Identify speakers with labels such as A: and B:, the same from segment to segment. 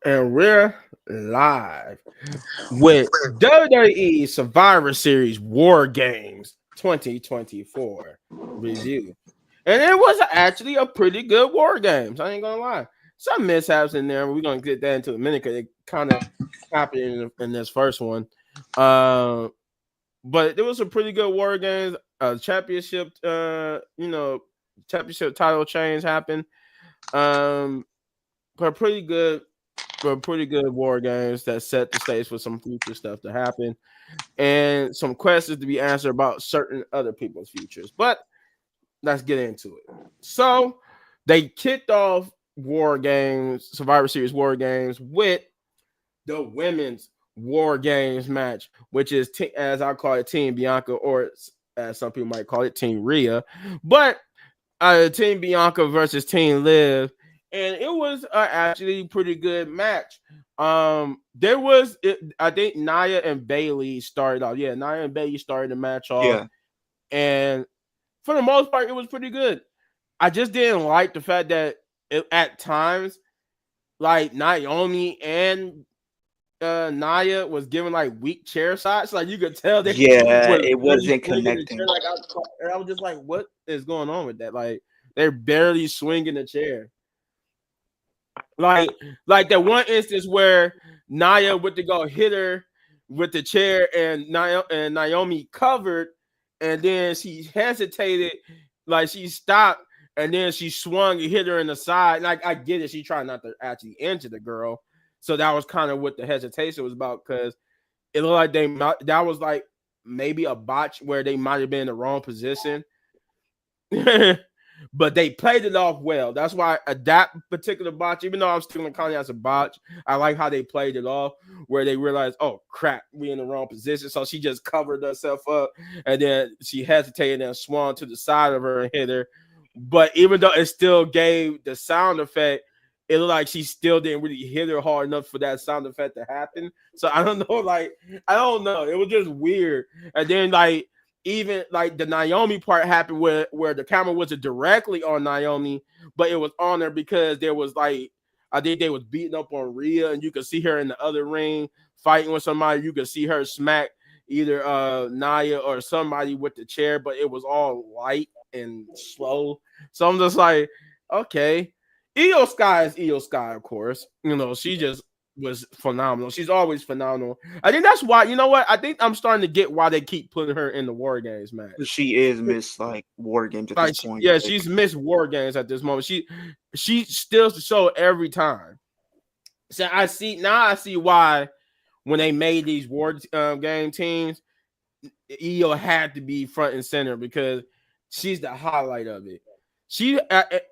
A: And we're live with WWE Survivor Series War Games 2024 review. And it was actually a pretty good War Games. I ain't gonna lie. Some mishaps in there. We're gonna get that into a minute because it kind of happened in this first one. But it was a pretty good War Games. Championship, championship title change happened. Um, but pretty good war games that set the stage for some future stuff to happen and some questions to be answered about certain other people's futures. But let's get into it. So they kicked off War Games, Survivor Series War Games, with the women's War Games match, which is, as I call it, Team Bianca, or as some people might call it, Team Rhea. But Team Bianca versus Team Liv, and it was actually pretty good match. I think Nia and Bailey started off. Yeah, Nia and Bailey started the match off, and for the most part, it was pretty good. I just didn't like the fact that at times, like Naomi and Nia was giving like weak chair shots. Like you could tell that
B: it wasn't connecting.
A: Like I was just like, what is going on with that? Like they're barely swinging the chair. Like that one instance where Nia went to go hit her with the chair and Naomi covered, and then she hesitated, like she stopped, and then she swung and hit her in the side. Like I get it, she tried not to actually injure the girl. So that was kind of what the hesitation was about, because it looked like that was like maybe a botch where they might have been in the wrong position. But they played it off well. That's why that particular botch, even though I'm still counting as a botch, I like how they played it off, where they realized, oh crap, we in the wrong position. So she just covered herself up, and then she hesitated and swung to the side of her and hit her. But even though it still gave the sound effect, it looked like she still didn't really hit her hard enough for that sound effect to happen. So I don't know. I don't know. It was just weird. And then even like the Naomi part happened where the camera wasn't directly on Naomi, but it was on her because there was I think they was beating up on Rhea, and you could see her in the other ring fighting with somebody. You could see her smack either Nia or somebody with the chair, but it was all light and slow. So I'm just like, okay. Io Sky is Io Sky, of course. She just was phenomenal. She's always phenomenal. I think that's why, you know what? I think I'm starting to get why they keep putting her in the War Games match.
B: She is Miss War Games at this point.
A: Yeah, she's Miss War Games at this moment. She still show every time. So I see why when they made these War Game teams, Io had to be front and center because she's the highlight of it. She,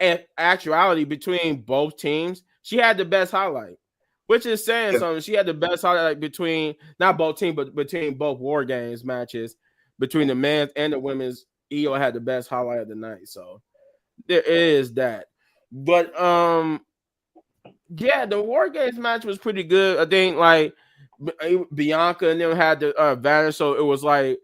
A: in actuality, between both teams, she had the best highlight, which is saying something. She had the best highlight between not both teams, but between both War Games matches, between the men's and the women's. Io had the best highlight of the night, so there is that. But yeah, the War Games match was pretty good. I think Bianca and them had the advantage, so it was like,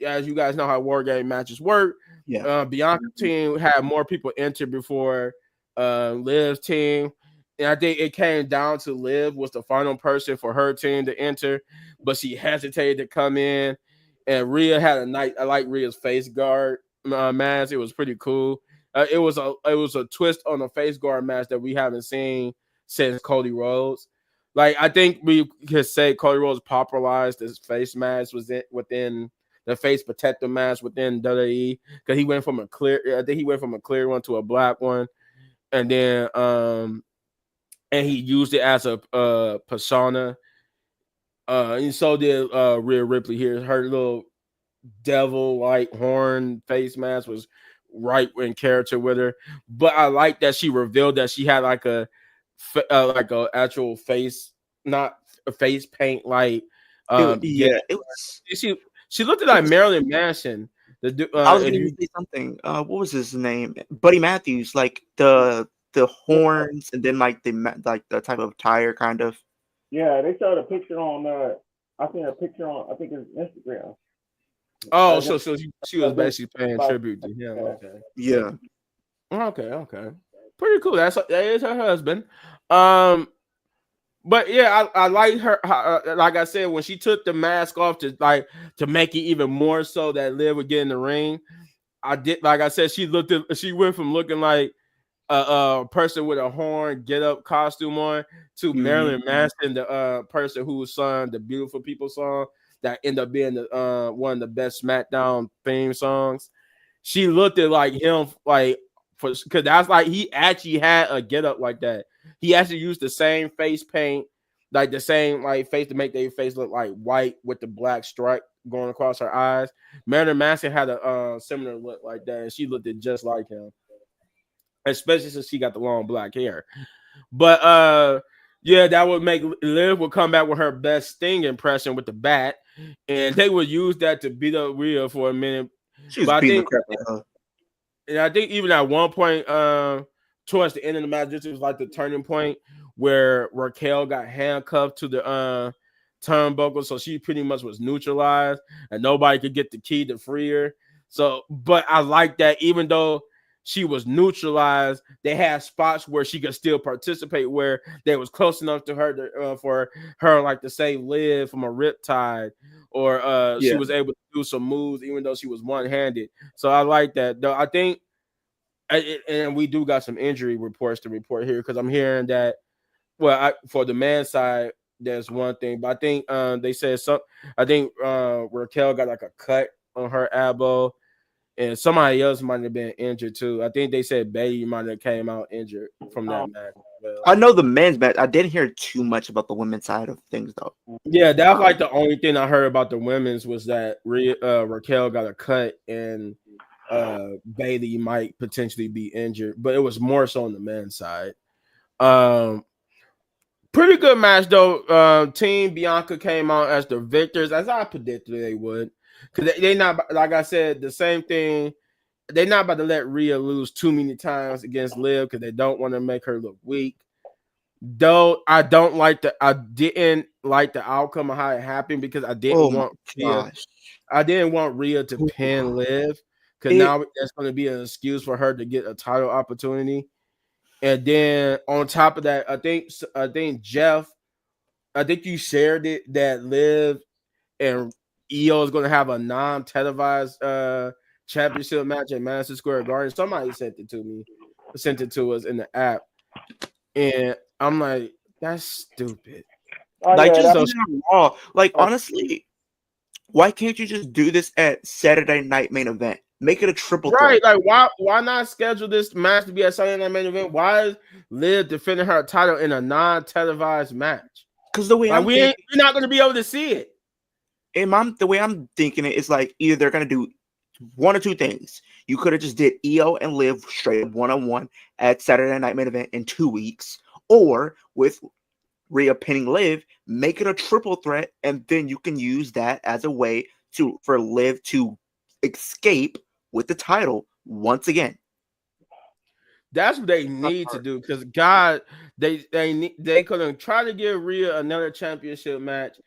A: as you guys know how War Game matches work.
B: Yeah.
A: Bianca's team had more people enter before Liv's team. And I think it came down to Liv was the final person for her team to enter, but she hesitated to come in. And Rhea had a night. I like Rhea's face guard match. It was pretty cool. It was a twist on a face guard match that we haven't seen since Cody Rhodes. I think we could say Cody Rhodes popularized this face match within the face protector match within WWE, because he went from a clear one to a black one, and then and he used it as a persona. And so did Rhea Ripley here. Her little devil-like horn face mask was right in character with her. But I like that she revealed that she had like a actual face, not a face paint
B: it was.
A: She looked like Marilyn Manson.
B: I was going to say something. What was his name? Buddy Matthews, like the horns, and then the type of tire, kind of.
C: Yeah, they showed a picture on. I seen a picture on. I think it's Instagram.
A: Oh, so she was basically paying tribute to him. Okay.
B: Yeah.
A: Okay. Pretty cool. That is her husband. But yeah, I like her. Like I said, when she took the mask off to make it even more so that Liv would get in the ring. I did, like I said, she went from looking like a person with a horn get up costume on to Marilyn Manson, the person who sung the Beautiful People song that ended up being the one of the best SmackDown theme songs. She looked at like him, like because that's like he actually had a get up like that. He actually used the same face paint, like the same like face to make their face look like white with the black stripe going across her eyes. Marilyn Manson had a similar look like that, and she looked it just like him, especially since she got the long black hair. But yeah, that would make Liv would come back with her best Sting impression with the bat, and they would use that to beat up Rhea for a minute.
B: She was
A: But
B: beating the crap out of her.
A: and I think even at one point, towards the end of the match, this was like the turning point where Raquel got handcuffed to the turnbuckle, so she pretty much was neutralized, and nobody could get the key to free her. So, but I like that even though she was neutralized, they had spots where she could still participate, where they was close enough to her to, for her like to save Liv from a riptide, or she was able to do some moves even though she was one-handed. So I like that. Though I think, and we do got some injury reports to report here because I'm hearing that. Well, for the man side, there's one thing, but I think they said some. I think Raquel got like a cut on her elbow. And somebody else might have been injured too. I think they said Bailey might have came out injured from that match. Well,
B: I know the men's match. I didn't hear too much about the women's side of things though.
A: yeah, that's like the only thing I heard about the women's was that Raquel got a cut and Bailey might potentially be injured, but it was more so on the men's side. Pretty good match though. Team Bianca came out as the victors, as I predicted they would. Because they not, like I said, the same thing. They're not about to let Rhea lose too many times against Liv because they don't want to make her look weak. Though I didn't like the outcome of how it happened because I didn't want Rhea to pin Liv because now that's going to be an excuse for her to get a title opportunity. And then on top of that, I think Jeff, I think you shared it that Liv and EO is going to have a non-televised championship match at Madison Square Garden. Somebody sent it to us in the app, and I'm like, that's stupid.
B: Like, just do it Raw. Like, honestly, why can't you just do this at Saturday Night Main Event? Make it a triple threat.
A: Like why not schedule this match to be a Saturday Night Main Event? Why is Liv defending her title in a non-televised match?
B: Because the way
A: we're not going to be able to see it.
B: The way I'm thinking it is like either they're gonna do one or two things. You could have just did EO and Liv straight up one-on-one at Saturday Night Main Event in 2 weeks, or with Rhea pinning Liv, make it a triple threat, and then you can use that as a way for Liv to escape with the title once again.
A: That's what they need to do because God, they couldn't try to give Rhea another championship match.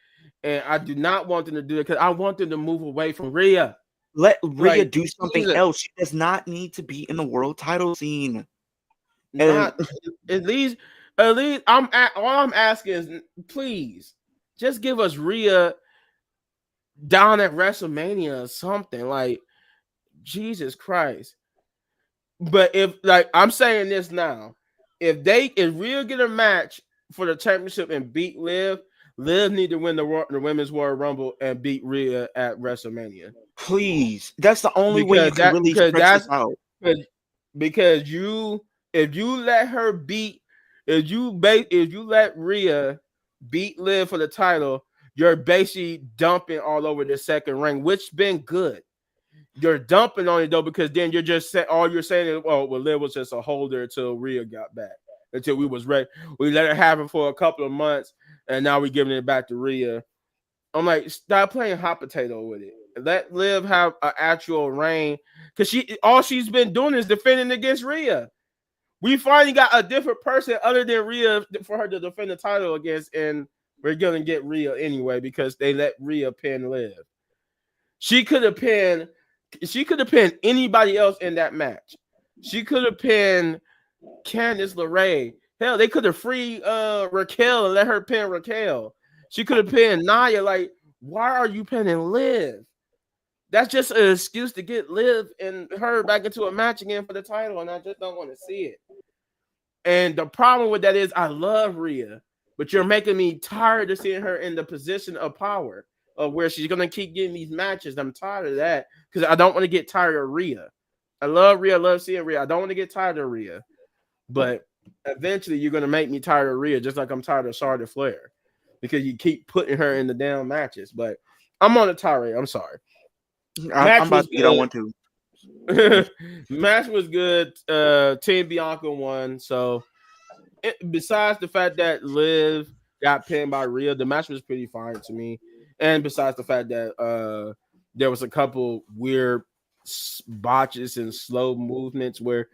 A: And I do not want them to do it because I want them to move away from Rhea.
B: Let Rhea do something else. She does not need to be in the world title scene.
A: At least all I'm asking is, please, just give us Rhea down at WrestleMania or something. Like, Jesus Christ. But if, like, I'm saying this now, if Rhea get a match for the championship and beat Liv need to win the Women's Royal Rumble and beat Rhea at WrestleMania.
B: Please, that's the only way you can really stretch this out.
A: Because if you let Rhea beat Liv for the title, you're basically dumping all over the second ring, which been good. You're dumping on it though because then you're just all you're saying is, well, Liv was just a holder until Rhea got back, until we was ready. We let her have it for a couple of months. And now we're giving it back to Rhea. I'm like, stop playing hot potato with it. Let Liv have an actual reign. Because all she's been doing is defending against Rhea. We finally got a different person other than Rhea for her to defend the title against. And we're going to get Rhea anyway because they let Rhea pin Liv. She could have pinned anybody else in that match. She could have pinned Candice LeRae. Hell, they could have freed Raquel and let her pin Raquel. She could have pinned Nia. Like, why are you pinning Liv? That's just an excuse to get Liv and her back into a match again for the title, and I just don't want to see it. And the problem with that is I love Rhea, but you're making me tired of seeing her in the position of power of where she's gonna keep getting these matches. I'm tired of that because I don't want to get tired of Rhea. I love Rhea, I love seeing Rhea. I don't want to get tired of Rhea, but eventually you're gonna make me tired of Rhea, just like I'm tired of Charlotte Flair, because you keep putting her in the damn matches. But I'm on a tirade. I'm sorry.
B: I'm about to get on one too.
A: Match was good. Team Bianca won. So besides the fact that Liv got pinned by Rhea, the match was pretty fine to me. And besides the fact that there was a couple weird botches and slow movements where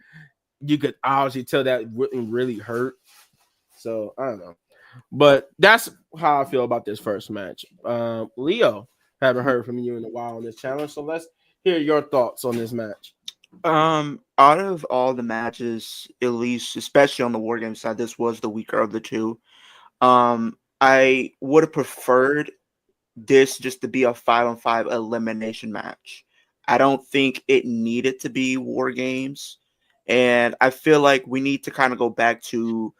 A: you could obviously tell that wouldn't really hurt. So I don't know. But that's how I feel about this first match. Leo, haven't heard from you in a while on this channel. So let's hear your thoughts on this match.
B: Out of all the matches, at least especially on the Wargames side, this was the weaker of the two. I would have preferred this just to be a 5-on-5 elimination match. I don't think it needed to be Wargames, and I feel like we need to kind of go back to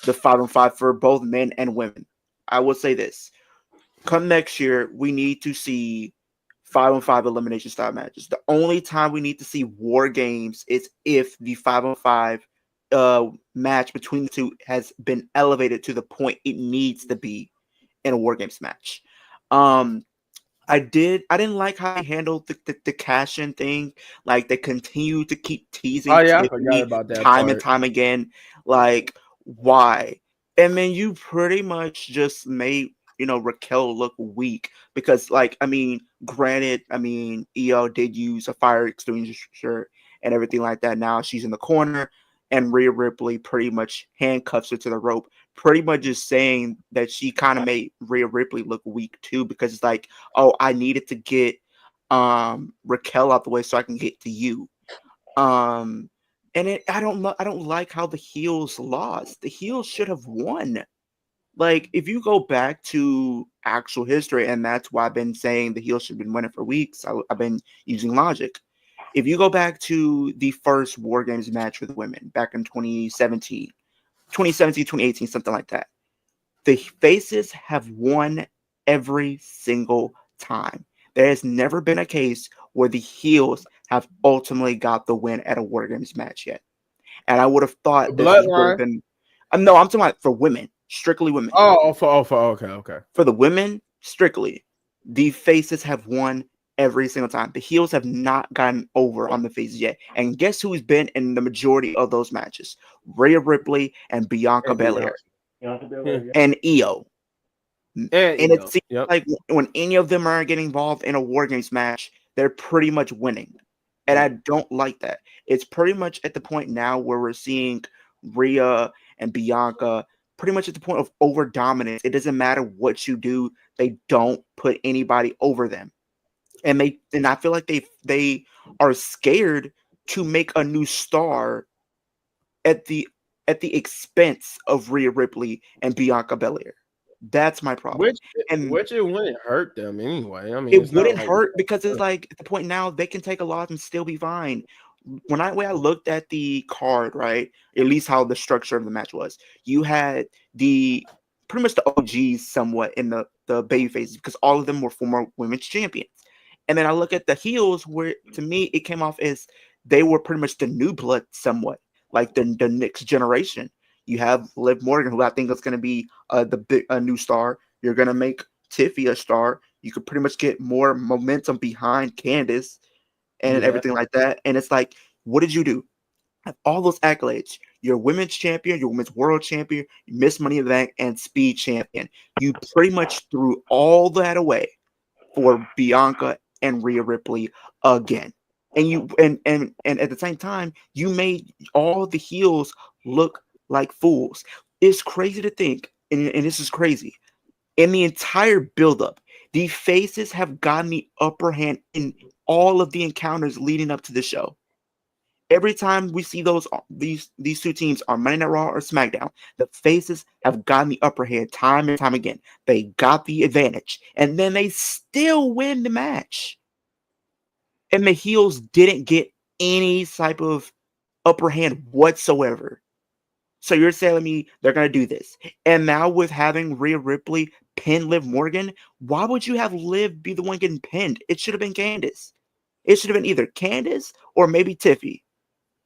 B: the 5-on-5 for both men and women. I will say this: come next year, we need to see 5-on-5 elimination style matches. The only time we need to see War Games is if the 5-on-5 match between the two has been elevated to the point it needs to be in a War Games match. I didn't like how they handled the cash-in thing. Like, they continue to keep teasing
A: Tiffany about that
B: time and time again. Like, why? And then you pretty much just made Raquel look weak because, like, granted, EO did use a fire extinguisher and everything like that. Now she's in the corner, and Rhea Ripley pretty much handcuffs her to the rope, pretty much just saying that she kind of made Rhea Ripley look weak too, because it's like, oh, I needed to get Raquel out the way so I can get to you. I don't like how the heels lost. The heels should have won. Like, if you go back to actual history, and that's why I've been saying the heels should have been winning for weeks, I've been using logic. If you go back to the first War Games match with women back in 2017, 2018, something like that, the faces have won every single time. There has never been a case where the heels have ultimately got the win at a War Games match yet. And I would have thought this would have been... No, I'm talking about for women. Strictly women.
A: Okay.
B: For the women, strictly, the faces have won every single time. The heels have not gotten over on the faces yet. And guess who's been in the majority of those matches? Rhea Ripley and Bianca Belair. And EO. And it seems like when any of them are getting involved in a War Games match, they're pretty much winning. And I don't like that. It's pretty much at the point now where we're seeing Rhea and Bianca pretty much at the point of over dominance. It doesn't matter what you do; they don't put anybody over them, and I feel like they are scared to make a new star at the expense of Rhea Ripley and Bianca Belair. That's my problem.
A: Which it wouldn't hurt them anyway.
B: It wouldn't hurt because it's like at the point now they can take a loss and still be fine. When I looked at the card, right, at least how the structure of the match was, you had pretty much the OGs somewhat in the baby faces because all of them were former women's champions. And then I look at the heels where, to me, it came off as they were pretty much the new blood somewhat, like the next generation. You have Liv Morgan, who I think is going to be a new star. You're going to make Tiffy a star. You could pretty much get more momentum behind Candice and everything like that. And it's like, what did you do? All those accolades. You're women's champion, you're women's world champion, you Miss Money in the Bank, and speed champion. You pretty much threw all that away for Bianca and Rhea Ripley again. And you and at the same time, you made all the heels look like fools. It's crazy to think, and this is crazy. In the entire buildup, the faces have gotten the upper hand in all of the encounters leading up to the show. Every time we see these two teams on Monday Night Raw or SmackDown, the faces have gotten the upper hand time and time again. They got the advantage, and then they still win the match. And the heels didn't get any type of upper hand whatsoever. So you're telling me they're going to do this. And now with having Rhea Ripley pin Liv Morgan, why would you have Liv be the one getting pinned? It should have been Candice. It should have been either Candice or maybe Tiffy.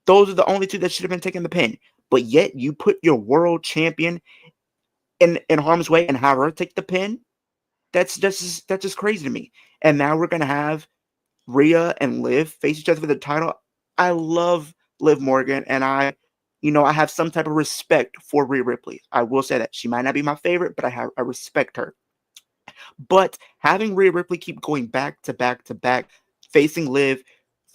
B: Those are the only two that should have been taking the pin. But yet you put your world champion in harm's way and have her take the pin? That's just crazy to me. And now we're going to have Rhea and Liv face each other for the title. I love Liv Morgan, and I have some type of respect for Rhea Ripley. I will say that. She might not be my favorite, but I respect her. But having Rhea Ripley keep going back to back to back, facing Liv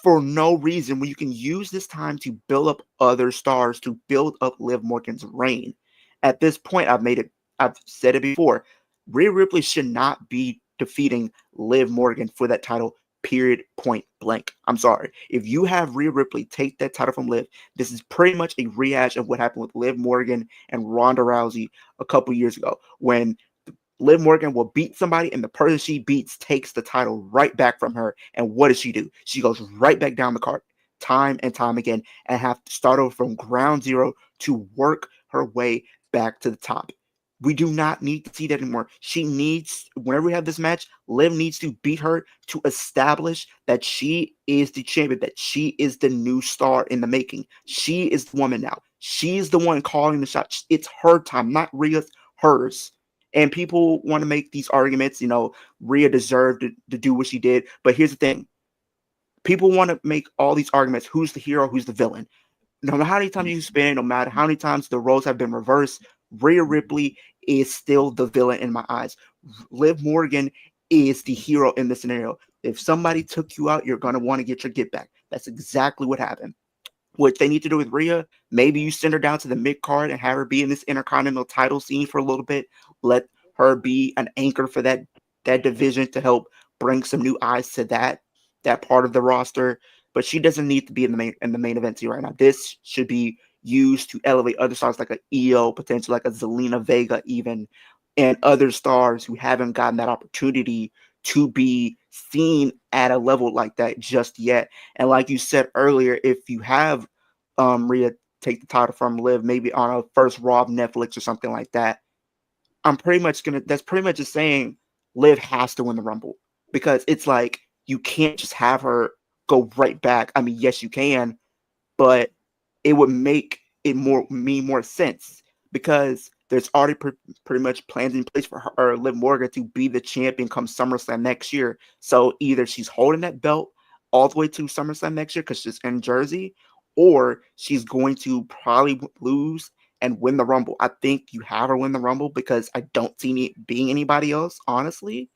B: for no reason, when you can use this time to build up other stars, to build up Liv Morgan's reign. At this point, I've said it before, Rhea Ripley should not be defeating Liv Morgan for that title, period, point blank. I'm sorry. If you have Rhea Ripley take that title from Liv, this is pretty much a rehash of what happened with Liv Morgan and Ronda Rousey a couple years ago, when Liv Morgan will beat somebody and the person she beats takes the title right back from her. And what does she do? She goes right back down the card time and time again and have to start over from ground zero to work her way back to the top. We do not need to see that anymore. She needs, whenever we have this match, Liv needs to beat her to establish that she is the champion, that she is the new star in the making. She is the woman now. She's the one calling the shots. It's her time, not Rhea's, hers. And people want to make these arguments, Rhea deserved to do what she did. But here's the thing. People want to make all these arguments. Who's the hero? Who's the villain? No matter how many times you spin, no matter how many times the roles have been reversed, Rhea Ripley is still the villain in my eyes. Liv Morgan is the hero in this scenario. If somebody took you out, you're going to want to get your get back. That's exactly what happened. What they need to do with Rhea, maybe you send her down to the mid-card and have her be in this Intercontinental title scene for a little bit. Let her be an anchor for that division to help bring some new eyes to that part of the roster. But she doesn't need to be in the main event here right now. This should be used to elevate other stars like an EO, potentially like a Zelina Vega even, and other stars who haven't gotten that opportunity to be seen at a level like that just yet. And like you said earlier, if you have Rhea take the title from Liv, maybe on a first Raw of Netflix or something like that, that's pretty much just saying Liv has to win the Rumble, because it's like you can't just have her go right back. I mean, yes, you can, but it would make it more sense, because there's already pretty much plans in place for her, Liv Morgan, to be the champion come SummerSlam next year. So either she's holding that belt all the way to SummerSlam next year because she's in Jersey, or she's going to probably lose and win the Rumble. I think you have her win the Rumble, because I don't see it being anybody else, honestly,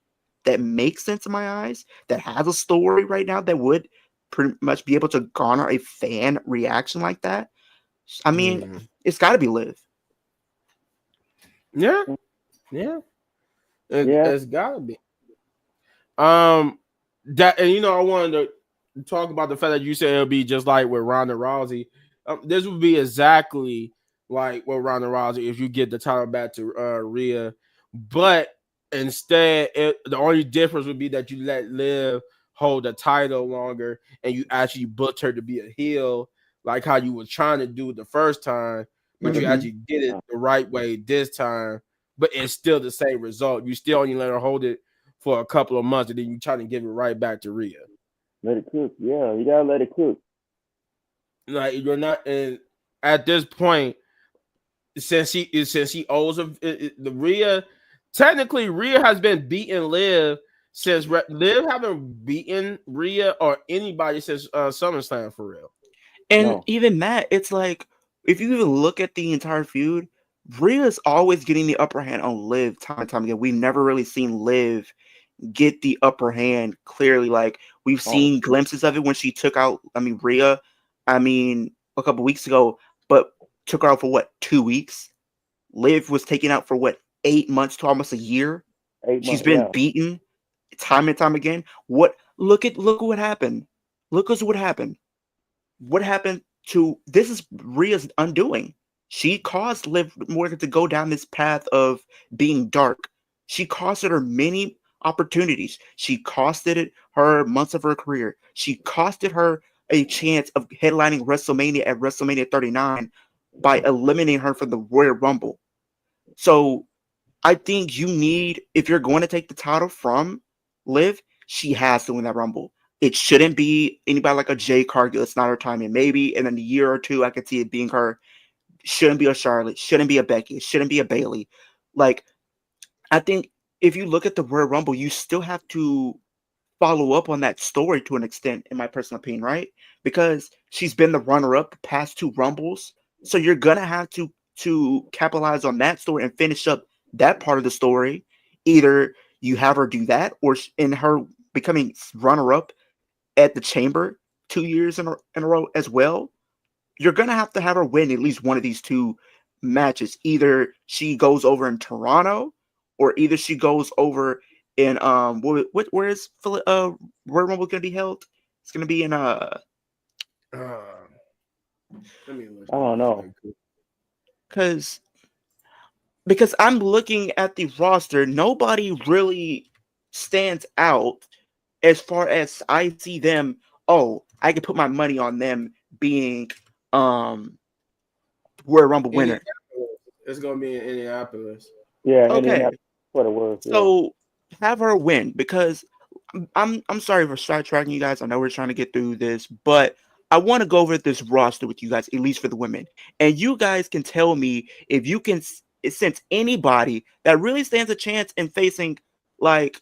B: that makes sense in my eyes, that has a story right now that would pretty much be able to garner a fan reaction like that. I mean, It's got to be Liv.
A: Yeah. It's gotta be. That, and I wanted to talk about the fact that you said it'll be just like with Ronda Rousey. This would be exactly like with Ronda Rousey if you get the title back to Rhea, but instead, the only difference would be that you let Liv hold the title longer and you actually booked her to be a heel, like how you were trying to do the first time, but you actually did it the right way this time. But it's still the same result. You still only let her hold it for a couple of months, and then you try to give it right back to Rhea.
C: Let it cook. Yeah, you gotta let it cook.
A: Like, you're not, and at this point, since she owes the Rhea, technically Rhea has been beating Liv since Liv haven't beaten Rhea or anybody since SummerSlam for real.
B: And even that, it's like, if you even look at the entire feud, Rhea's always getting the upper hand on Liv time and time again. We've never really seen Liv get the upper hand clearly. Like, we've seen glimpses of it when she took out, Rhea, a couple weeks ago, but took her out for what, 2 weeks? Liv was taken out for what, 8 months to almost a year? She's been beaten time and time again. Look what happened. Look at what happened. what happened to this is Rhea's undoing. She caused Liv Morgan to go down this path of being dark. She costed her many opportunities. She costed it her months of her career. She costed her a chance of headlining WrestleMania at WrestleMania 39 by eliminating her from the Royal Rumble. So I think you need, if you're going to take the title from Liv, she has to win that Rumble. It shouldn't be anybody like a Jay Cargill. It's not her time. And maybe in a year or two, I could see it being her. Shouldn't be a Charlotte. Shouldn't be a Becky. Shouldn't be a Bailey. Like, I think if you look at the Royal Rumble, you still have to follow up on that story to an extent, in my personal opinion, right? Because she's been the runner-up the past 2 Rumbles. So you're gonna have to capitalize on that story and finish up that part of the story. Either you have her do that, or in her becoming runner-up at the Chamber 2 years in a row as well. You're gonna have to have her win at least one of these 2 matches. Either she goes over in Toronto, or either she goes over in where is Royal Rumble gonna be held? It's gonna be in
C: I don't know.
B: Because I'm looking at the roster, nobody really stands out as far as I see them. Oh, I can put my money on them being Royal Rumble winner.
A: It's gonna be in Indianapolis.
C: Yeah,
B: Okay.
C: Indianapolis, what it was. Yeah.
B: So have her win, because I'm sorry for sidetracking you guys. I know we're trying to get through this, but I want to go over this roster with you guys, at least for the women. And you guys can tell me if you can sense anybody that really stands a chance in facing, like,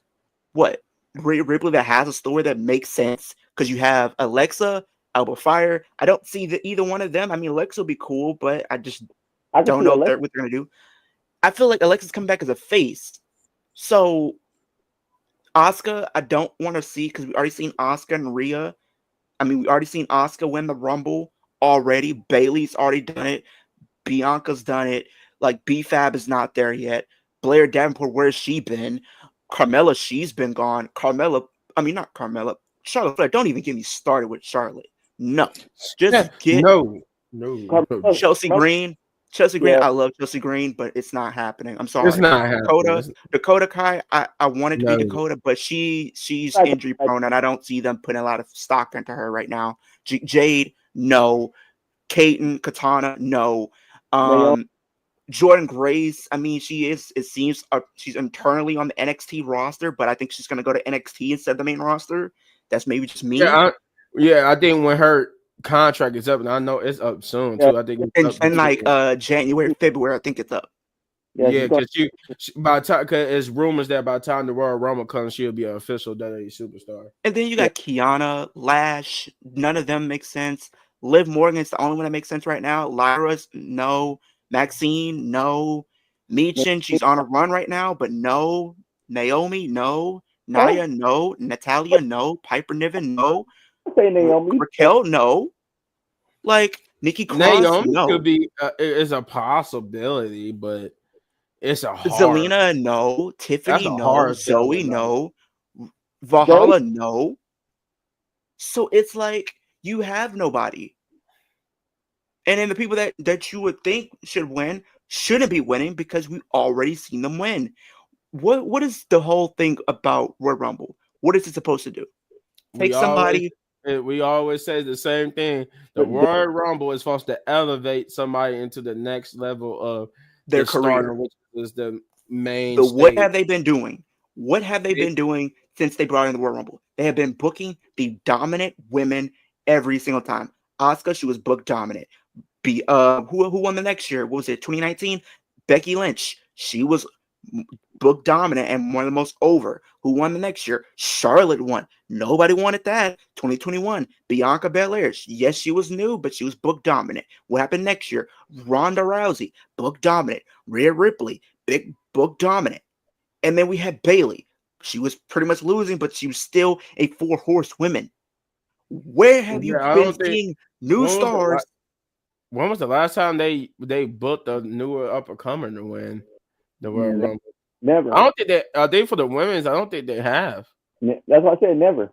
B: what? Rhea Ripley, that has a story that makes sense, because you have Alexa, Alba Fire. I don't see either one of them. I mean, Alexa will be cool, but I just don't know what they're going to do. I feel like Alexa's coming back as a face. So Asuka, I don't want to see, because we already seen Asuka and Rhea. I mean, we already seen Asuka win the Rumble already. Bailey's already done it. Bianca's done it. Like, B-Fab is not there yet. Blair Davenport, where's she been? Carmella, she's been gone. Charlotte Flair, don't even get me started with Charlotte. No. Just get
A: no.
B: Chelsea Green.
C: Yeah.
B: I love Chelsea Green, but it's not happening. I'm sorry.
A: It's not happening.
B: Dakota Kai, I wanted to be Dakota, but she's injury prone, and I don't see them putting a lot of stock into her right now. Jade, no. Katana, no. Jordan Grace, I mean, it seems she's internally on the NXT roster, but I think she's going to go to NXT instead of the main roster. That's maybe just me.
A: I think when her contract is up, and I know it's up soon too. I think it's
B: up like January, February. I think it's up.
A: Yeah, because by the time, because it's rumors that by the time the Royal Rumble comes, she'll be an official WWE superstar.
B: And then you got Kiana, Lash. None of them make sense. Liv Morgan's the only one that makes sense right now. Lyra's no. Maxine, no. Michin, she's on a run right now, but no. Naomi, no. Nia, no. Natalia, no. Piper Niven, no.
C: Say Naomi.
B: Raquel, no. Like, Nikki Cross,
A: Naomi
B: no.
A: could be is a possibility, but it's a hard.
B: Zelina, no. Tiffany, no. Zoe, no. Valhalla, no. So it's like you have nobody. And then the people that you would think should win shouldn't be winning, because we've already seen them win. What is the whole thing about Royal Rumble? What is it supposed to do? Take somebody.
A: We always say the same thing. The Royal Rumble is supposed to elevate somebody into the next level of
B: their career,
A: which is the main.
B: So what have they been doing? What have they been doing since they brought in the Royal Rumble? They have been booking the dominant women every single time. Asuka, she was booked dominant. Who won the next year? What was it, 2019? Becky Lynch. She was booked dominant and one of the most over. Who won the next year? Charlotte won. Nobody wanted that. 2021. Bianca Belair. Yes, she was new, but she was booked dominant. What happened next year? Ronda Rousey, booked dominant. Rhea Ripley, big book dominant. And then we had Bailey. She was pretty much losing, but she was still a 4-horse women. Where have you been seeing new stars?
A: When was the last time they booked a newer up-and-comer to win the Royal Rumble?
C: Never.
A: I don't think that. I think for the women's, I don't think they have.
C: That's why I said never.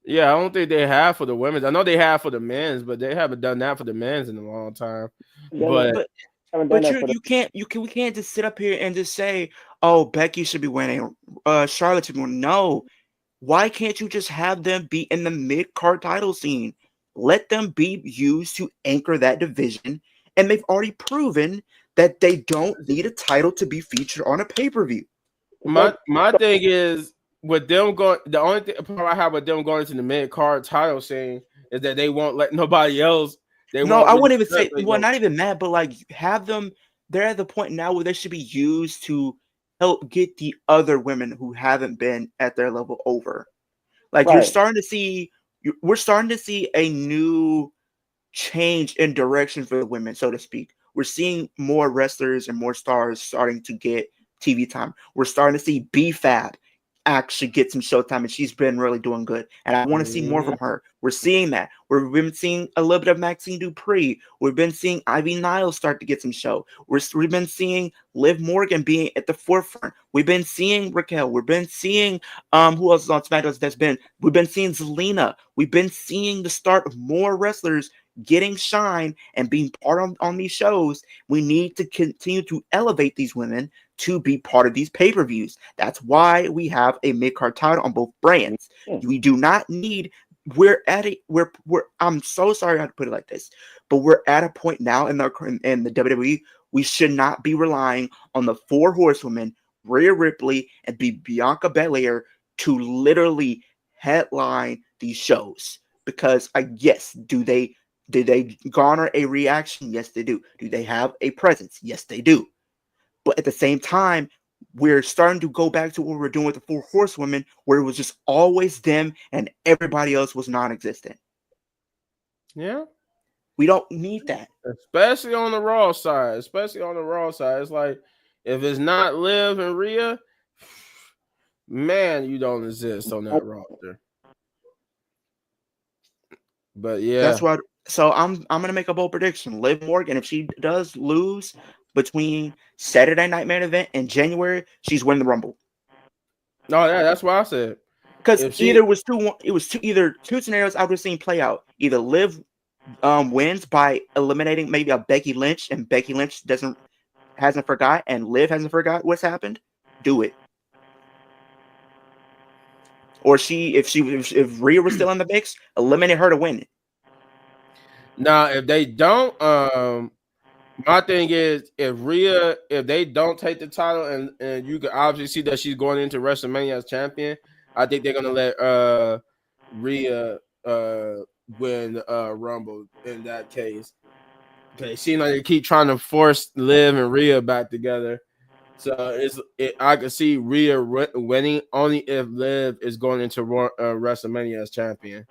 A: Yeah, I don't think they have for the women's. I know they have for the men's, but they haven't done that for the men's in a long time. But
B: But
C: Haven't done
B: but
C: that for the.
B: we can't just sit up here and just say, oh, Becky should be winning, Charlotte should be winning. No, why can't you just have them be in the mid card title scene? Let them be used to anchor that division, and they've already proven that they don't need a title to be featured on a pay per view.
A: my thing is with them going. The only problem I have with them going into the mid card title scene is that they won't let nobody else. They
B: No,
A: won't
B: I
A: really
B: wouldn't even say.
A: separate
B: Well,
A: no.
B: not even that, but like have them. They're at the point now where they should be used to help get the other women who haven't been at their level over. Like you're
C: Right.
B: starting to see, we're starting to see a new change in direction for the women, so to speak. We're seeing more wrestlers and more stars starting to get TV time. We're starting to see BFAB actually get some showtime, and she's been really doing good. And I want to see more
A: Mhm.
B: from her. We're seeing that. We've been seeing a little bit of Maxine Dupree. We've been seeing Ivy Niles start to get some show. We've been seeing Liv Morgan being at the forefront. We've been seeing Raquel. We've been seeing who else is on SmackDown we've been seeing Zelina. We've been seeing the start of more wrestlers getting shine and being part on these shows. We need to continue to elevate these women to be part of these pay-per-views. That's why we have a mid-card title on both brands. We do not need. We're at a we're I'm so sorry I have to put it like this, but we're at a point now in the WWE. We should not be relying on the four horsewomen, Rhea Ripley and Bianca Belair, to literally headline these shows. Because yes, do they garner a reaction? Yes, they do. Do they have a presence? Yes, they do. But at the same time, we're starting to go back to what we were doing with the four horsewomen, where it was just always them and everybody else was non-existent.
A: Yeah.
B: We don't need that.
A: Especially on the Raw side. Especially on the Raw side. It's like if it's not Liv and Rhea, man, you don't exist on that roster. But yeah.
B: That's what. So I'm gonna make a bold prediction. Liv Morgan, if she does lose between Saturday Night Main Event and January, she's winning the Rumble.
A: No, that's what I said.
B: Because
A: If she
B: either was two. It was either two scenarios I would have seen play out. Either Liv wins by eliminating maybe a Becky Lynch, and Becky Lynch hasn't forgot, and Liv hasn't forgot what's happened. Do it. Or if Rhea was still in the mix, eliminate her to win it.
A: now if they don't, my thing is if they don't take the title and you can obviously see that she's going into WrestleMania as champion, I think they're gonna let Rhea win Rumble in that case. Okay, it seems like they keep trying to force Liv and Rhea back together. So I can see Rhea winning only if Liv is going into WrestleMania as champion.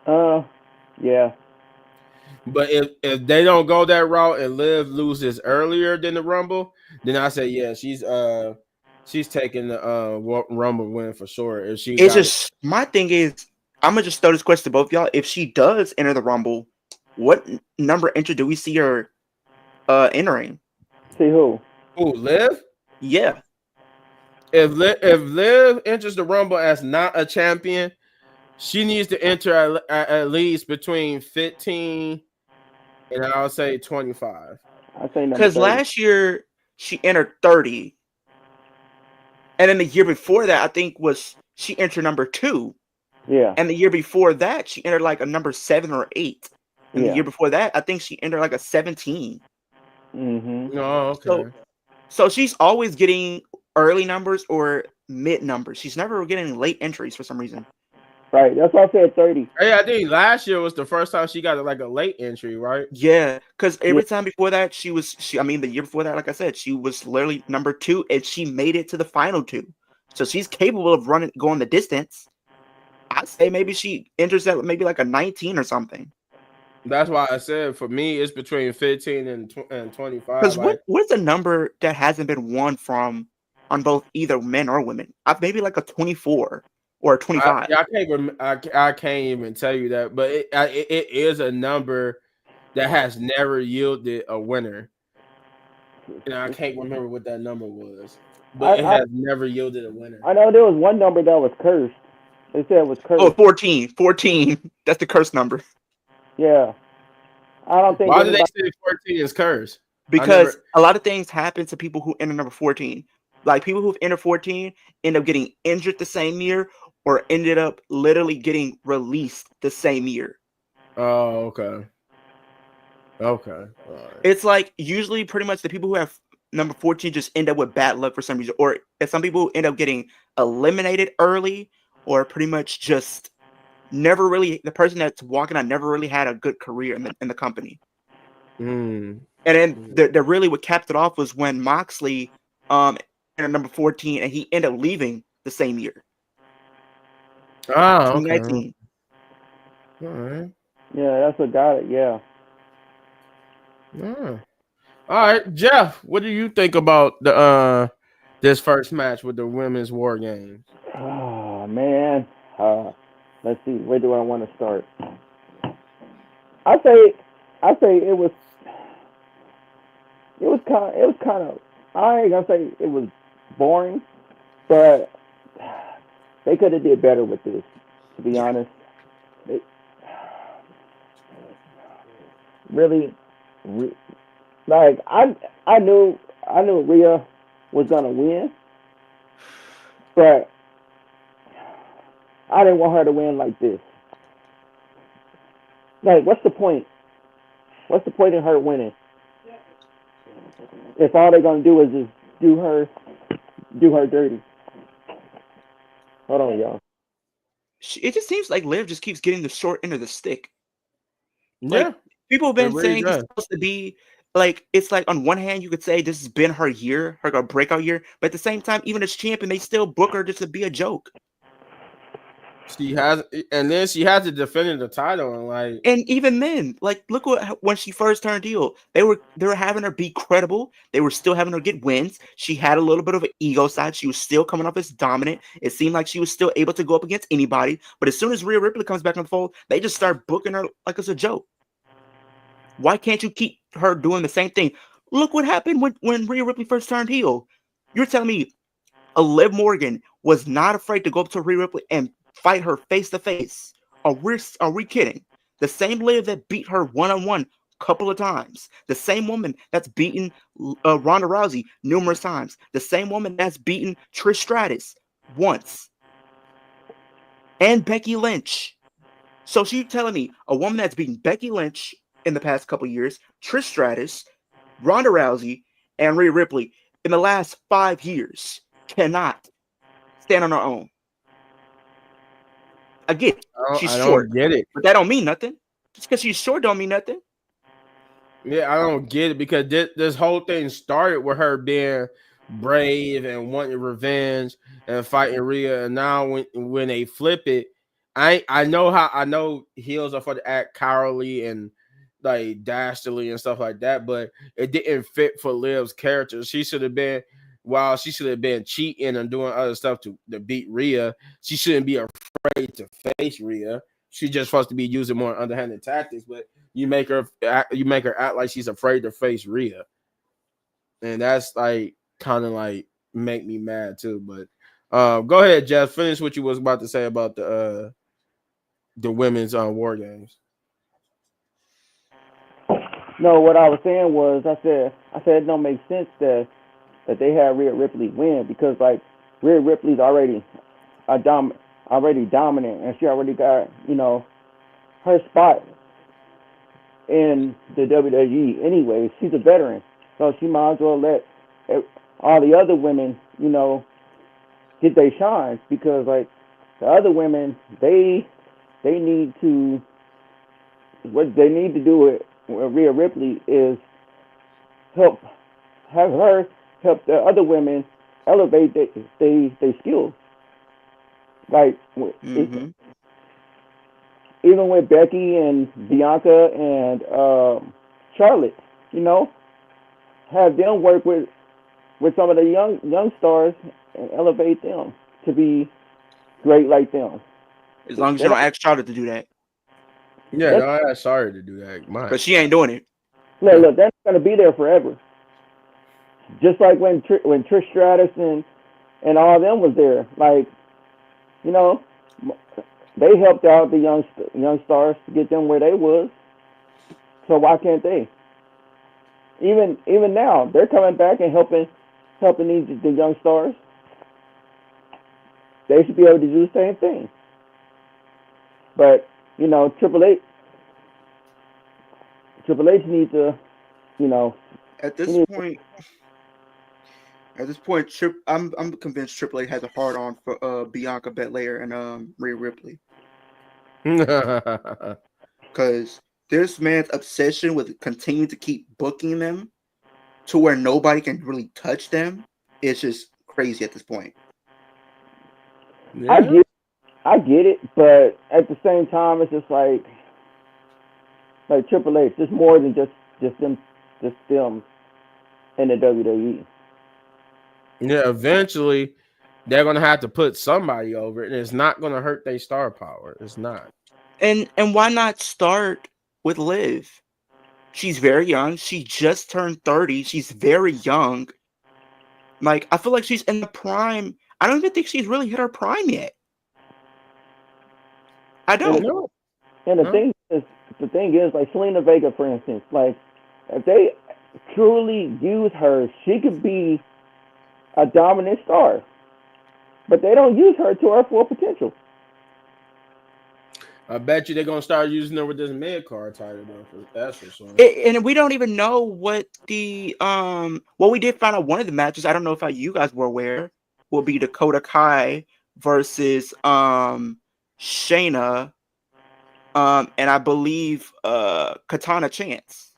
C: Yeah.
A: But if they don't go that route and Liv loses earlier than the Rumble, then I say yeah, she's taking the Rumble win for sure. If she
B: It's
A: got it.
B: just my thing is I'm gonna just throw this question to both y'all. If she does enter the Rumble, what number entry do we see her entering?
C: See who?
A: Who, Liv?
B: Yeah.
A: If Liv enters the Rumble as not a champion, she needs to enter at least between 15 and I'll say 25.
C: I say number
B: Because
C: 30.
B: last year she entered 30. And then the year before that, I think she entered number 2.
C: Yeah.
B: And the year before that, she entered like a number 7 or 8. And the
C: Yeah.
B: year before that, I think she entered like a 17.
C: Mm-hmm.
A: Oh, okay.
B: So she's always getting early numbers or mid numbers. She's never getting late entries for some reason.
C: Right. That's why I said 30.
A: Hey, I think last year was the first time she got like a late entry, right?
B: Yeah, because every time before that, the year before that, like I said, she was literally number 2, and she made it to the final 2. So she's capable of going the distance. I'd say maybe she enters at maybe like a 19 or something.
A: That's why I said for me it's between 15 and 25.
B: Because what's a number that hasn't been won from on both either men or women? Maybe like a 24 or a 25.
A: I can't even tell you that, but it is a number that has never yielded a winner. And I can't remember what that number was, but it has never yielded a winner.
C: I know there was one number that was cursed. They said it was cursed.
B: Oh, 14. 14. That's the curse number.
C: Yeah. I don't think
A: Why did they
C: anybody.
A: say 14 is cursed?
B: Because a lot of things happen to people who enter number 14. Like people who've entered 14 end up getting injured the same year or ended up literally getting released the same year.
A: Oh, okay. Okay. All right.
B: It's like usually pretty much the people who have number 14 just end up with bad luck for some reason. Or if some people end up getting eliminated early or pretty much just never really, the person that's walking out never really had a good career in the company.
A: Mm.
B: And then the really what capped it off was when Moxley entered number 14 and he ended up leaving the same year.
A: Ah, okay.
B: 2019.
A: All right.
C: Yeah, that's what got it. Yeah.
A: Yeah. All right, Jeff, what do you think about the this first match with the women's war games?
C: Oh man. Let's see. Where do I want to start? I say it was kind of. I ain't gonna say it was boring, but they could have did better with this. To be honest, it, really, like I knew Rhea was gonna win, but I didn't want her to win like this. Like, what's the point? What's the point in her winning if all they're gonna do is just do her dirty? Hold on, y'all.
B: It just seems like Liv just keeps getting the short end of the stick.
A: Yeah,
B: Like people have
A: it
B: been
A: really
B: saying it's
A: does.
B: supposed to be like it's like on one hand you could say this has been her year, her breakout year, but at the same time, even as champion, they still book her just to be a joke.
A: She has, and then she had to defend the title, and like,
B: And even then, like look what when she first turned heel, they were having her be credible. They were still having her get wins. She had a little bit of an ego side. She was still coming off as dominant. It seemed like she was still able to go up against anybody. But as soon as Rhea Ripley comes back on the fold, they just start booking her like it's a joke. Why can't you keep her doing the same thing? Look what happened when Rhea Ripley first turned heel. You're telling me Liv Morgan was not afraid to go up to Rhea Ripley and fight her face to face? Are we kidding? The same Liv that beat her one-on-one a couple of times. The same woman that's beaten Ronda Rousey numerous times. The same woman that's beaten Trish Stratus once. And Becky Lynch. So she's telling me a woman that's beaten Becky Lynch in the past couple of years, Trish Stratus, Ronda Rousey, and Rhea Ripley in the last 5 years cannot stand on her own. I get it. She's
A: I
B: short,
A: don't get it.
B: but that don't mean nothing. Just because she's short don't mean nothing.
A: Yeah, I don't get it because this whole thing started with her being brave and wanting revenge and fighting Rhea, and now when they flip it, I know heels are for to act cowardly and like dastardly and stuff like that, but it didn't fit for Liv's character. She should have been cheating and doing other stuff to beat Rhea. She shouldn't be afraid to face Rhea. She's just supposed to be using more underhanded tactics, but you make her act like she's afraid to face Rhea, and that's like kind of like make me mad too. But go ahead, Jeff. Finish what you was about to say about the women's war games.
C: No, what I was saying was I said it don't make sense that they had Rhea Ripley win because like Rhea Ripley's already already dominant and she already got her spot in the WWE anyway. She's a veteran, so she might as well let all the other women get their shine because like the other women they need to what they need to do with Rhea Ripley is have her help the other women elevate their skills. Like even with Becky and Bianca and Charlotte, have them work with some of the young stars and elevate them to be great like them.
B: As long as you don't ask Charlotte to do that.
A: Yeah, no, I'm sorry to do that.
B: But she ain't doing it.
C: Look, that's gonna be there forever. Just like when Trish Stratus and all of them was there, like They helped out the young stars to get them where they was. So why can't they? Even now, they're coming back and helping the young stars. They should be able to do the same thing. But Triple H needs to, you know,
B: At
C: he
B: this
C: needs,
B: point, I'm convinced Triple H has a hard on for Bianca Belair and Rhea Ripley, because this man's obsession with continuing to keep booking them to where nobody can really touch them is just crazy at this point.
C: I
A: Yeah.
C: get it, but at the same time, it's just like Triple H, just more than just them in the WWE.
A: Yeah, eventually they're gonna have to put somebody over it, and it's not gonna hurt their star power. It's not.
B: And why not start with Liv? She's very young. She just turned 30. She's very young. Like, I feel like she's in the prime. I don't even think she's really hit her prime yet. I don't.
A: No.
C: And the thing is, like Selena Vega, for instance, like if they truly use her, she could be a dominant star. But they don't use her to her full potential.
A: I bet you they're gonna start using her with this mid card title though. That's for sure.
B: And we don't even know what the well, we did find out one of the matches. I don't know if you guys were aware. Will be Dakota Kai versus Shayna, and I believe Katana Chance.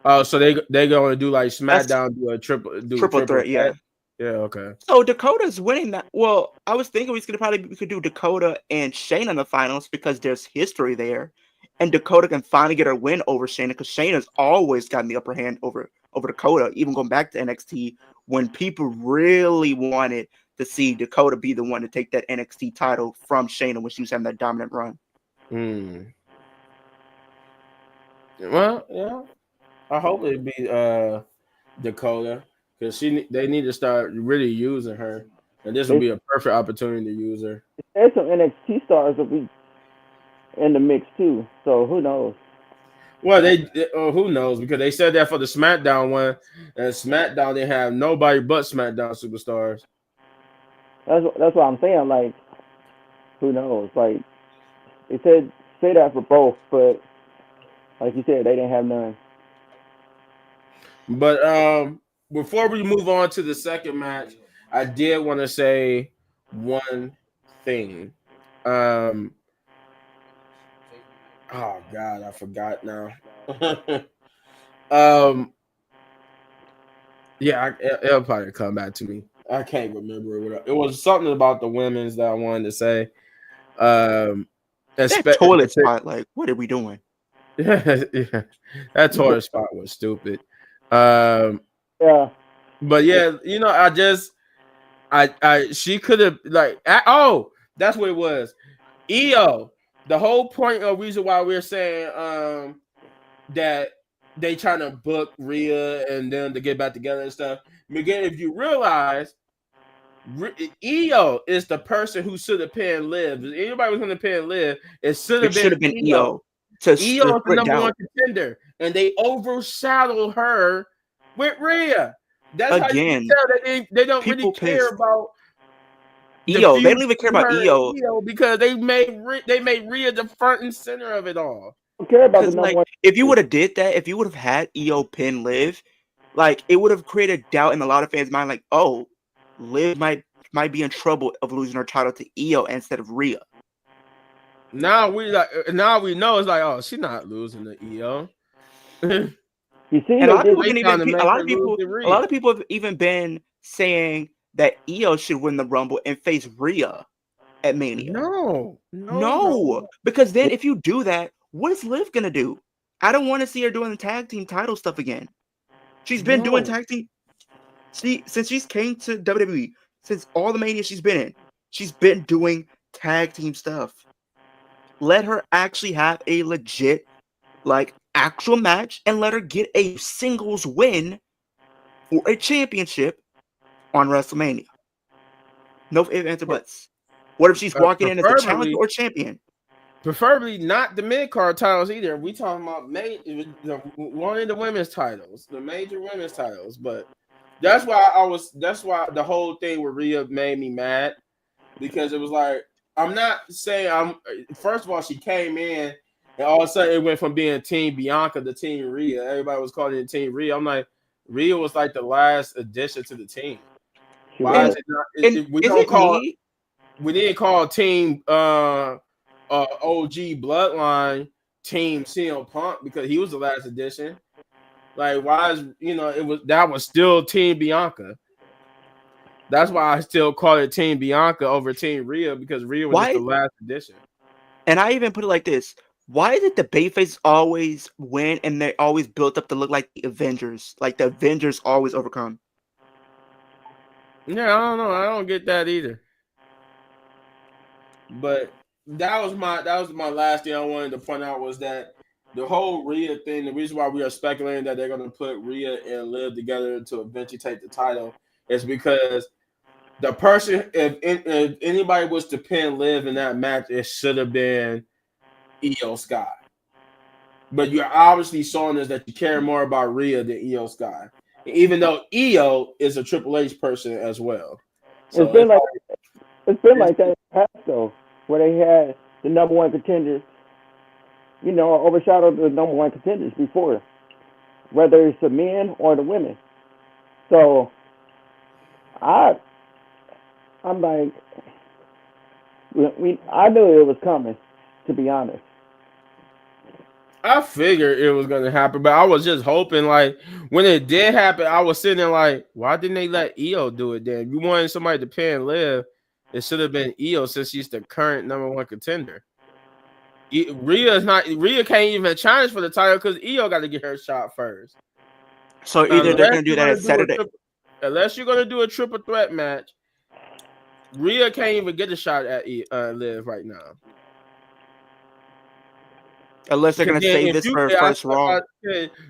A: Oh, so they're gonna do like SmackDown, do a triple
B: threat, yeah.
A: Yeah, okay.
B: So Dakota's winning that. Well, I was thinking we could do Dakota and Shayna in the finals because there's history there, and Dakota can finally get her win over Shayna because Shayna's always gotten the upper hand over Dakota, even going back to NXT when people really wanted to see Dakota be the one to take that NXT title from Shayna when she was having that dominant run.
A: Well, yeah, I hope it'd be Dakota because they need to start really using her, and this will be a perfect opportunity to use her.
C: There's some NXT stars that be in the mix too, so who knows?
A: Well, who knows, because they said that for the SmackDown one, and SmackDown they have nobody but SmackDown superstars.
C: That's what I'm saying. Like, who knows? Like, they say that for both, but like you said, they didn't have none.
A: But before we move on to the second match, I did want to say one thing. Oh God, I forgot now. Yeah, it'll probably come back to me. I can't remember it was something about the women's that I wanted to say.
B: That toilet spot, like, what are we doing?
A: Yeah, that toilet spot was stupid.
C: Yeah.
A: But yeah, she could have that's what it was. EO, the whole point of reason why we're saying that they trying to book Rhea and them to get back together and stuff. Again, if you realize, EO is the person who should have pinned Liv. If anybody was going to pin Liv, it should have been EO. EO is the number one contender, and they overshadowed her with Rhea. That's how you can tell that they don't really care about
B: EO. They don't even care about EO
A: because they made Rhea the front and center of it all.
C: Don't care about the number one.
B: If you would have did that, if you would have had EO pin Liv, like it would have created doubt in a lot of fans' mind, like, oh, Liv might be in trouble of losing her title to EO instead of Rhea.
A: Now we know it's like, oh, she's not losing to EO.
C: You see,
B: and a lot of people have even been saying that EO should win the Rumble and face Rhea at Mania. No, because then if you do that, what is Liv gonna do? I don't want to see her doing the tag team title stuff again. She's been doing tag team. Since she's came to WWE, since all the Mania she's been in, she's been doing tag team stuff. Let her actually have a legit, like, actual match and let her get a singles win for a championship on WrestleMania. No ifs, ands, or buts. What if she's walking in as the
A: preferably-
B: challenger or champion?
A: Preferably not the mid card titles either. We talking about one of the women's titles, the major women's titles. But that's why the whole thing with Rhea made me mad, because it was like, I'm not saying first of all, she came in and all of a sudden it went from being Team Bianca to Team Rhea. Everybody was calling it Team Rhea. I'm like, Rhea was like the last addition to the team. Why is it not? We didn't call Team OG Bloodline Team CM Punk because he was the last addition. Like, why is that was still Team Bianca. That's why I still call it Team Bianca over Team Rhea, because Rhea was just the last addition.
B: And I even put it like this: why is it the Bayface always win and they always built up to look like the Avengers? Like the Avengers always overcome.
A: Yeah, I don't know. I don't get that either. But that was my last thing I wanted to point out, was that the whole Rhea thing, the reason why we are speculating that they're going to put Rhea and Liv together to eventually take the title is because the person, if anybody was to pin Liv in that match, it should have been Io Sky. But you're obviously showing us that you care more about Rhea than Io Sky, even though Io is a Triple H person as well. So
C: it's been like that in the past though, where they had the number one contenders, overshadowed the number one contenders before, whether it's the men or the women. So I'm like, I knew it was coming, to be honest.
A: I figured it was gonna happen, but I was just hoping, like, when it did happen, I was sitting there like, why didn't they let Io do it then? You wanted somebody to pin Liv, it should have been Io, since she's the current number one contender. Rhea can't even challenge for the title because Io got to get her shot first.
B: So either they're gonna do that at Saturday.
A: Unless you're gonna do a triple threat match, Rhea can't even get a shot at Liv right now.
B: Unless they're going to save this for first Raw.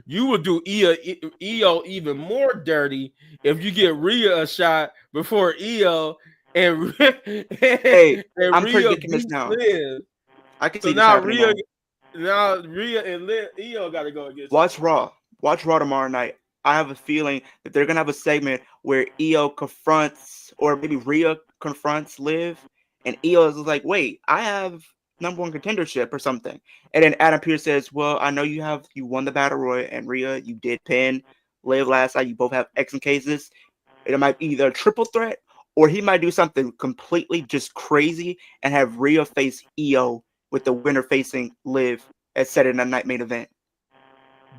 A: You would do Io even more dirty if you get Rhea a shot before Io and
B: hey,
A: and
B: I'm
A: Rhea
B: predicting this now.
A: Liv.
B: I can
A: so
B: see
A: now
B: this
A: Rhea, now Rhea and Io got to go against.
B: Watch Raw tomorrow night. I have a feeling that they're going to have a segment where Io confronts, or maybe Rhea confronts Liv, and Io is like, wait, I have number one contendership or something. And then Adam Pearce says, well, I know you won the Battle Royal, and Rhea, you did pin Liv last night. You both have X and cases. It might be either a triple threat, or he might do something completely just crazy and have Rhea face Io with the winner facing Liv at Saturday Night Main Event.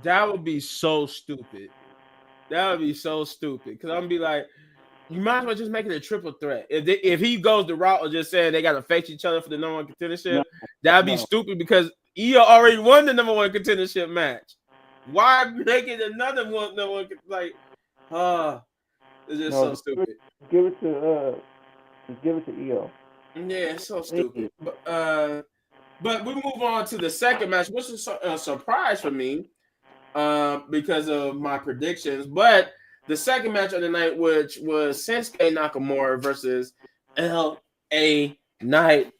A: That would be so stupid. That would be so stupid. Because I'm going to be like, you might as well just make it a triple threat. If he goes the route of just saying they got to face each other for the number one contendership, that'd be stupid, because Io already won the number one contendership match. Why make it another one? Like, it's just so stupid.
C: Give it to Io.
A: Yeah, it's so stupid. But we move on to the second match, which is a surprise for me because of my predictions. But the second match of the night, which was Shinsuke Nakamura versus LA Knight,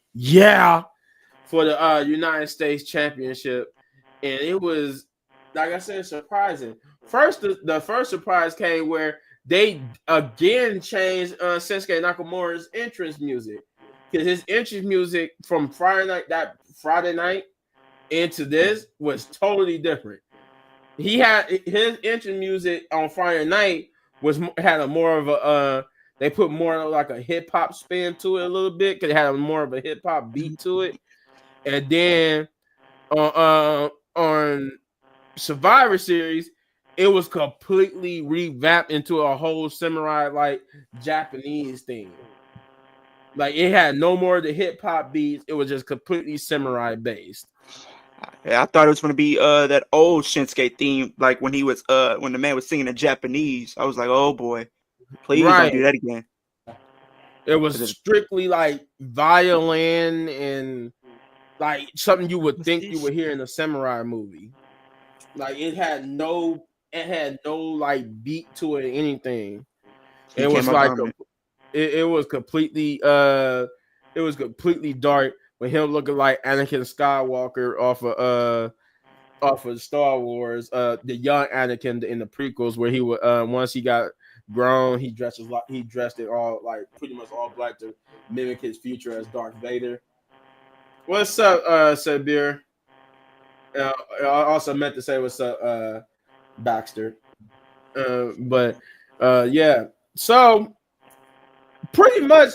A: for the United States Championship. And it was, like I said, surprising. First, the first surprise came where they again changed Shinsuke Nakamura's entrance music. Because his entrance music from that Friday night into this was totally different. He had his entrance music on Friday night had a more of a they put more like a hip hop spin to it a little bit, because it had more of a hip hop beat to it. And then on Survivor Series, it was completely revamped into a whole samurai like Japanese thing. Like, it had no more of the hip hop beats. It was just completely samurai based.
B: Yeah, I thought it was going to be that old Shinsuke theme, like when the man was singing in Japanese. I was like, oh boy, please don't do that again.
A: It was strictly like violin and like something you would think you would hear in a samurai movie. Like, it had no like beat to it or anything. It was like it was completely It was completely dark with him looking like Anakin Skywalker off of Star Wars, the young Anakin in the prequels, where he would once he got grown, he dressed it all like pretty much all black to mimic his future as Darth Vader. What's up, Sabir? I also meant to say what's up, Baxter. But yeah, so pretty much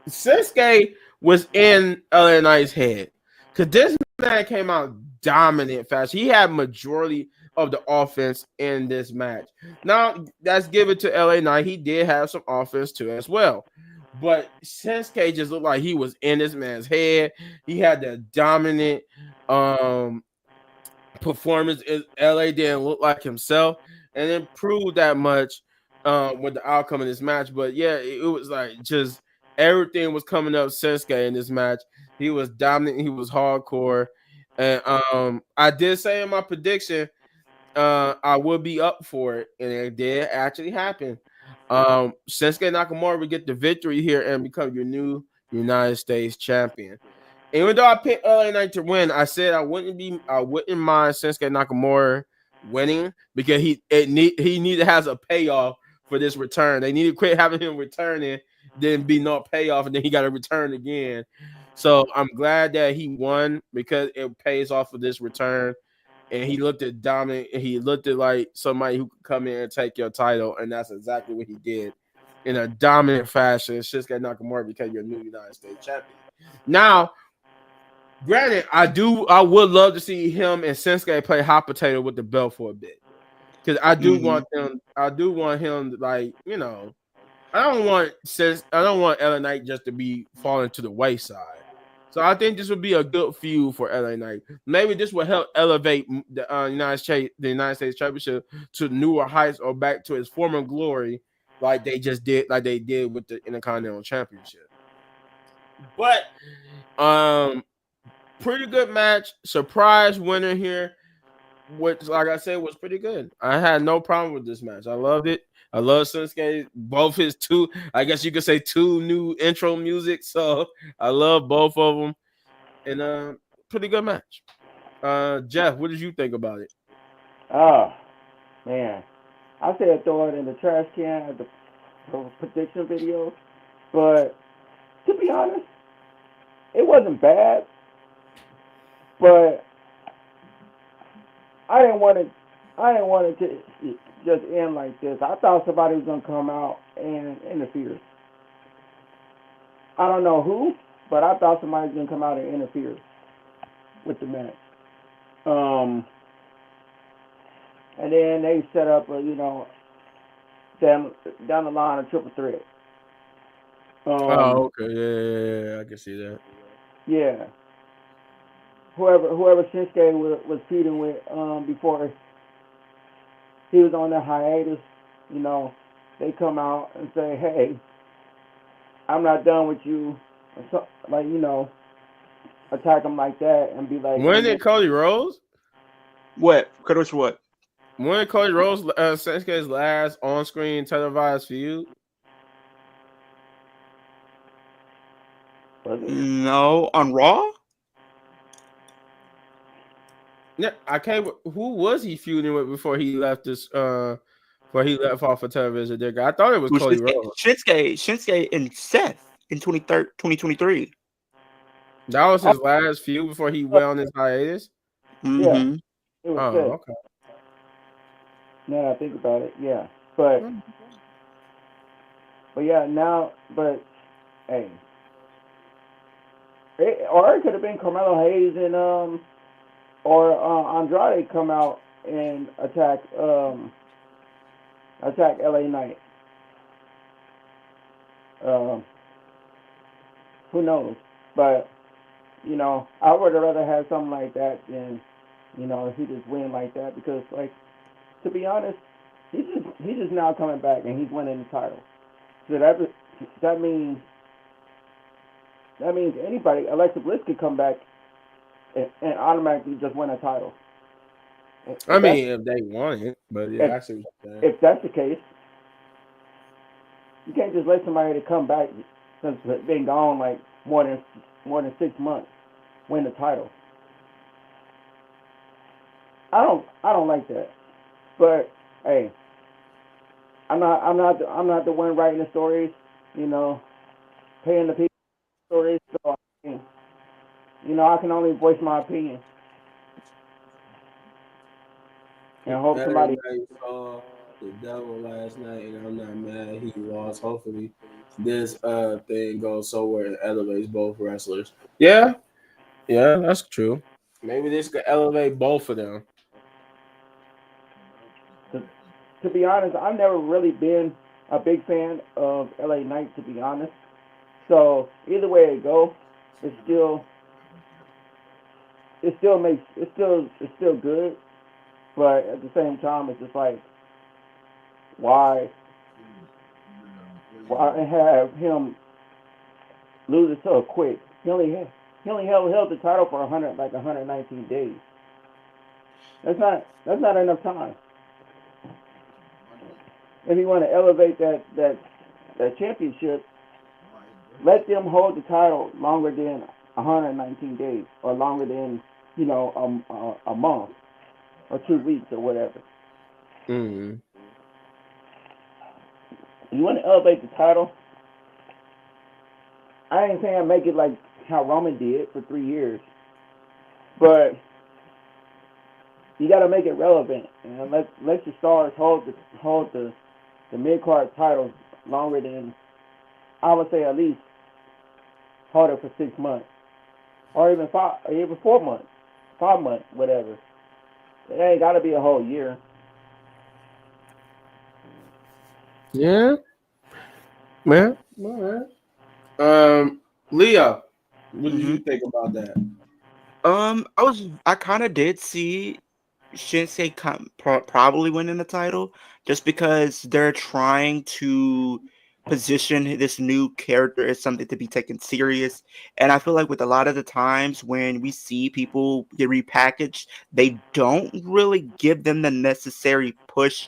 A: Shinsuke was in LA Knight's head because this man came out dominant fast. He had majority of the offense in this match. Now that's given to LA Knight. He did have some offense too as well. But Shinsuke just looked like he was in this man's head. He had the dominant performance. LA didn't look like himself, and it proved that much with the outcome of this match. But yeah, it was like just everything was coming up Shinsuke in this match. He was dominant. He was hardcore, and I did say in my prediction I would be up for it, and it did actually happen. Shinsuke Nakamura would get the victory here and become your new United States champion. Even though I picked LA Knight to win, I said I wouldn't mind Shinsuke Nakamura winning because he need to have a payoff for this return. They need to quit having him returning, then be no payoff, and then he got to return again. So I'm glad that he won because it pays off for this return. And he looked at dominant, and he looked at like somebody who could come in and take your title, and that's exactly what he did in a dominant fashion. Shinsuke Nakamura became your new United States champion. Now, granted, I would love to see him and Shinsuke play hot potato with the belt for a bit. Because I do want him to, like, you know, I don't want LA Knight just to be falling to the wayside. So I think this would be a good feud for LA Knight. Maybe this will help elevate the United States Championship to newer heights or back to its former glory, like they did with the Intercontinental Championship. But pretty good match. Surprise winner here, which, like I said, was pretty good. I had no problem with this match. I loved it. I love Shinsuke. Both his I guess you could say two new intro music. So I love both of them. And pretty good match. Jeff, what did you think about it?
C: Oh, man. I said throw it in the trash can at the prediction video. But to be honest, it wasn't bad. But I didn't want it to just end like this. I thought somebody was gonna come out and interfere. I don't know who, but I thought somebody was gonna come out and interfere with the match. And then they set up a, down the line a triple threat.
A: Oh, okay, yeah, I can see that.
C: Yeah. Whoever Shinsuke was feuding with before he was on the hiatus, they come out and say, "Hey, I'm not done with you," so, like, attack him like that and be like,
A: When did Cody Rhodes?
B: What? Which what?
A: When did Cody Rhodes Shinsuke's last on-screen televised feud?
B: No, on Raw.
A: Yeah, I can't. Who was he feuding with before he left this? Before he left off of television, there, I thought it was Cody Rhodes.
B: Shinsuke and Seth in 2023.
A: That was his last feud before he went on his hiatus.
C: Yeah, it was Seth.
A: Okay.
C: Now I think about it, yeah, but yeah, hey, or it could have been Carmelo Hayes and or Andrade come out and attack LA Knight. Who knows? But I would have rather had something like that than if he just win like that, because, like, to be honest, he's just now coming back and he's winning the title. So that means anybody, Alexa Bliss, could come back and automatically just win a title.
A: If they want it, but yeah,
C: if that's the case, you can't just let somebody to come back since they've been gone like more than 6 months, win the title. I don't like that. But hey, I'm not the one writing the stories, you know, paying the people stories. So I can only voice my opinion and hope somebody.
A: Everybody saw the devil last night, and I'm not mad he lost. Hopefully, this thing goes somewhere and elevates both wrestlers. Yeah, yeah, that's true. Maybe this could elevate both of them.
C: To be honest, I've never really been a big fan of LA Knight. To be honest, so either way it goes, it's still it's still good. But at the same time, it's just like why have him lose it so quick? He only held the title for 119 days. That's not enough time. If you want to elevate that championship, let them hold the title longer than 119 days or longer than a month or 2 weeks or whatever.
A: Mm.
C: If you want to elevate the title, I ain't saying make it like how Roman did for 3 years, but you got to make it relevant and let your stars hold the mid card title longer than I would say at least hold it for 6 months or even 4 months, 5 months, whatever. It ain't got to be a whole year.
A: Yeah, man. All right. Leo, what do
B: Hmm.
A: you think about that?
B: I kind of did see Shinsuke probably winning the title just because they're trying to position this new character as something to be taken serious. And I feel like with a lot of the times when we see people get repackaged, they don't really give them the necessary push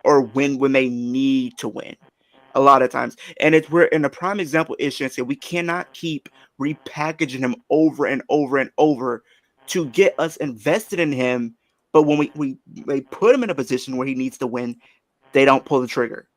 B: or win when they need to win. A lot of times, and it's where, and a prime example is Shinsuke. We cannot keep repackaging him over and over and over to get us invested in him. But when we put him in a position where he needs to win, they don't pull the trigger.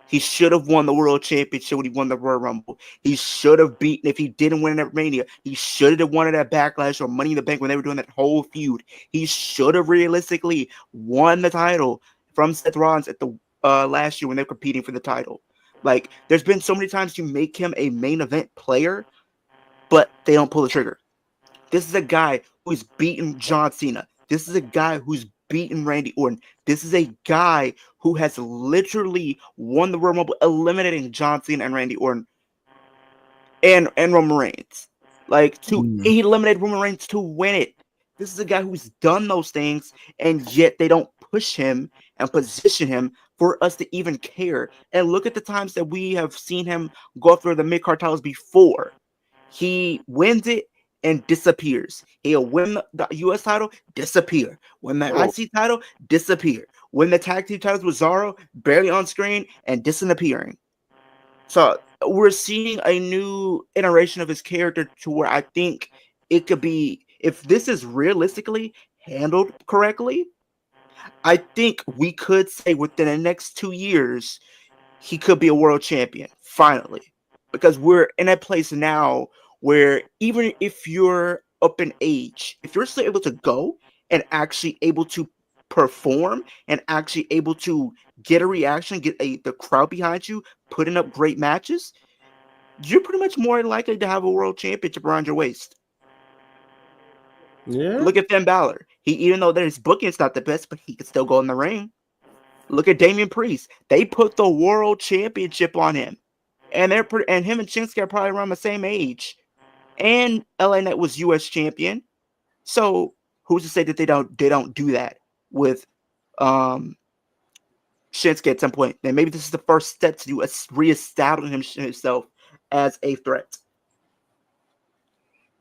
B: He should have won the world championship when he won the Royal Rumble. He should have beaten, if he didn't win at Mania, he should have won it at Backlash or Money in the Bank when they were doing that whole feud. He should have realistically won the title from Seth Rollins at the last year when they were competing for the title. Like, there's been so many times you make him a main event player, but they don't pull the trigger. This is a guy who's beaten John Cena. This is a guy who's beaten Randy Orton. This is a guy who has literally won the Royal Rumble, eliminating John Cena and Randy Orton and Roman Reigns. Like,
A: Mm.
B: he eliminated Roman Reigns to win it. This is a guy who's done those things, and yet they don't push him and position him for us to even care. And look at the times that we have seen him go through the mid card titles before. He wins it and disappears. He'll win the US title, disappear. Win the
A: Oh,
B: IC title, disappear. Win the tag team titles with Zaro, barely on screen and disappearing. So we're seeing a new iteration of his character to where I think it could be, if this is realistically handled correctly, I think we could say within the next 2 years, he could be a world champion, finally. Because we're in a place now where even if you're up in age, if you're still able to go and actually able to perform and actually able to get a reaction, get the crowd behind you, putting up great matches, you're pretty much more likely to have a world championship around your waist.
A: yeah.
B: Look at Finn Balor. Even though his booking's not the best, but he can still go in the ring. Look at Damian Priest. They put the world championship on him. And and him and Shinsuke are probably around the same age. And LA Knight was US champion. So who's to say that they don't do that with um Shinsuke at some point? And maybe this is the first step to reestablishing himself as a threat.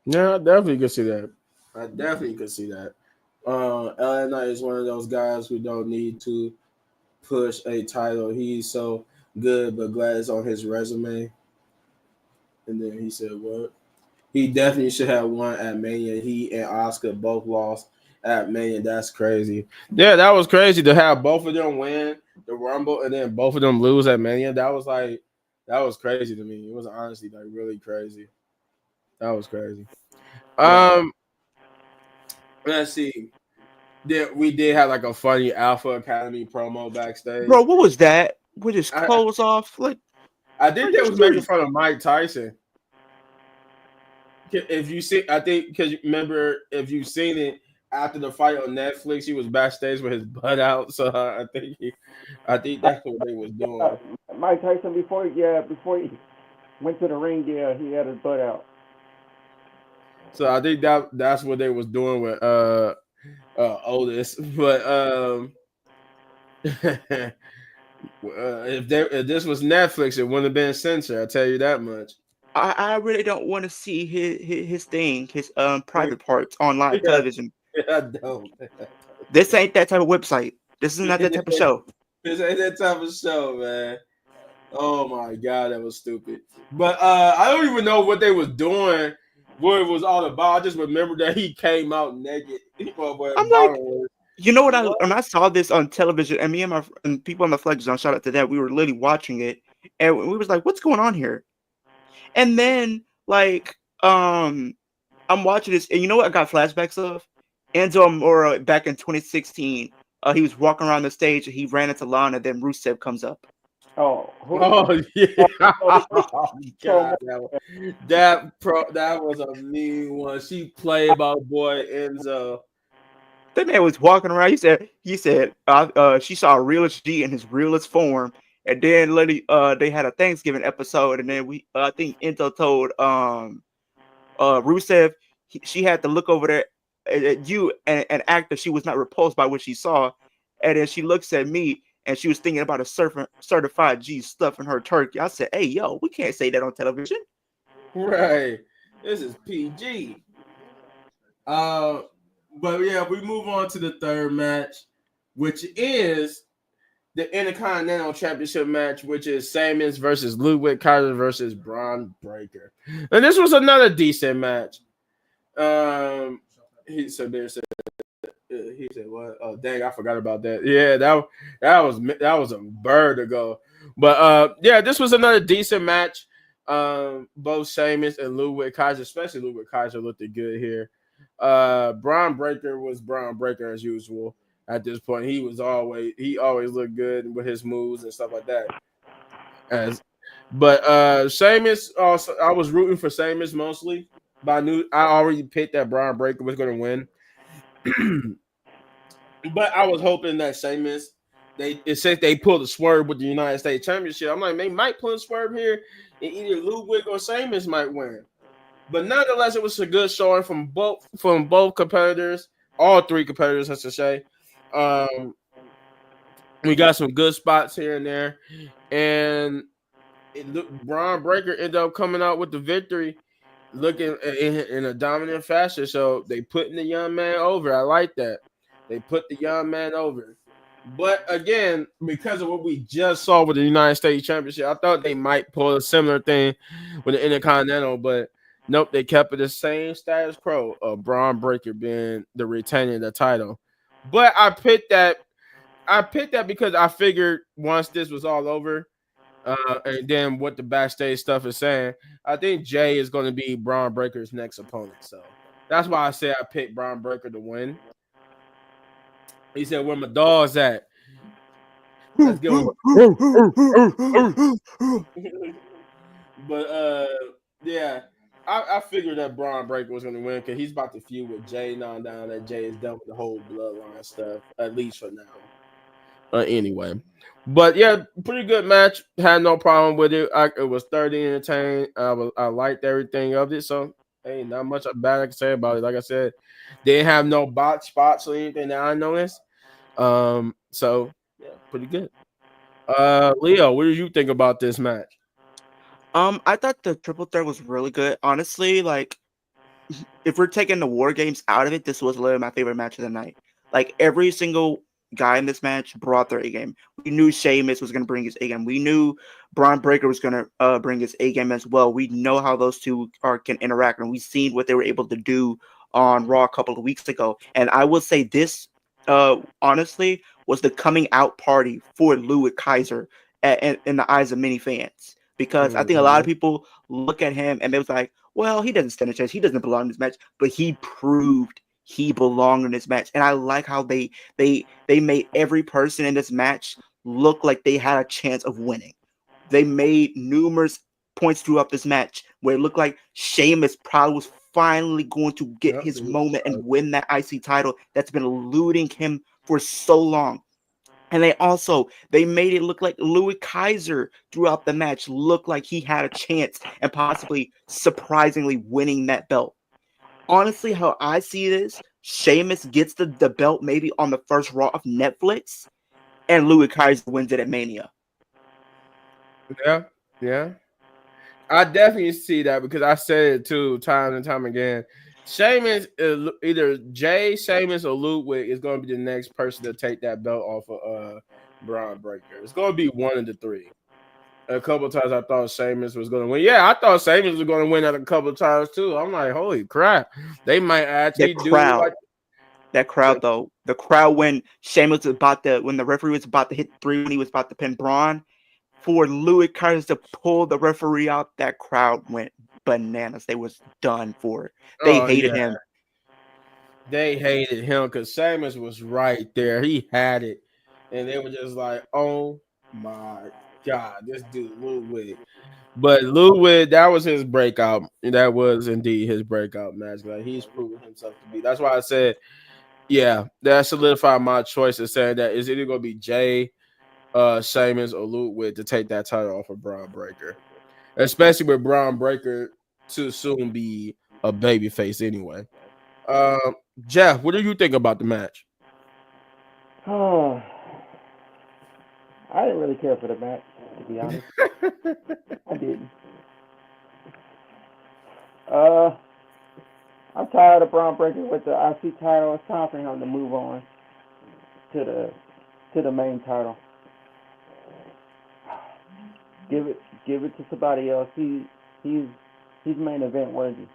A: Yeah, I definitely could see that. I definitely could see that. LA Knight is one of those guys who don't need to push a title. He's so good, but glad it's on his resume. And then he said, "What? He definitely should have won at Mania. He and Oscar both lost at Mania. That's crazy. Yeah, that was crazy to have both of them win the Rumble and then both of them lose at Mania. That was crazy to me. It was honestly like really crazy. That was crazy.
B: Yeah.
A: Let's see. We did have like a funny Alpha Academy promo backstage.
B: Bro, what was that? With his
A: I
B: clothes off? Like,
A: I think they was making fun of Mike Tyson. If you see, I think because remember if you've seen it after the fight on Netflix, he was backstage with his butt out. So I think that's what they was doing.
C: Mike Tyson before he went to the ring, yeah, he had his butt out.
A: So I think that's what they was doing with Otis. But if this was Netflix, it wouldn't have been censored. I tell you that much.
B: I really don't want to see his thing, his private parts on live television.
A: I don't.
B: This ain't that type of website. This is not that type of show.
A: This ain't that type of show, man. Oh my god, that was stupid. But I don't even know what they was doing, what it was all about. I just remember that he came out naked.
B: I'm like, you know what? When I saw this on television, and me and my and people on the Flex Zone, shout out to that, we were literally watching it, and we was like, "What's going on here?" And then like, I'm watching this, and you know what? I got flashbacks of Enzo Amore back in 2016. He was walking around the stage, and he ran into Lana, and then Rusev comes up.
A: Oh yeah! Oh, God, that was a mean one. She played my boy Enzo.
B: That man was walking around. He said she saw a realist G in his realist form, and then they had a Thanksgiving episode, and then I think Enzo told Rusev she had to look over there at you and act that she was not repulsed by what she saw, and then she looks at me. And she was thinking about a certified G stuffing her turkey. I said, "Hey, yo, we can't say that on television."
A: Right. This is PG. But yeah, we move on to the third match, which is the Intercontinental Championship match, which is Samins versus Ludwig Kaiser versus Braun Breaker. And this was another decent match. He said what? Oh dang, I forgot about that. Yeah, that was a bird ago. But yeah, this was another decent match. Both Sheamus and Ludwig Kaiser, especially Ludwig Kaiser, looked good here. Braun Breaker was Braun Breaker as usual at this point. He always looked good with his moves and stuff like that. But Sheamus also, I was rooting for Sheamus mostly, but I already picked that Braun Breaker was going to win. But I was hoping that Sheamus, since they pulled a swerve with the United States Championship, I'm like, they might pull a swerve here, and either Ludwig or Sheamus might win. But nonetheless, it was a good showing from both competitors, all three competitors, I should say. We got some good spots here and there, and Braun Breaker ended up coming out with the victory, looking in a dominant fashion. So they putting the young man over. I like that. They put the young man over. But again, because of what we just saw with the United States Championship, I thought they might pull a similar thing with the Intercontinental, but nope, they kept it the same status quo of Braun Breaker being the retaining the title. But I picked that because I figured once this was all over, and then what the backstage stuff is saying, I think Jay is going to be Braun Breaker's next opponent. So that's why I said I picked Braun Breaker to win. He said, "Where my dogs at?" Let's go. But yeah, I figured that Braun Breaker was going to win because he's about to feud with Jay now. That Jay is done with the whole bloodline stuff, at least for now. Anyway, but yeah, pretty good match. Had no problem with it. It was 30 entertaining. I liked everything of it. So hey, not much bad I can say about it. Like I said, they didn't have no bot spots or anything that I noticed. So yeah, pretty good. Leo, what did you think about this match?
B: I thought the triple threat was really good. Honestly, like if we're taking the War Games out of it, this was literally my favorite match of the night. Like every single guy in this match brought their A game. We knew Sheamus was going to bring his A game. We knew Braun Breaker was going to bring his A game as well. We know how those two can interact, and we've seen what they were able to do on Raw a couple of weeks ago. And I will say this, honestly, was the coming out party for Louis Kaiser in the eyes of many fans. Because I think a lot of people look at him and they was like, well, he doesn't stand a chance. He doesn't belong in this match. But he proved he belonged in this match. And I like how they made every person in this match look like they had a chance of winning. They made numerous points throughout this match where it looked like Sheamus probably was finally going to get his moment and win that IC title that's been eluding him for so long. And they made it look like Louis Kaiser throughout the match looked like he had a chance and possibly surprisingly winning that belt. Honestly, how I see this, Sheamus gets the belt maybe on the first Raw of Netflix, and Louis Kaiser wins it at Mania.
A: Yeah. I definitely see that because I said it too time and time again. Sheamus, either Jay, Sheamus, or Ludwig is going to be the next person to take that belt off of Braun Breaker. It's going to be one of the three. A couple of times I thought Sheamus was going to win. Yeah, I thought Sheamus was going to win that a couple of times too. I'm like, holy crap. They might actually
B: That crowd, though. The crowd when Sheamus was when the referee was about to hit 3 when he was about to pin Braun, for Louis Kaiser to pull the referee out, that crowd went bananas. They was done for it. They hated him.
A: They hated him because Sheamus was right there. He had it. And they were just like, oh my God, this dude, Ludwig. But Ludwig, that was his breakout. That was indeed his breakout match. Like he's proven himself to be. That's why I said, yeah, that solidified my choice of saying that it's either going to be Jay, Sheamus, or Ludwig to take that title off of Braun Breaker. Especially with Braun Breaker to soon be a babyface anyway. Jeff, what do you think about the match?
C: Oh, I didn't really care for the match, to be honest. I didn't. I'm tired of Braun Breaker with the IC title. It's time for him to move on to the main title. Give it to somebody else. He's main event worthy.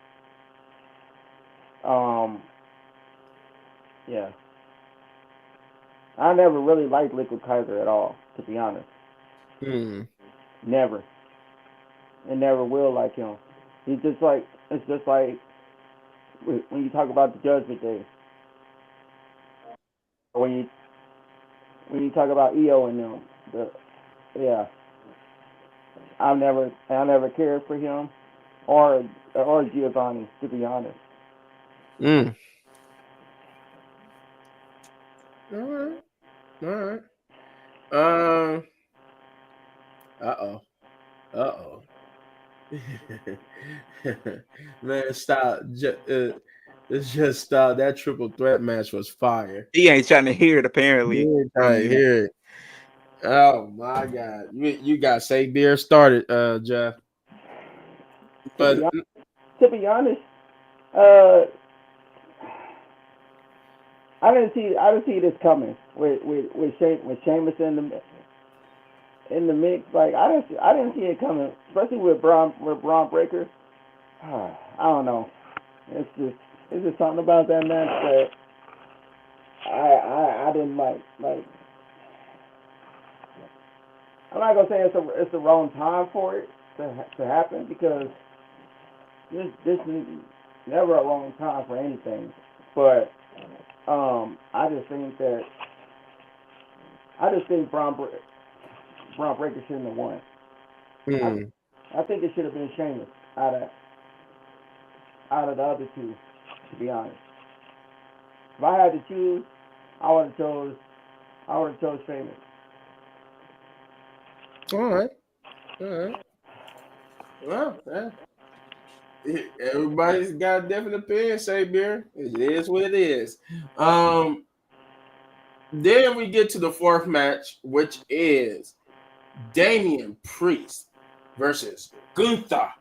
C: Yeah. I never really liked Liquid Kaiser at all, to be honest. Never. And never will like him. It's just like when you talk about the Judgment Day. Or when you talk about EO and them. I never cared for him or Giovanni, to be honest.
A: All right. Uh-oh. Man, stop. Just stop. That triple threat match was fire.
B: He ain't trying to hear it, apparently.
A: He ain't trying to hear it. Oh my God. You got Say Beer started, Jeff. But
C: to be honest, I didn't see this coming with Sheamus in the mix. Like I didn't see it coming, especially with Braun Breaker. I don't know. It's just something about that match that I didn't like. Like I'm not gonna say it's the wrong time for it to happen because this is never a wrong time for anything. But I just think Braun Breaker shouldn't have won. I think it should have been Sheamus out of the other two, to be honest. If I had to choose, I would have chose Sheamus.
A: All right. Well, everybody's got a different opinion, Say Beer. It is what it is. Then we get to the fourth match, which is Damian Priest versus Gunther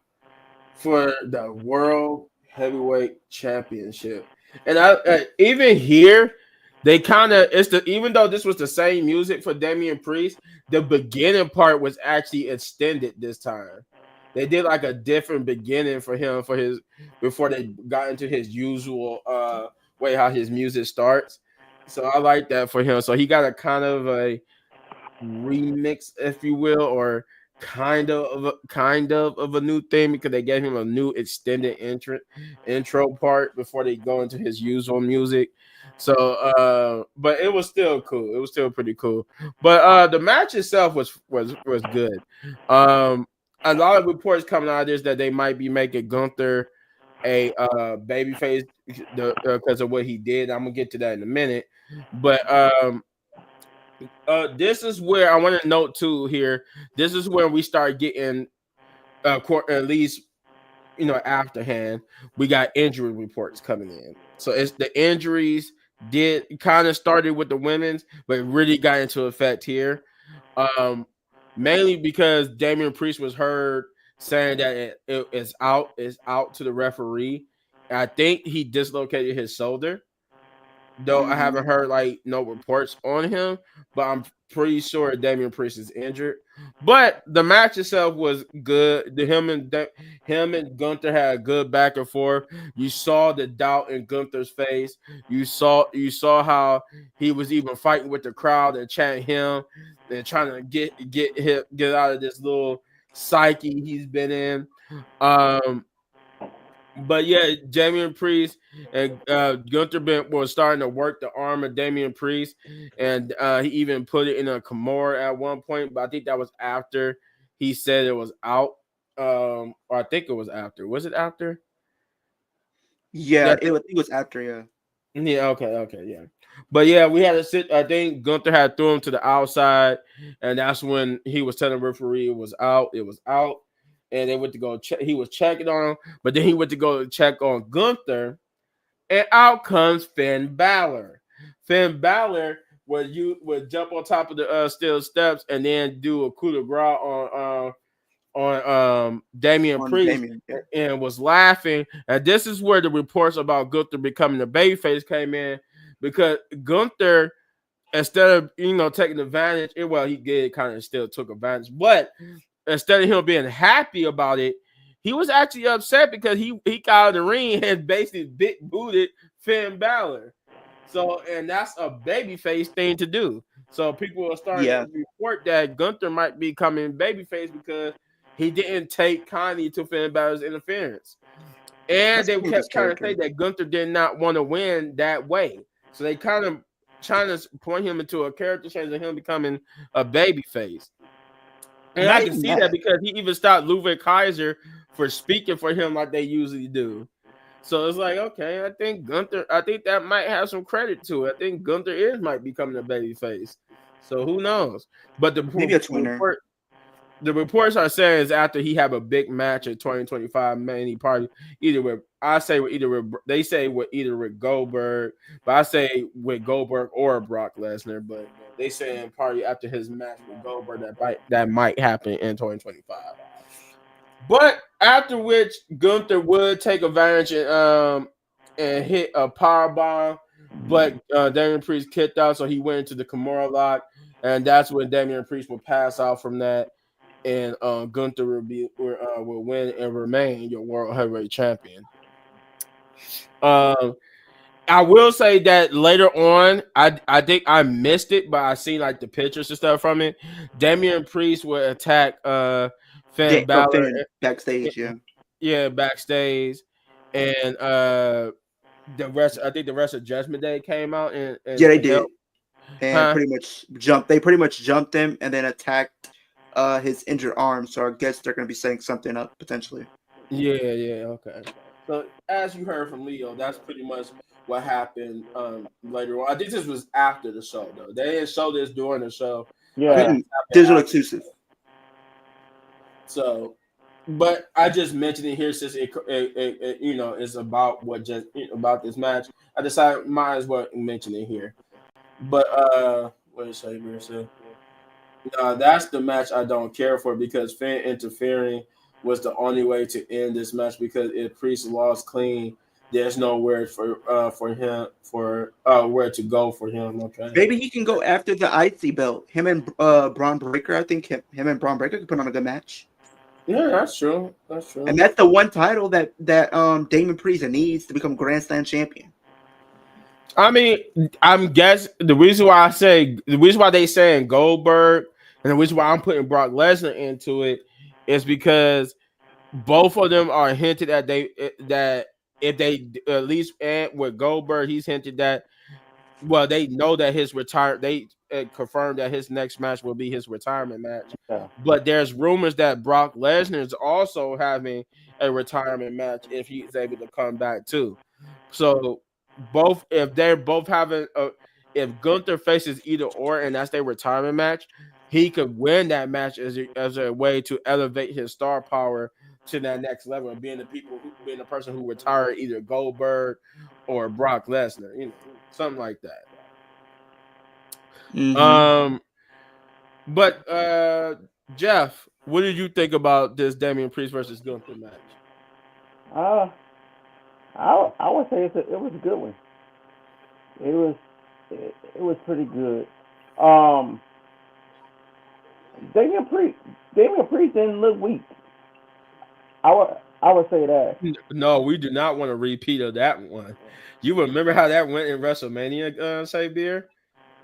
A: for the World Heavyweight Championship. And I even here, They kind of even though this was the same music for Damian Priest, the beginning part was actually extended this time. They did like a different beginning for him for his before they got into his usual way how his music starts. So I like that for him. So he got a kind of a remix, if you will, or kind of a new thing because they gave him a new extended intro part before they go into his usual music. So but it was still cool. It was still pretty cool. But the match itself was good. A lot of reports coming out of this that they might be making Gunther a babyface because of what he did. I'm gonna get to that in a minute. But this is where I want to note too here. This is where we start getting at least afterhand we got injury reports coming in. So it's the injuries did kind of started with the women's, but really got into effect here. Mainly because Damian Priest was heard saying that it's out to the referee. I think he dislocated his shoulder. Though I haven't heard like no reports on him, but I'm pretty sure Damian Priest is injured. But the match itself was good. Him and Gunther had a good back and forth. You saw the doubt in Gunther's face. You saw how he was even fighting with the crowd and chanting him and trying to get out of this little psyche he's been in. But yeah, Damian Priest and Gunther was starting to work the arm of Damian Priest, and he even put it in a Kimura at one point. But I think that was after he said it was out, or I think it was after. Was it after?
B: Yeah, it was after. Yeah.
A: Yeah. Okay. Yeah. But yeah, we had to sit. I think Gunther had threw him to the outside, and that's when he was telling the referee it was out. It was out. And they went to go check. He was checking on him, but then he went to go check on Gunther, and out comes Finn Balor. Finn Balor would jump on top of the steel steps and then do a coup de grace on Damian Priest and was laughing. And this is where the reports about Gunther becoming a babyface came in because Gunther, instead of taking advantage, he did kind of still took advantage, but instead of him being happy about it, he was actually upset because he got out of the ring and basically booted Finn Balor. So, and that's a babyface thing to do. So people are starting to report that Gunther might be coming babyface because he didn't take kindly to Finn Balor's interference. And they kept trying to say that Gunther did not want to win that way. So they kind of trying to point him into a character change of him becoming a babyface. And I can see that because he even stopped Ludwig Kaiser for speaking for him like they usually do. So it's like, okay, I think that might have some credit to it. I think Gunther might be becoming a babyface. So who knows? But the reports are saying is after he have a big match in 2025, mainly probably either with Goldberg, but I say with Goldberg or Brock Lesnar, but they saying probably after his match with Goldberg that might happen in 2025. But after which Gunther would take advantage and hit a power bomb, but Damian Priest kicked out, so he went into the Kimura lock, and that's when Damian Priest will pass out from that, and Gunther will win and remain your World Heavyweight Champion. I will say that later on, I think I missed it, but I seen like the pictures and stuff from it. Damian Priest would attack Finn Balor
B: backstage,
A: backstage, and the rest of Judgment Day came out and
B: they did, and pretty much jumped him and then attacked his injured arm. So I guess they're going to be setting something up potentially.
A: Yeah, okay. So as you heard from Leo, that's pretty much what happened later on. I think this was after the show, though. They didn't show this during the show.
C: Yeah,
B: digital exclusive.
A: So, but I just mentioned it here since it it's about about this match. I decided might as well mention it here. But what did I say? That's the match I don't care for because Finn interfering was the only way to end this match because if Priest lost clean, there's nowhere for him for where to go for him. Okay.
B: Maybe he can go after the IC belt. Him and Braun Breaker. I think him and Braun Breaker can put on a good match.
A: Yeah, that's true. That's true.
B: And that's the one title that Damon Priest needs to become Grand Slam champion.
A: I mean, I'm guessing the reason why they saying Goldberg and the reason why I'm putting Brock Lesnar into it is because both of them are hinted at that if they at least with Goldberg, he's hinted that they know that his they confirmed that his next match will be his retirement match.
C: Yeah.
A: But there's rumors that Brock Lesnar is also having a retirement match if he's able to come back too. So if they're both having if Gunther faces either or and that's their retirement match, he could win that match as a way to elevate his star power to that next level of being the person who retired either Goldberg or Brock Lesnar, something like that.
B: Mm-hmm.
A: But Jeff, what did you think about this Damian Priest versus Gunther match?
C: I would say it was a good one. It was pretty good. Damian Priest didn't look weak. I would say that.
A: No, we do not want a repeat of that one. You remember how that went in WrestleMania, Sabier?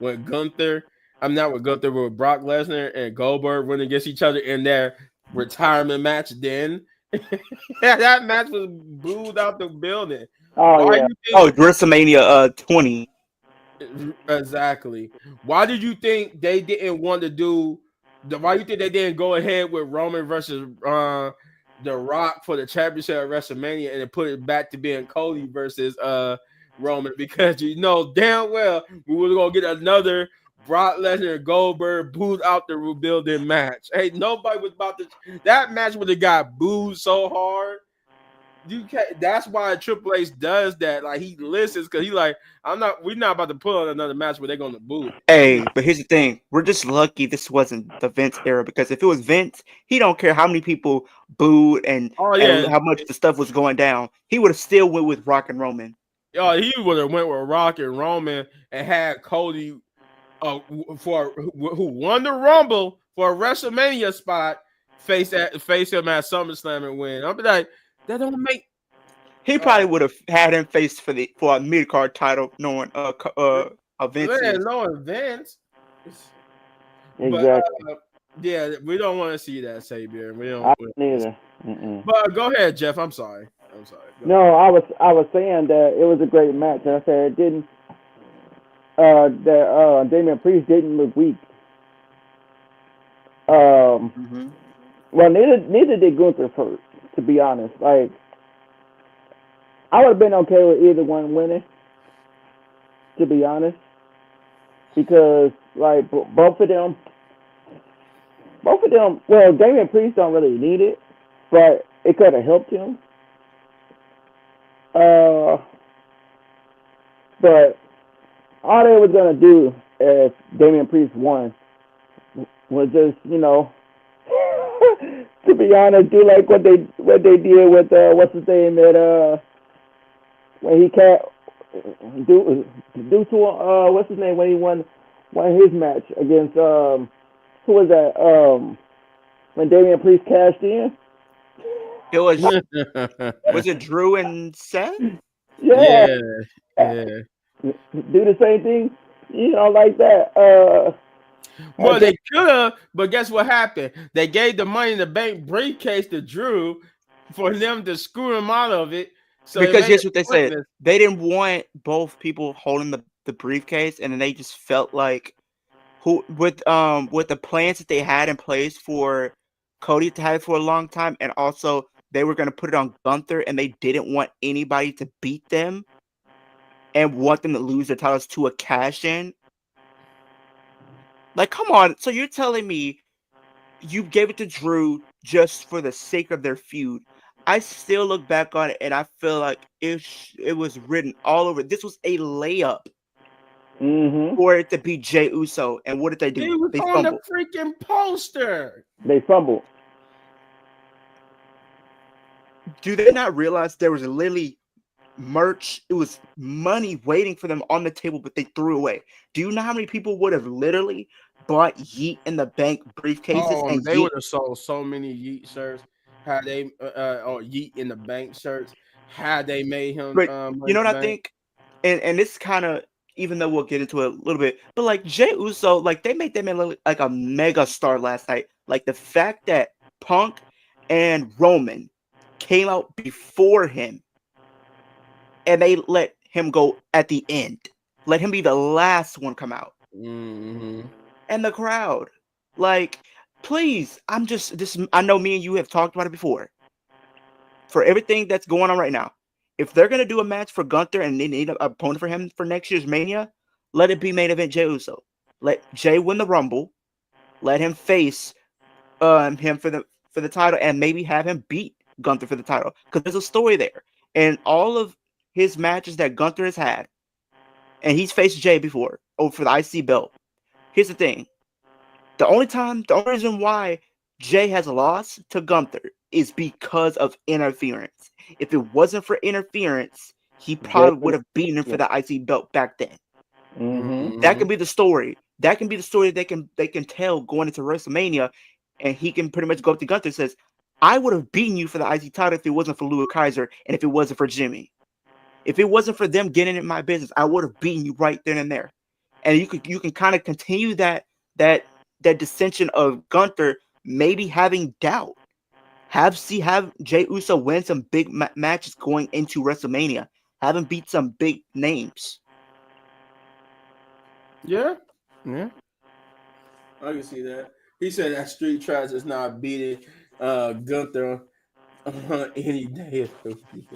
A: When Gunther, I'm not with Gunther, but with Brock Lesnar and Goldberg running against each other in their retirement match. Then that match was booed out the building.
C: Oh, yeah.
B: WrestleMania 20.
A: Exactly. Why did you think they didn't want to do? Why do you think they didn't go ahead with Roman versus The Rock for the championship at WrestleMania and then put it back to being Cody versus Roman? Because damn well we were gonna get another Brock Lesnar and Goldberg booed out the rebuilding match. Hey, nobody was about to. That match would have got booed so hard. You can't. That's why Triple H does that. Like he listens because he's like, we're not about to put on another match where they're gonna boo.
B: Hey, but here's the thing: we're just lucky this wasn't the Vince era, because if it was Vince, he don't care how many people booed and how much the stuff was going down. He would have still went with Rock and Roman.
A: He would have went with Rock and Roman and had Cody, who won the Rumble for a WrestleMania spot, face him at SummerSlam and win. I'll be like, that don't make.
B: He probably would have had him face for a mid card title, knowing Vince.
A: Knowing Vince.
C: Exactly.
A: But, yeah, we don't want to see that, Sabier. We don't.
C: I don't either.
A: But go ahead, Jeff. I'm sorry.
C: No, I was saying that it was a great match. I said it didn't. That Damian Priest didn't look weak. Well, neither did Gunther first. To be honest, like I would have been okay with either one winning. To be honest, because like both of them. Well, Damian Priest don't really need it, but it could have helped him. But all they was gonna do if Damian Priest won was just, to be honest, do like what they did with what's his name that when he can't do to what's his name when he won his match against who was that when Damian Priest cashed in.
B: It was it Drew and Seth?
C: Yeah. Do the same thing, like that.
A: Well, they could have, but guess what happened? They gave the Money in the Bank briefcase to Drew for them to screw him out of it. So
B: because here's what they said: they didn't want both people holding the briefcase, and then they just felt like with the plans that they had in place for Cody to have it for a long time, and also they were going to put it on Gunther, and they didn't want anybody to beat them and want them to lose their titles to a cash-in. Like, come on. So you're telling me you gave it to Drew just for the sake of their feud. I still look back on it, and I feel like it was written all over. This was a layup for it to be Jey Uso. And what did they do?
A: He was on the freaking poster.
C: They fumbled.
B: Do they not realize there was literally merch. It was money waiting for them on the table, but they threw away. Do you know how many people would have literally bought Yeet in the Bank briefcases and
A: They
B: Yeet?
A: would have sold so many Yeet shirts had they or Yeet in the Bank shirts had they made him
B: But you
A: Money
B: know
A: in the
B: what I
A: Bank.
B: think? And this kind of, even though we'll get into it a little bit, but like Jey Uso, like they made that man look like a mega star last night. Like the fact that Punk and Roman came out before him and they let him go at the end. Let him be the last one come out.
A: Mm-hmm.
B: And the crowd. Like, please, I'm just this. I know me and you have talked about it before. For everything that's going on right now, if they're gonna do a match for Gunther and they need an opponent for him for next year's Mania, let it be main event Jey Uso. Let Jey win the Rumble. Let him face him for the title, and maybe have him beat Gunther for the title, because there's a story there. And all of his matches that Gunther has had, and he's faced Jey before over for the IC belt. Here's the thing: the only reason why Jey has lost to Gunther is because of interference. If it wasn't for interference, he probably would have beaten him for the IC belt back then.
C: Mm-hmm.
B: That can be the story. That can be the story they can tell going into WrestleMania, and he can pretty much go up to Gunther and says, "I would have beaten you for the IC title if it wasn't for Louis Kaiser and if it wasn't for Jimmy. If it wasn't for them getting in my business, I would have beaten you right then and there." And you can kind of continue that dissension of Gunther maybe having doubt. Have Jey Uso win some big matches going into WrestleMania. Have him beat some big names.
A: Yeah. I can see that. He said that Street Trash is not beating Gunther any day of the week.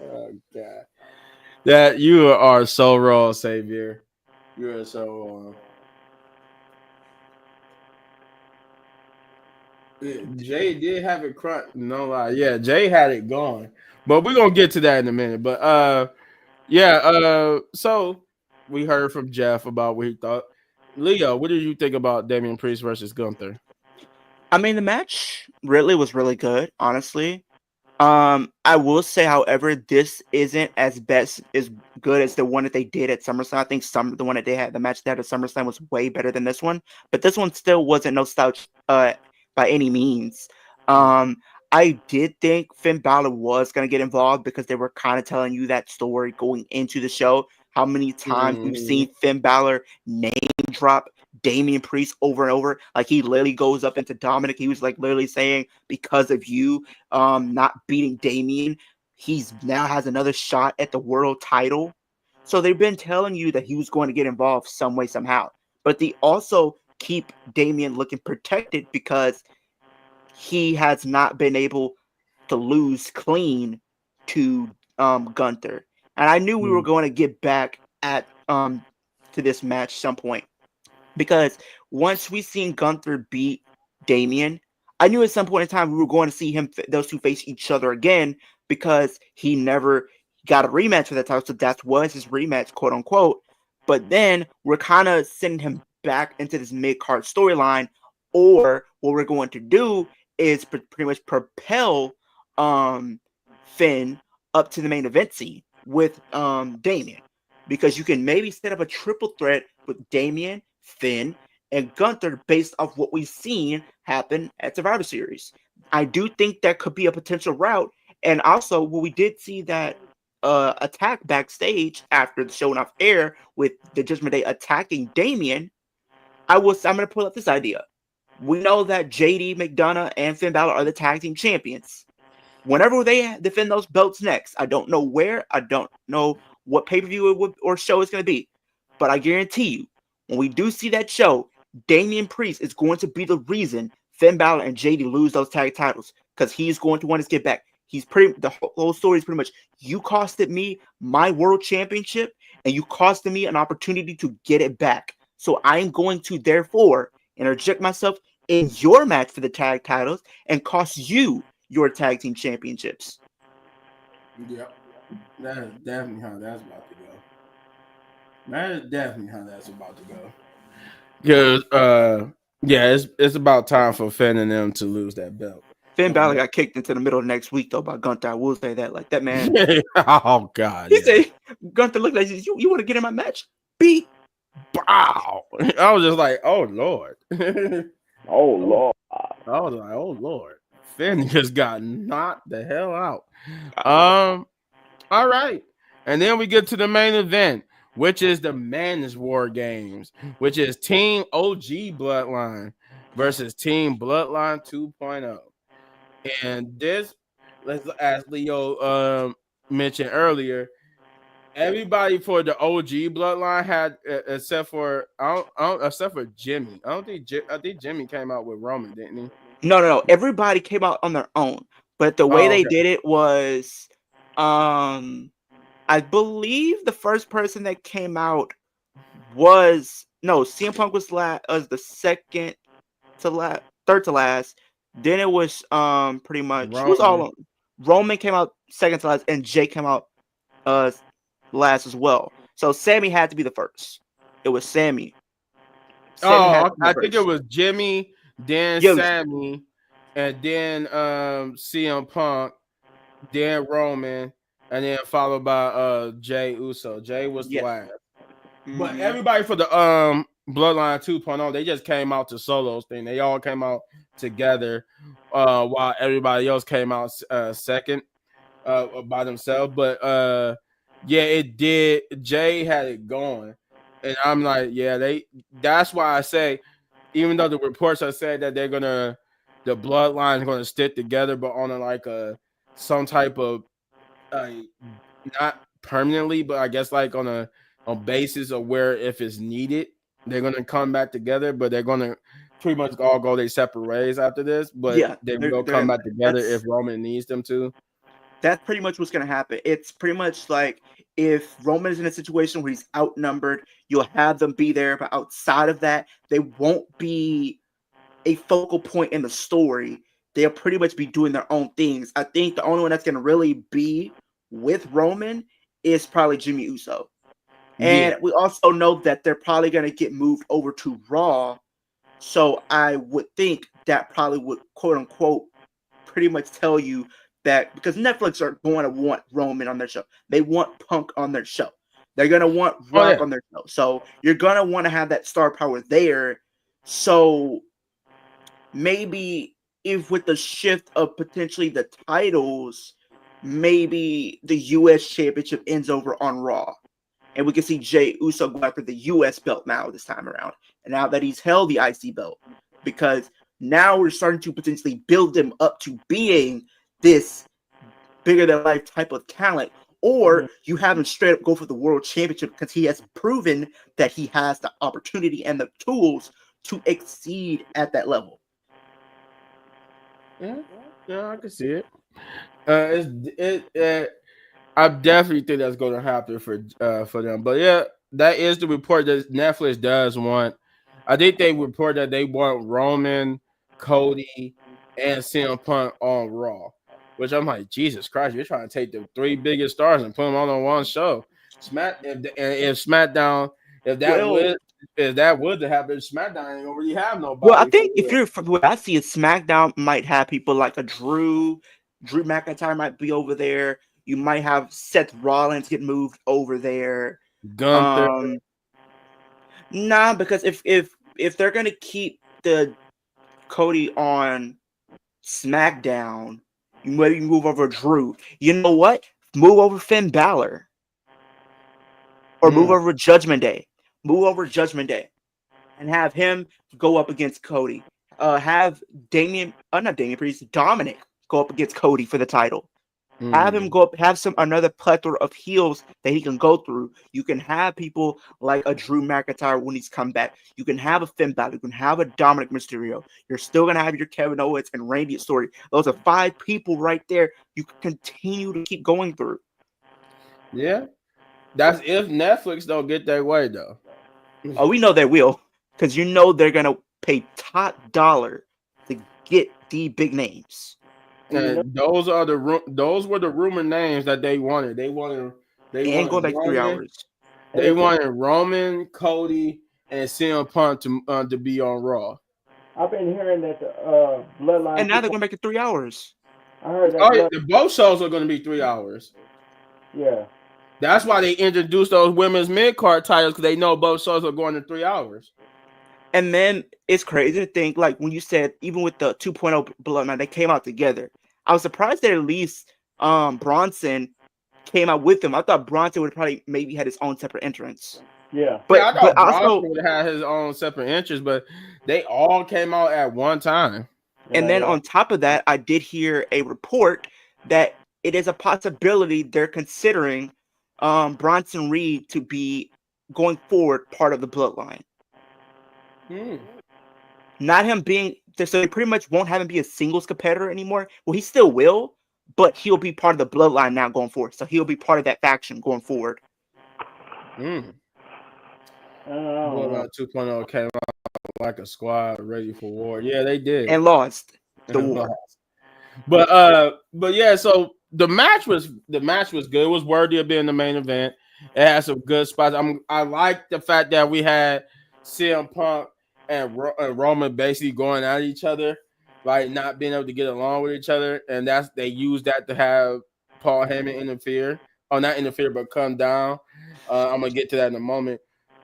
A: Oh God. That you are so wrong, Savior. You are so wrong. Jay did have it crunch, no lie. Yeah, Jay had it gone. But we're gonna get to that in a minute. But so we heard from Jeff about what he thought. Leo, what did you think about Damian Priest versus Gunther?
B: I mean, the match really was really good, honestly. I will say, however, this isn't as good as the one that they did at SummerSlam. I think the one that they had, the match they had at SummerSlam, was way better than this one. But this one still wasn't no slouch by any means. I did think Finn Balor was gonna get involved because they were kind of telling you that story going into the show. How many times we've seen Finn Balor name drop Damian Priest over and over? Like, he literally goes up into Dominic. He was like literally saying, because of you not beating Damian, he's now has another shot at the world title. So they've been telling you that he was going to get involved some way, somehow. But they also keep Damian looking protected because he has not been able to lose clean to Gunther. And I knew we were going to get back at to this match some point, because once we seen Gunther beat Damian, I knew at some point in time we were going to see those two face each other again, because he never got a rematch for that title. So that was his rematch, quote unquote. But then we're kind of sending him back into this mid-card storyline, or what we're going to do is pretty much propel Finn up to the main event scene with Damian, because you can maybe set up a triple threat with Damian, Finn, and Gunther based off what we've seen happen at Survivor Series. I do think that could be a potential route. And also, when we did see that attack backstage after the show went off air with the Judgment Day attacking Damian, I'm going to pull up this idea. We know that JD McDonough and Finn Balor are the tag team champions. Whenever they defend those belts next, I don't know where, I don't know what pay-per-view or show it's going to be, but I guarantee you, when we do see that show, Damian Priest is going to be the reason Finn Balor and JD lose those tag titles, because he's going to want to get back. The whole story is pretty much, you costed me my world championship and you costed me an opportunity to get it back. So I am going to therefore interject myself in your match for the tag titles and cost you your tag team championships.
A: Yep. That is definitely how that's about to go. That is definitely how that's about to go. Because yeah, it's about time for Finn and them to lose that belt.
B: Finn Balor got kicked into the middle of next week though by Gunther. I will say that. Like that man.
A: Oh God.
B: He said Gunther looked like you want to get in my match? Beat.
A: Wow. I was just like, oh Lord.
C: Oh Lord.
A: I was like, oh Lord. Finn just got knocked the hell out. All right. And then we get to the main event, which is the men's war games, which is Team OG Bloodline versus Team Bloodline 2.0. And this, as Leo mentioned earlier, everybody for the OG Bloodline had except for except for Jimmy. I think Jimmy came out with Roman, didn't he?
B: No. Everybody came out on their own, but the way they did it was, I believe the first person that came out was CM Punk was the second to last, third to last. Then it was pretty much
A: Roman.
B: It was all Roman came out second to last, and Jay came out last as well. So Sammy had to be the first. It was Sammy.
A: I think it was Jimmy, then Sammy, and then CM Punk, then Roman, and then followed by Jay Uso. Jay was last. Mm-hmm. But everybody for the Bloodline 2.0, they just came out to solos thing. They all came out together while everybody else came out second by themselves. But yeah, it did. Jay had it going. And I'm like, yeah, that's why I say, even though the reports are saying that the Bloodline is gonna stick together, but on some type of not permanently, but I guess like on basis of where if it's needed, they're gonna come back together, but they're gonna pretty much all go their separate ways after this. But they're gonna come back together if Roman needs them to.
B: That's pretty much what's gonna happen. It's pretty much like if Roman is in a situation where he's outnumbered, you'll have them be there, but outside of that, they won't be a focal point in the story. They'll pretty much be doing their own things. I think the only one that's gonna really be with Roman is probably Jimmy Uso. And we also know that they're probably going to get moved over to Raw. So I would think that probably would, quote unquote, pretty much tell you that because Netflix are going to want Roman on their show. They want Punk on their show. They're going to want Rock on their show. So you're going to want to have that star power there. So maybe if with the shift of potentially the titles, maybe the U.S. Championship ends over on Raw. And we can see Jay Uso go after the U.S. belt now this time around. And now that he's held the IC belt. Because now we're starting to potentially build him up to being this bigger-than-life type of talent. Or you have him straight up go for the world championship because he has proven that he has the opportunity and the tools to exceed at that level.
A: Yeah, I can see it. I definitely think that's going to happen for them. But yeah, that is the report that Netflix does want. I think they report that they want Roman, Cody, and CM Punk on Raw, which I'm like, Jesus Christ, you're trying to take the three biggest stars and put them all on one show. If SmackDown, if that would happen, SmackDown ain't already have nobody.
B: Well, I think if you're from what I see is SmackDown might have people like a Drew McIntyre might be over there. You might have Seth Rollins get moved over there.
A: Gunther.
B: Nah, because if they're gonna keep the Cody on SmackDown, you maybe move over Drew. You know what? Move over Finn Balor. Or move over Judgment Day. Move over Judgment Day. And have him go up against Cody. Have Dominic go up against Cody for the title. Have him go up, have another plethora of heels that he can go through. You can have people like a Drew McIntyre when he's come back. You can have a Finn Balor. You can have a Dominic Mysterio. You're still going to have your Kevin Owens and Randy story. Those are 5 people right there you can continue to keep going through.
A: Yeah. That's if Netflix don't get their way, though.
B: Oh, we know they will. Because you know they're going to pay top dollar to get the big names.
A: And those were the rumor names that they wanted. They wanted
B: go like
A: Roman,
B: 3 hours.
A: They wanted Roman, Cody, and CM Punk to be on Raw.
C: I've been hearing that the Bloodline
B: And now they're
C: 2.
B: gonna make it 3 hours.
C: I heard that
A: Oh, yeah,
C: blood.
A: both shows are going to be 3 hours.
C: Yeah.
A: That's why they introduced those women's mid card titles because they know both shows are going to 3 hours.
B: And then it's crazy to think, like when you said, even with the 2.0 Bloodline, they came out together. I was surprised that at least Bronson came out with them. I thought Bronson would probably maybe had his own separate entrance.
C: Yeah.
A: Yeah, I
B: But
A: thought
B: also,
A: Bronson would have his own separate interests, but they all came out at one time.
B: and then
C: Yeah.
B: on top of that, I did hear a report that it is a possibility they're considering Bronson Reed to be going forward part of the Bloodline. Not him being so they pretty much won't have him be a singles competitor anymore. Well, he still will, but he'll be part of the Bloodline now going forward. So he'll be part of that faction going forward.
A: Bloodline 2.0 came out like a squad ready for war. Yeah, they did.
B: And lost the war.
A: But yeah, so the match was good. It was worthy of being the main event. It had some good spots. I like the fact that we had CM Punk and Roman basically going at each other, like not being able to get along with each other, and they used that to have Paul Heyman interfere. Oh, not interfere, but come down. I'm gonna get to that in a moment.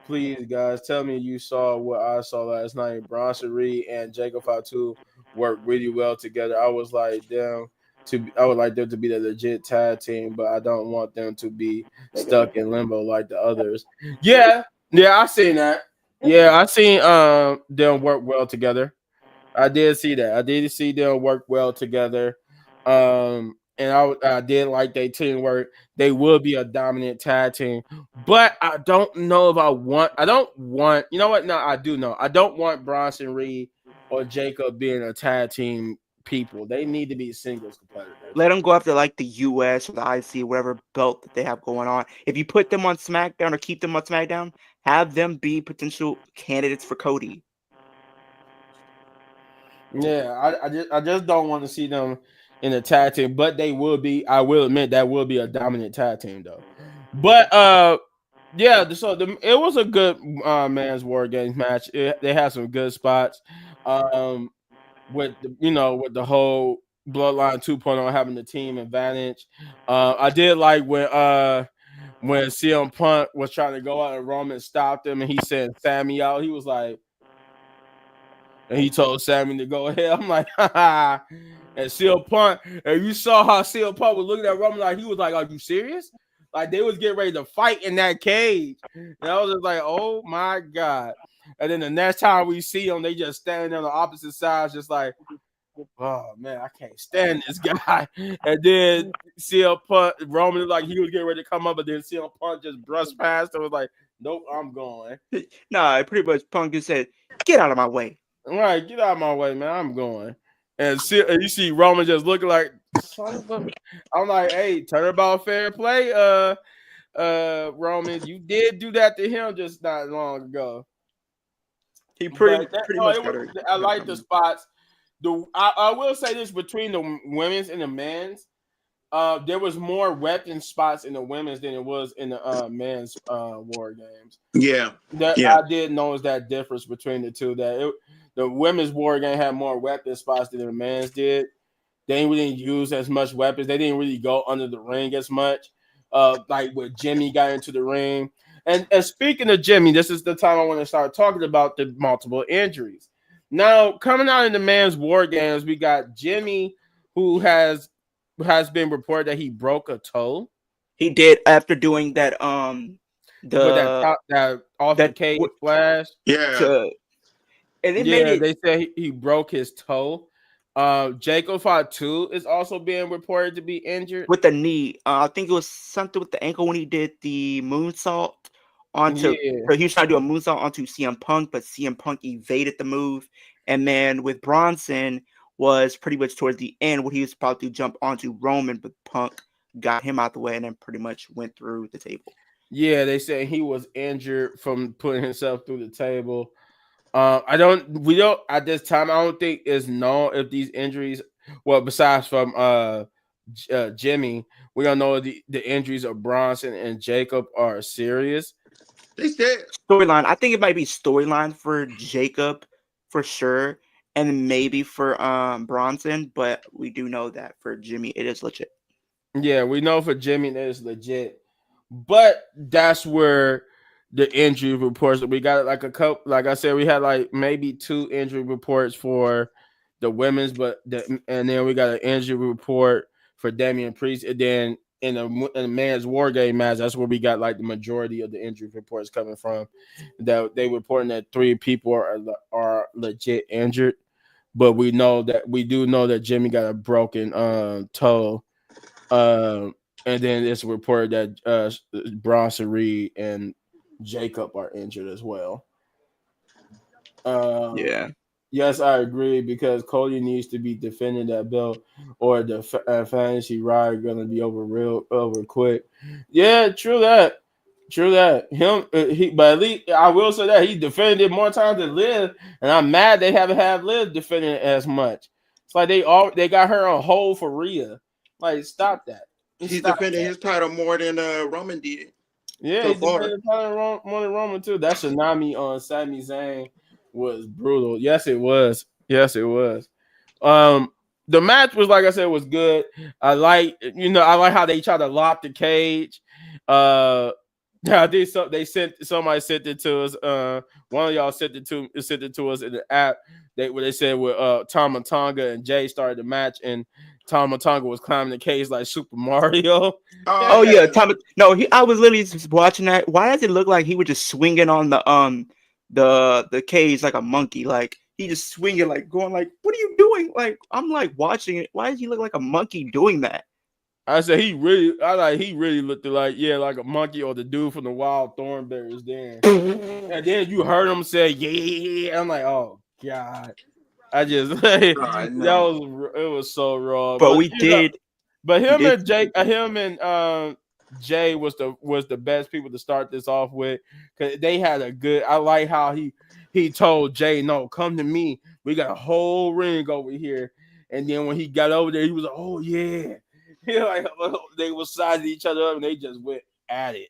A: Please, guys, tell me you saw what I saw last night. Bronson Reed and Jacob Fatu worked really well together. I was like, damn. I would like them to be the legit tag team, but I don't want them to be stuck in limbo like the others. Yeah, I seen that. Yeah, I seen them work well together. I did see that. I did see them work well together. And I did like their teamwork. They will be a dominant tag team, but I don't know if I don't want. You know what? No, I do know. I don't want Bronson Reed or Jacob being a tag team people. They need to be singles competitors.
B: Let them go after like the US or the IC, whatever belt that they have going on. If you put them on SmackDown or keep them on SmackDown, have them be potential candidates for Cody.
A: Yeah, I just don't want to see them in a tag team, but they will be. I will admit that will be a dominant tag team though. But yeah, so it was a good man's War Games match. They had some good spots. With with the whole Bloodline 2.0 having the team advantage. I did like when CM Punk was trying to go out and Roman stopped him and he sent Sammy out. He was like, and he told Sammy to go ahead. I'm like, haha. And CM Punk, and you saw how CM Punk was looking at Roman like he was like, are you serious? Like they was getting ready to fight in that cage. And I was just like, oh my God. And then the next time we see them, they just standing on the opposite sides, just like, oh man, I can't stand this guy. And then CM Punk, Roman, like he was getting ready to come up, but then CM Punk just brushed past and was like, nope, I'm going.
B: Nah, pretty much Punk just said, get out of my way.
A: All right, get out of my way, man. I'm going. And you see Roman just looking like, son of a. I'm like, hey, turnabout fair play. Roman, you did do that to him just not long ago.
B: He pretty much
A: I like the spots. I will say this, between the women's and the men's, there was more weapon spots in the women's than it was in the men's War Games.
D: Yeah.
A: I did notice that difference between the two. The women's War Game had more weapon spots than the men's did. They didn't really use as much weapons. They didn't really go under the ring as much. Like when Jimmy got into the ring. And speaking of Jimmy, this is the time I want to start talking about the multiple injuries. Now, coming out in the men's War Games, we got Jimmy, who has been reported that he broke a toe.
B: He did after doing that
A: that off the cage flash.
D: Yeah.
B: And then
A: they said he broke his toe. Jacob Fatu is also being reported to be injured
B: with the knee. I think it was something with the ankle when he did the moonsault onto. So he was trying to do a moonsault onto CM Punk, but CM Punk evaded the move. And then with Bronson was pretty much towards the end when he was about to jump onto Roman, but Punk got him out the way and then pretty much went through the table.
A: Yeah, they said he was injured from putting himself through the table. At this time, I don't think it's known if these injuries, well, besides from Jimmy, we don't know if the injuries of Bronson and Jacob are serious.
D: They said
B: storyline. I think it might be storyline for Jacob for sure. and maybe for Bronson, but we do know that for Jimmy it is legit.
A: Yeah, we know for Jimmy that is legit, but that's where the injury reports. We got like a couple. Like I said, we had like maybe 2 injury reports for the women's, and then we got an injury report for Damian Priest, and then in the men's war game match, that's where we got like the majority of the injury reports coming from. That they reporting that 3 people are legit injured, but we do know that Jimmy got a broken toe. And then it's reported that Bronson Reed and Jacob are injured as well.
B: Yeah.
A: Yes, I agree because Cody needs to be defending that belt, or the fantasy ride going to be over quick. Yeah, true that. True that. But at least I will say that he defended it more times than Liv, and I'm mad they haven't had Liv defending it as much. It's like they got her on hold for Rhea. Like, stop that.
D: He's defending his title more than Roman did.
A: Yeah, he defended his title more than Roman too. That tsunami on Sami Zayn was brutal. Yes, it was. Yes, it was. The match was, like I said, was good. I like how they try to lock the cage. Somebody sent it to us. One of y'all sent it to us in the app. Where they said with Tama Tonga and Jay started the match, and Tama Tonga was climbing the cage like Super Mario.
B: Oh yeah, Tama. No, I was literally just watching that. Why does it look like he was just swinging on the cage like a monkey? Like he just swinging, like going like, "What are you doing?" Like I'm like watching it. Why does he look like a monkey doing that?
A: I said he really looked like a monkey or the dude from the Wild Thornberries then. And then you heard him say, yeah. I'm like, oh God. I just it was so wrong.
B: But we did.
A: But him and Jay was the best people to start this off with, because they had a good. I like how he told Jay, no, come to me. We got a whole ring over here. And then when he got over there, he was like, oh yeah. Like, they were sizing each other up and they just went at it.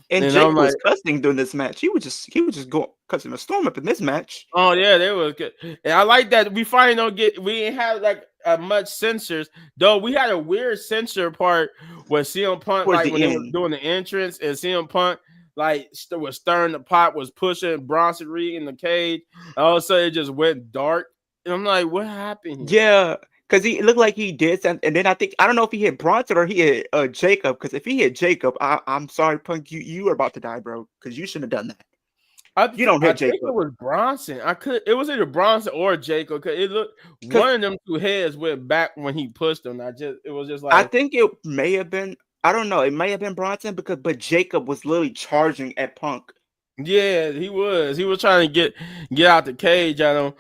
B: And Jake was cussing during this match. He was just going cussing a storm up in this match.
A: Oh yeah, they was good. And I like that we finally we didn't have like much censors, though. We had a weird censor part where CM Punk when they were doing the entrance, and CM Punk was stirring the pot, was pushing Bronson Reed in the cage. All of a sudden it just went dark. And I'm like, what happened here?
B: Yeah. Because he looked like he did something, and then I don't know if he hit Bronson or he hit Jacob. Because if he hit Jacob, I'm sorry, Punk, you were about to die, bro. Because you shouldn't have done that. You don't hit Jacob.
A: It was Bronson. It was either Bronson or Jacob. Because it looked one of them 2 heads went back when he pushed him. It was just like,
B: I think it may have been. I don't know. It may have been Bronson but Jacob was literally charging at Punk.
A: Yeah, he was. He was trying to get out the cage at him.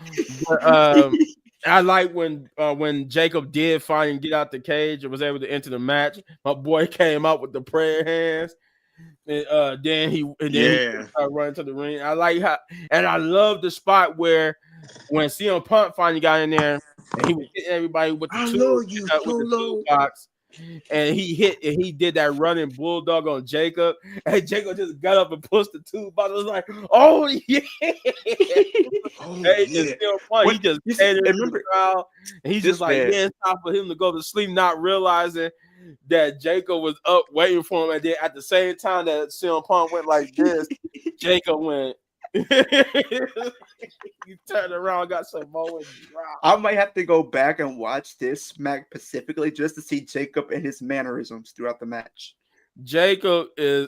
A: But, I like when Jacob did finally get out the cage and was able to enter the match. My boy came out with the prayer hands, and then he running to the ring. I like how, and I love the spot where when CM Punk finally got in there and he was hitting everybody with the toolbox. And he did that running bulldog on Jacob, and Jacob just got up and pushed the 2 bottles. I was like, oh yeah, he just entered the crowd, and he's just like, yeah, it's time for him to go to sleep, not realizing that Jacob was up waiting for him, and then at the same time that CM Punk went like this, Jacob went. You turned around, got some more.
B: I might have to go back and watch this smack specifically just to see Jacob and his mannerisms throughout the match.
A: Jacob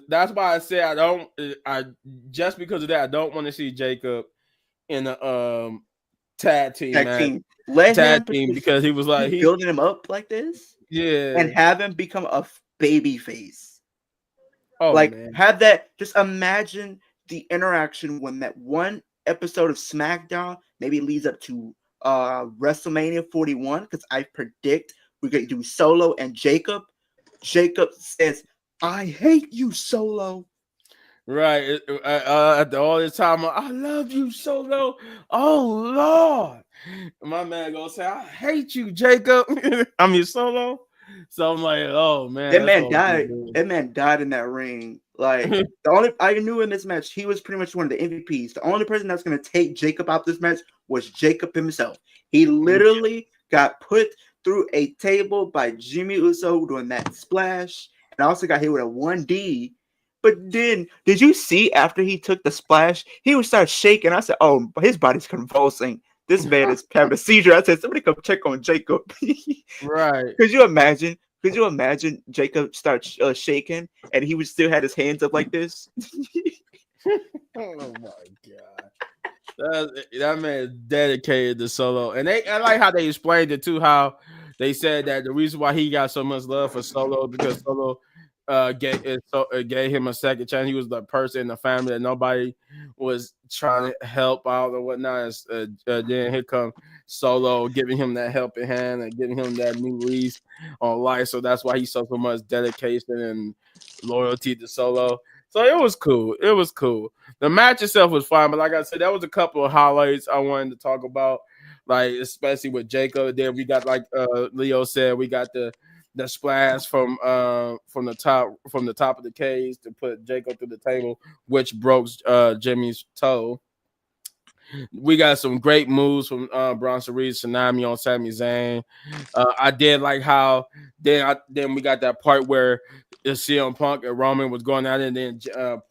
A: that's why I say I just because of that I don't want to see Jacob in a tag team because he was like
B: building him up like this, and have him become a baby face.
A: Oh, man.
B: Have that. Just imagine the interaction when that one episode of SmackDown maybe leads up to WrestleMania 41, because I predict we're going to do Solo and Jacob. Jacob says, I hate you, Solo.
A: Right. After all this time, I love you, Solo. Oh, Lord. My man gonna say, I hate you, Jacob. I mean, Solo. So I'm like, oh, man.
B: That man died. That man died in that ring Like the only I knew in this match, he was pretty much one of the MVPs. The only person that's gonna take Jacob out this match was Jacob himself. He literally got put through a table by Jimmy Uso doing that splash, and also got hit with a 1D. But then, did you see after he took the splash, he would start shaking? I said, "Oh, his body's convulsing. This man is having a seizure." I said, "Somebody come check on Jacob."
A: Right.
B: Could you imagine? Could you imagine Jacob start shaking and he would still had his hands up like this?
A: Oh my god, that man is dedicated to Solo, and I like how they explained it too. How they said that the reason why he got so much love for Solo because Solo gave him a second chance. He was the person in the family that nobody was trying to help out or whatnot. Then here come Solo giving him that helping hand and giving him that new lease on life. So that's why he so much dedication and loyalty to Solo. So it was cool. It was cool. The match itself was fine, but like I said, that was a couple of highlights I wanted to talk about, like especially with Jacob. Then we got, like Leo said, we got the splash from the top of the cage to put Jacob through the table, which broke Jimmy's toe. We got some great moves from Bronson Reed, Tsunami on Sami Zayn. I did like how then we got that part where the CM Punk and Roman was going at it, and then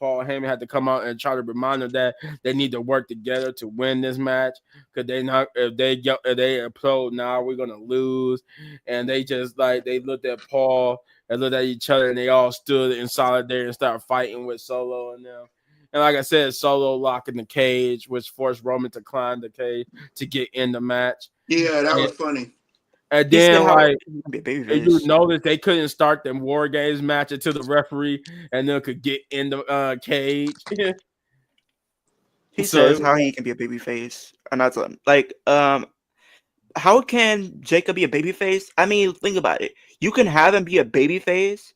A: Paul Heyman had to come out and try to remind them that they need to work together to win this match. Because if they implode now, we're gonna lose. And they just they looked at Paul and looked at each other, and they all stood in solidarity and started fighting with Solo and them. And like I said, Solo locking the cage, which forced Roman to climb the cage to get in the match.
D: Yeah, that was funny.
A: And
B: He said
A: then,
B: how
A: like,
B: be a babyface.
A: and you notice they couldn't start the War Games match until the referee and then could get in the cage.
B: He
A: So
B: says how he can be a babyface, and that's like, how can Jacob be a babyface? I mean, think about it. You can have him be a babyface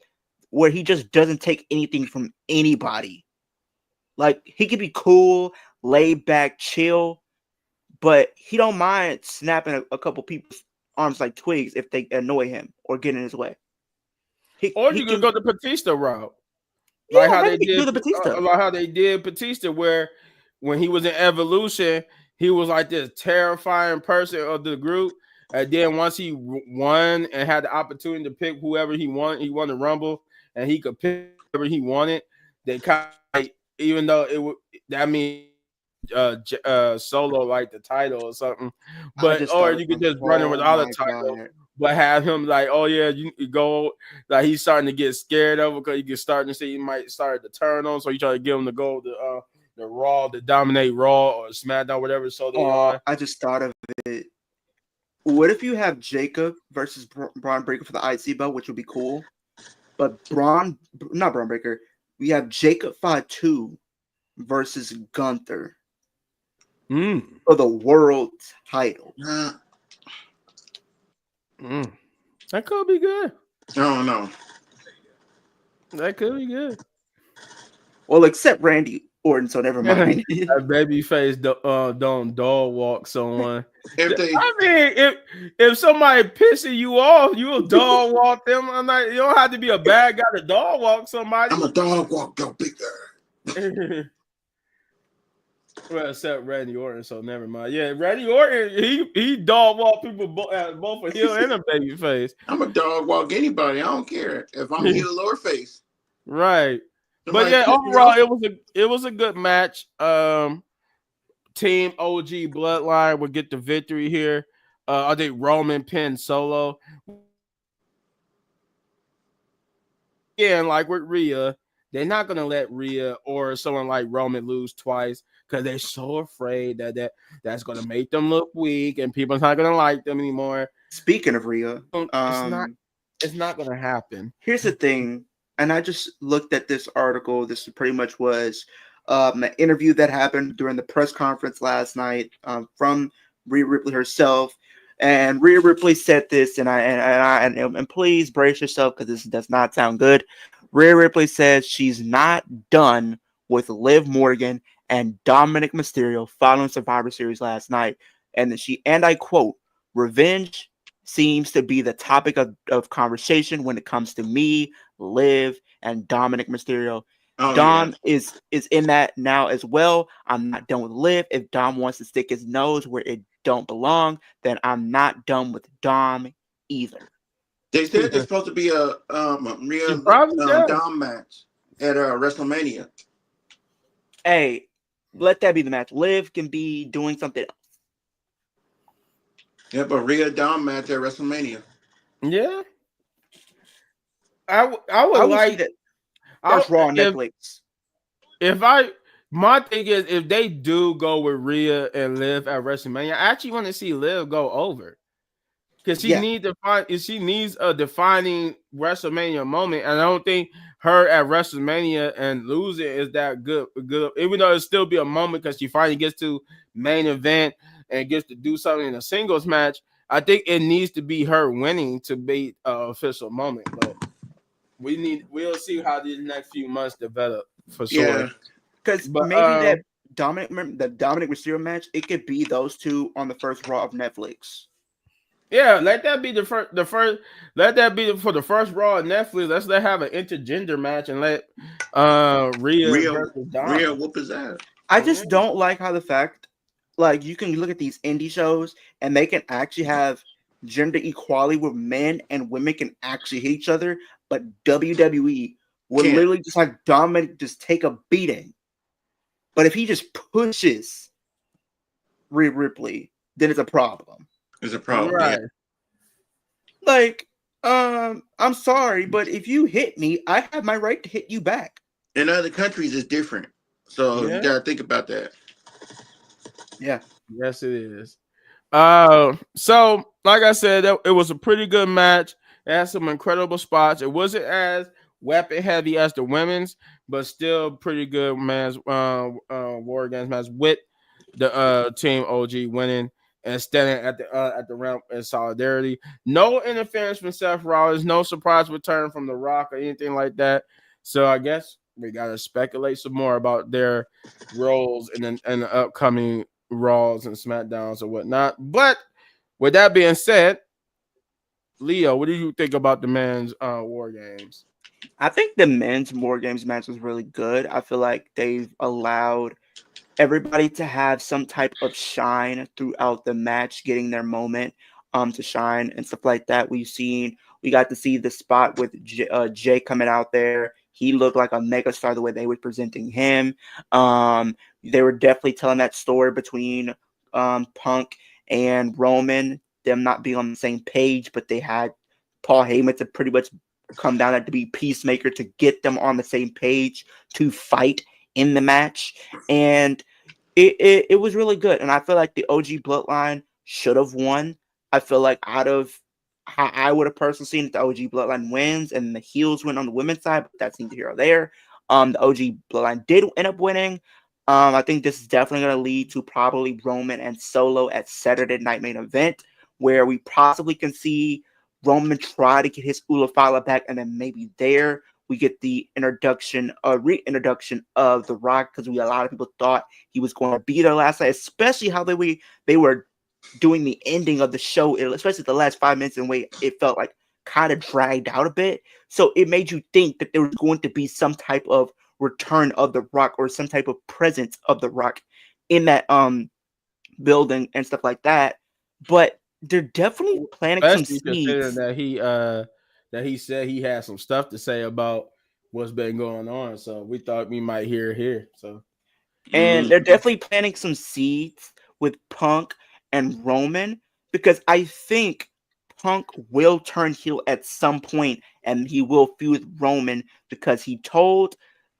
B: where he just doesn't take anything from anybody. Like, he could be cool, laid back, chill, but he don't mind snapping a couple people's arms like twigs if they annoy him or get in his way.
A: Or you can go the Batista route,
B: Yeah,
A: like how
B: maybe
A: they
B: he can do
A: did,
B: the Batista.
A: like how they did Batista, where when he was in Evolution, he was like this terrifying person of the group, and then once he won and had the opportunity to pick whoever he won the Rumble, and he could pick whoever he wanted. They kind of, even though it would, that means Solo like the title or something, but or you could just run it without a title.
B: God.
A: But have him like, oh yeah, you go like he's starting to get scared of it because you can start to see he might start to turn on. So you try to get him to go to the Raw to dominate Raw or SmackDown, whatever. So they on.
B: I just thought of it. What if you have Jacob versus Braun Breaker for the IC belt, which would be cool, but not Braun Breaker. We have Jacob Fatu versus Gunther for the world title.
A: That could be good.
D: I don't know.
A: That could be good.
B: Well, except Randy Orton, so never mind.
A: That babyface don't dog walk someone.
D: If
A: if somebody pissing you off, you'll dog walk them. You don't have to be a bad guy to dog walk somebody.
D: I'm a dog walk your bigger.
A: Well, except Randy Orton, so never mind. Yeah, Randy Orton, he dog walk people both a heel and a baby face.
D: I'm a dog walk anybody. I don't care if I'm heel or face.
A: Right.
D: Somebody
A: but yeah, overall, it was a good match. Team OG Bloodline would get the victory here. I think Roman pinned Solo. Yeah, and like with Rhea, they're not gonna let Rhea or someone like Roman lose twice because they're so afraid that's gonna make them look weak and people's not gonna like them anymore.
B: Speaking of Rhea,
A: it's not gonna happen.
B: Here's the thing, and I just looked at this article. This pretty much was an interview that happened during the press conference last night from Rhea Ripley herself. And Rhea Ripley said this, and please brace yourself because this does not sound good. Rhea Ripley says she's not done with Liv Morgan and Dominic Mysterio following Survivor Series last night, and I quote, "Revenge seems to be the topic of conversation when it comes to me, Liv, and Dominic Mysterio."
D: Oh yeah.
B: Dom is in that now as well. I'm not done with Liv. If Dom wants to stick his nose where it don't belong, then I'm not done with Dom either.
D: They said there's supposed to be a
A: He
D: real
A: probably does.
D: Dom match at WrestleMania.
B: Hey, let that be the match. Liv can be doing something else.
D: Yep, a real Dom match at WrestleMania.
A: Yeah, I
B: I
A: would
B: will see
A: like.
B: that
A: I
B: first Raw on
A: if
B: Netflix.
A: if I my thing is if they do go with Rhea and Liv at WrestleMania, I actually want to see Liv go over because
B: Yeah.
A: she needs a defining WrestleMania moment, and I don't think her at WrestleMania and losing is that good. Even though it still be a moment because she finally gets to main event and gets to do something in a singles match. I think it needs to be her winning to be an official moment, but we'll see how these next few months develop for sure.
D: Yeah,
B: Because
A: But
B: maybe that Dominic Mysterio match, it could be those two on the first Raw of Netflix.
A: yeah, let that be let that be for the first Raw on Netflix. Let have an intergender match and let Rhea
D: real
A: versus
D: real
A: Dom.
D: whoop his ass.
B: I
A: Yeah.
B: just don't like how the fact, like, you can look at these indie shows and they can actually have gender equality where men and women can actually hit each other, but WWE would
D: Can't.
B: literally just like Dominic just take a beating. But if he just pushes Rhea Ripley, then it's a problem.
D: Is a problem. Yeah.
A: Right.
B: Like, I'm sorry, but if you hit me, I have my right to hit you back.
D: In other countries, it's different. So you
A: Yeah.
D: gotta think about that.
B: Yeah.
A: Yes, it is. So like I said, it was a pretty good match. It had some incredible spots. It wasn't as weapon heavy as the women's, but still pretty good man's war games match with the team OG winning and standing at the ramp in solidarity. No interference from Seth Rollins, no surprise return from The Rock or anything like that. So I guess we gotta speculate some more about their roles in the upcoming Raws and SmackDowns or whatnot. But with that being said, Leo, what do you think about the men's War Games?
B: I think the men's War Games match was really good. I feel like they've allowed everybody to have some type of shine throughout the match, getting their moment to shine and stuff like that. We got to see the spot with Jay coming out there. He looked like a mega star the way they were presenting him. They were definitely telling that story between Punk and Roman, them not being on the same page, but they had Paul Heyman to pretty much come down to be peacemaker to get them on the same page to fight in the match. And it was really good. And I feel like the OG Bloodline should have won. I feel like out of how I would have personally seen it, the OG Bloodline wins and the heels win on the women's side, but that's neither here or there. The OG Bloodline did end up winning. I think this is definitely going to lead to probably Roman and Solo at Saturday Night Main Event, where we possibly can see Roman try to get his Ulafala back, and then maybe there we get the reintroduction of The Rock, because a lot of people thought he was going to be there last night, especially how they were doing the ending of the show, especially the last 5 minutes, in a way it felt like kind of dragged out a bit. So it made you think that there was going to be some type of return of The Rock or some type of presence of The Rock in that building and stuff like that. But they're definitely planting some
A: Especially considering
B: seeds.
A: that he said he had some stuff to say about what's been going on. So we thought we might hear it here. So
B: And they're definitely planting some seeds with Punk and Roman, because I think Punk will turn heel at some point and he will feud with Roman, because he told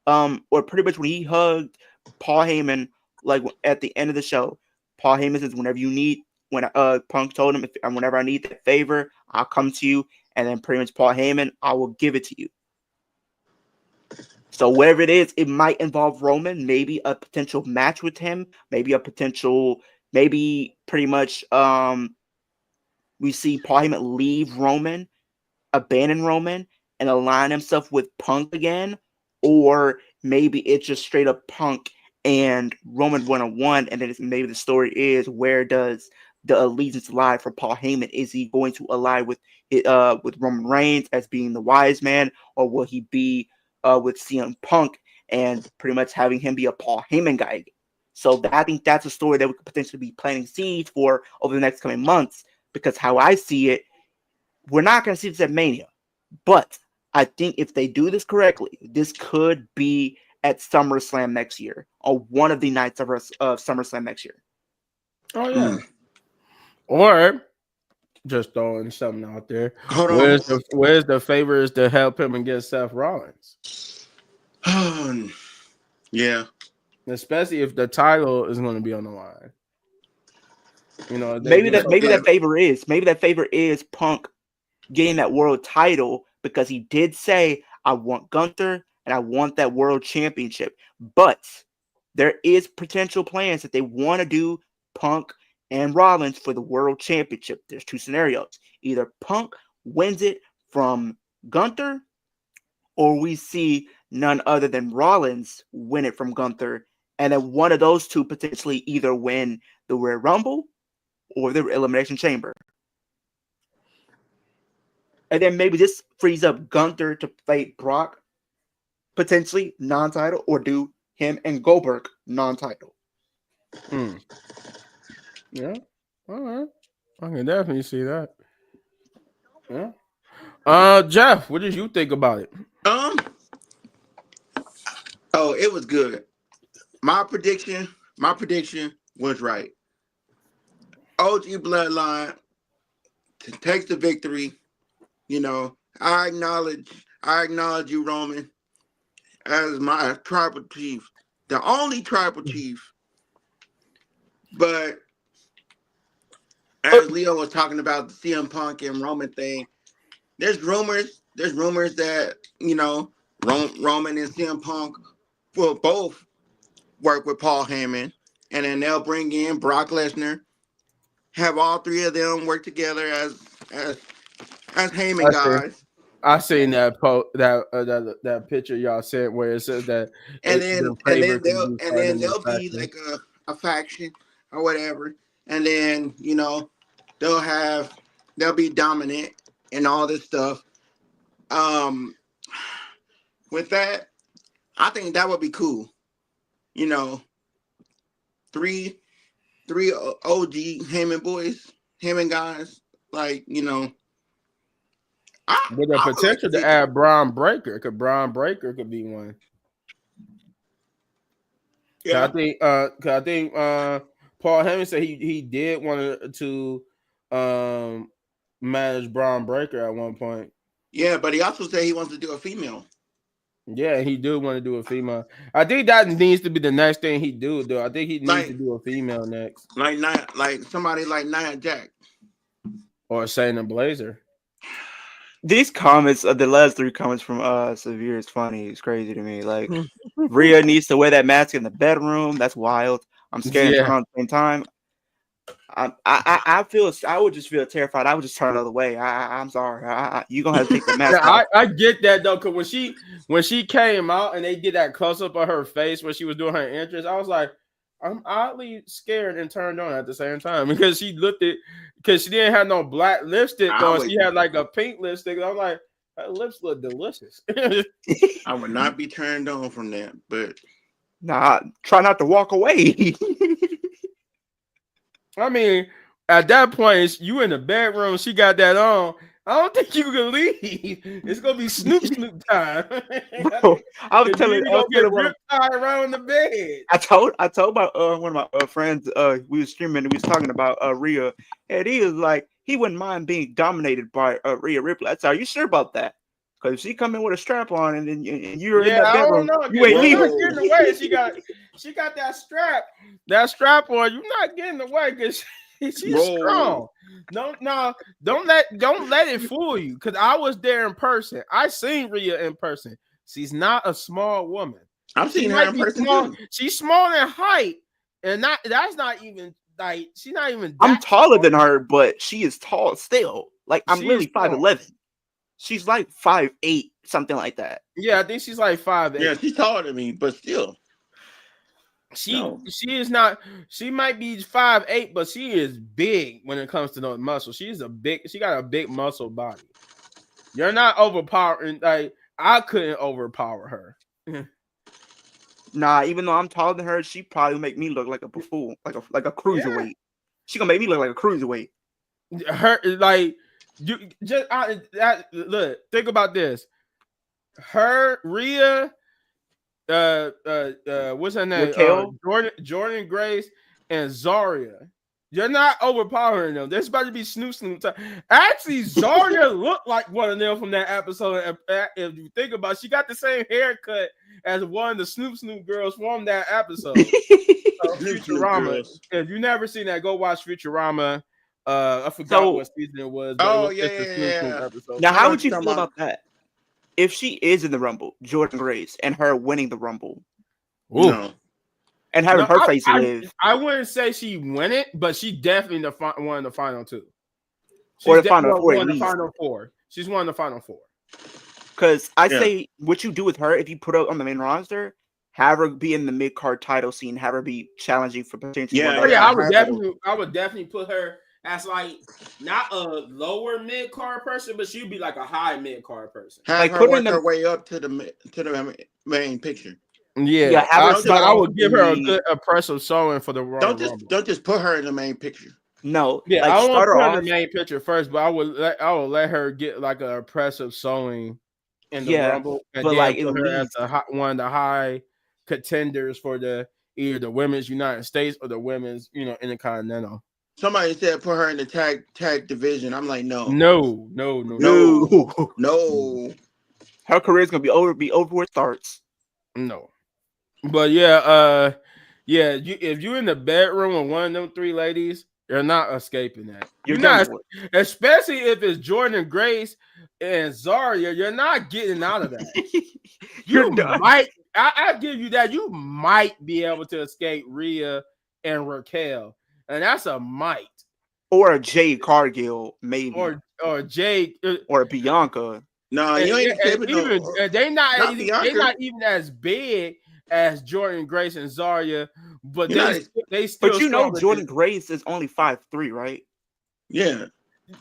B: or pretty much when he hugged Paul Heyman, like at the end of the show, Paul Heyman says, whenever you need, when Punk told him, whenever I need that favor, I'll come to you. And then pretty much Paul Heyman, I will give it to you. So whatever it is, it might involve Roman, maybe a potential match with him, maybe pretty much we see Paul Heyman leave Roman, abandon Roman, and align himself with Punk again, or maybe it's just straight up Punk and Roman 1-on-1, and then maybe the story is, where does the allegiance lie for Paul Heyman? Is he going to ally with Roman Reigns as being the wise man, or will he be with CM Punk and pretty much having him be a Paul Heyman guy. So I think that's a story that we could potentially be planting seeds for over the next coming months. Because how I see it, we're not going to see this at Mania, but I think if they do this correctly, this could be at SummerSlam next year, or one of the nights of SummerSlam next year.
A: Oh yeah. Or just throwing something out there.
D: Hold on.
A: Where's the favors to help him against Seth Rollins?
D: Yeah.
A: Especially if the title is going to be on the line. You know,
B: maybe that favor is Punk getting that world title, because he did say, I want Gunther and I want that world championship. But there is potential plans that they want to do Punk and Rollins for the world championship. There's two scenarios. Either Punk wins it from Gunther, or we see none other than Rollins win it from Gunther. And then one of those two potentially either win the Royal Rumble or the Elimination Chamber. And then maybe this frees up Gunther to fight Brock, potentially non-title, or do him and Goldberg non-title.
A: Yeah. All right. I can definitely see that. Yeah. Jeff, what did you think about it?
D: Oh, it was good. My prediction was right. OG Bloodline takes the victory. You know, I acknowledge you, Roman, as my tribal chief, the only tribal chief. But as Leo was talking about the CM Punk and Roman thing, there's rumors that, you know, Roman and CM Punk will both work with Paul Heyman, and then they'll bring in Brock Lesnar, have all three of them work together as Heyman guys.
A: I seen that that picture y'all sent where it says that,
D: and then they'll be like a faction or whatever, and then, you know, they'll be dominant and all this stuff. With that, I think that would be cool. You know, three OG Heyman guys, like, you know.
A: With the potential to add Braun Breaker, Braun Breaker could be one. Yeah, I think Paul Heyman said he did want to manage Braun Breaker at one point.
D: Yeah, but he also said he wants to do a female.
A: Yeah, he do want to do a female. I think that needs to be the next thing he do, though. I think he needs to do a female next,
D: like somebody like Nia Jax
A: or Shayna Blazer.
B: These comments, the last three comments from Severe is funny. It's crazy to me. Like, Rhea needs to wear that mask in the bedroom. That's wild. I'm scared to turn on at the same time. I would just feel terrified. I would just turn the other way. I'm sorry. You're gonna have to take the mask off.
A: I get that though, because when she came out and they did that close up of her face when she was doing her entrance, I was like, I'm oddly scared and turned on at the same time, because she looked it, because she didn't have no black lipstick on. She had like a pink lipstick. And I'm like, her lips look delicious.
D: I would not be turned on from that, but
B: try not to walk away.
A: I mean, at that point, you in the bedroom, she got that on. I don't think you can leave. It's gonna be Snoop time.
B: Bro, I was telling
A: get riptide around the bed.
B: I told my one of my friends, we was streaming and we was talking about Rhea, and he was like, he wouldn't mind being dominated by Rhea Ripley. I said, are you sure about that? Because if she come in with a strap on and then you're in that bedroom, you ain't leaving.
A: Getting away. She got that strap on. You're not getting away because she's strong. Don't let it fool you. Because I was there in person. I seen Rhea in person. She's not a small woman.
D: I've seen her in person too.
A: She's small in height, and that's not even like she's not even.
B: I'm taller than her, but she is tall still. Like I'm literally 5'11". She's like 5'8", something like that.
A: Yeah, I think she's like 5'8".
D: Yeah, she's taller than me, but still.
A: She is not. She might be 5'8", but she is big when it comes to those muscles. She got a big muscle body. You're not overpowering. Like I couldn't overpower her.
B: Nah, even though I'm taller than her, she probably make me look like a buffoon, like a cruiserweight. She gonna make me look like a cruiserweight.
A: Her like you just look. Think about this. Her Rhea, what's her name?
B: Raquel?
A: Jordan Grace and Zarya. You're not overpowering them. There's about to be Snoop time. Actually, Zarya looked like one of them from that episode. If you think about it, she got the same haircut as one of the Snoop girls from that episode. Futurama. If you never seen that, go watch Futurama. I forgot what season it was. But it's the Snoop episode.
B: Now, how would you feel about that? If she is in the Rumble, Jordan Grace, and her winning the Rumble,
D: no,
B: and having her face live,
A: I wouldn't say she win it, but she definitely won the final two.
B: Or the final four.
A: The final four. She's won the final four.
B: Because I say, what you do with her if you put her on the main roster, have her be in the mid card title scene, have her be challenging for potential.
A: I would definitely put her as like not a lower mid card person, but she'd be like a high mid card person.
D: Have her work her way up to the main picture.
A: Yeah, I would give her a good impressive showing for the Royal Rumble.
D: Don't just put her in the main picture.
B: No,
A: I don't want to put her in the main picture first, but I would let her get like an impressive showing in the Rumble, and
B: but
A: then
B: like
A: put her as one of the high contenders for either the Women's United States or the Women's Intercontinental.
D: Somebody said put her in the tag division. I'm like, no.
B: Her career's gonna be over before it starts.
A: No, but if you're in the bedroom with one of them three ladies, you're not escaping that. You're not, especially if it's Jordan Grace and Zarya. You're not getting out of that. You might. I give you that. You might be able to escape Rhea and Raquel. And that's a might.
B: Or a Jade Cargill, maybe.
A: Or Jade.
B: Or a Bianca.
D: No, you ain't
A: they're not even as big as Jordan Grace and Zarya, but they still.
B: But you know Jordan Grace is only 5'3", right?
D: Yeah.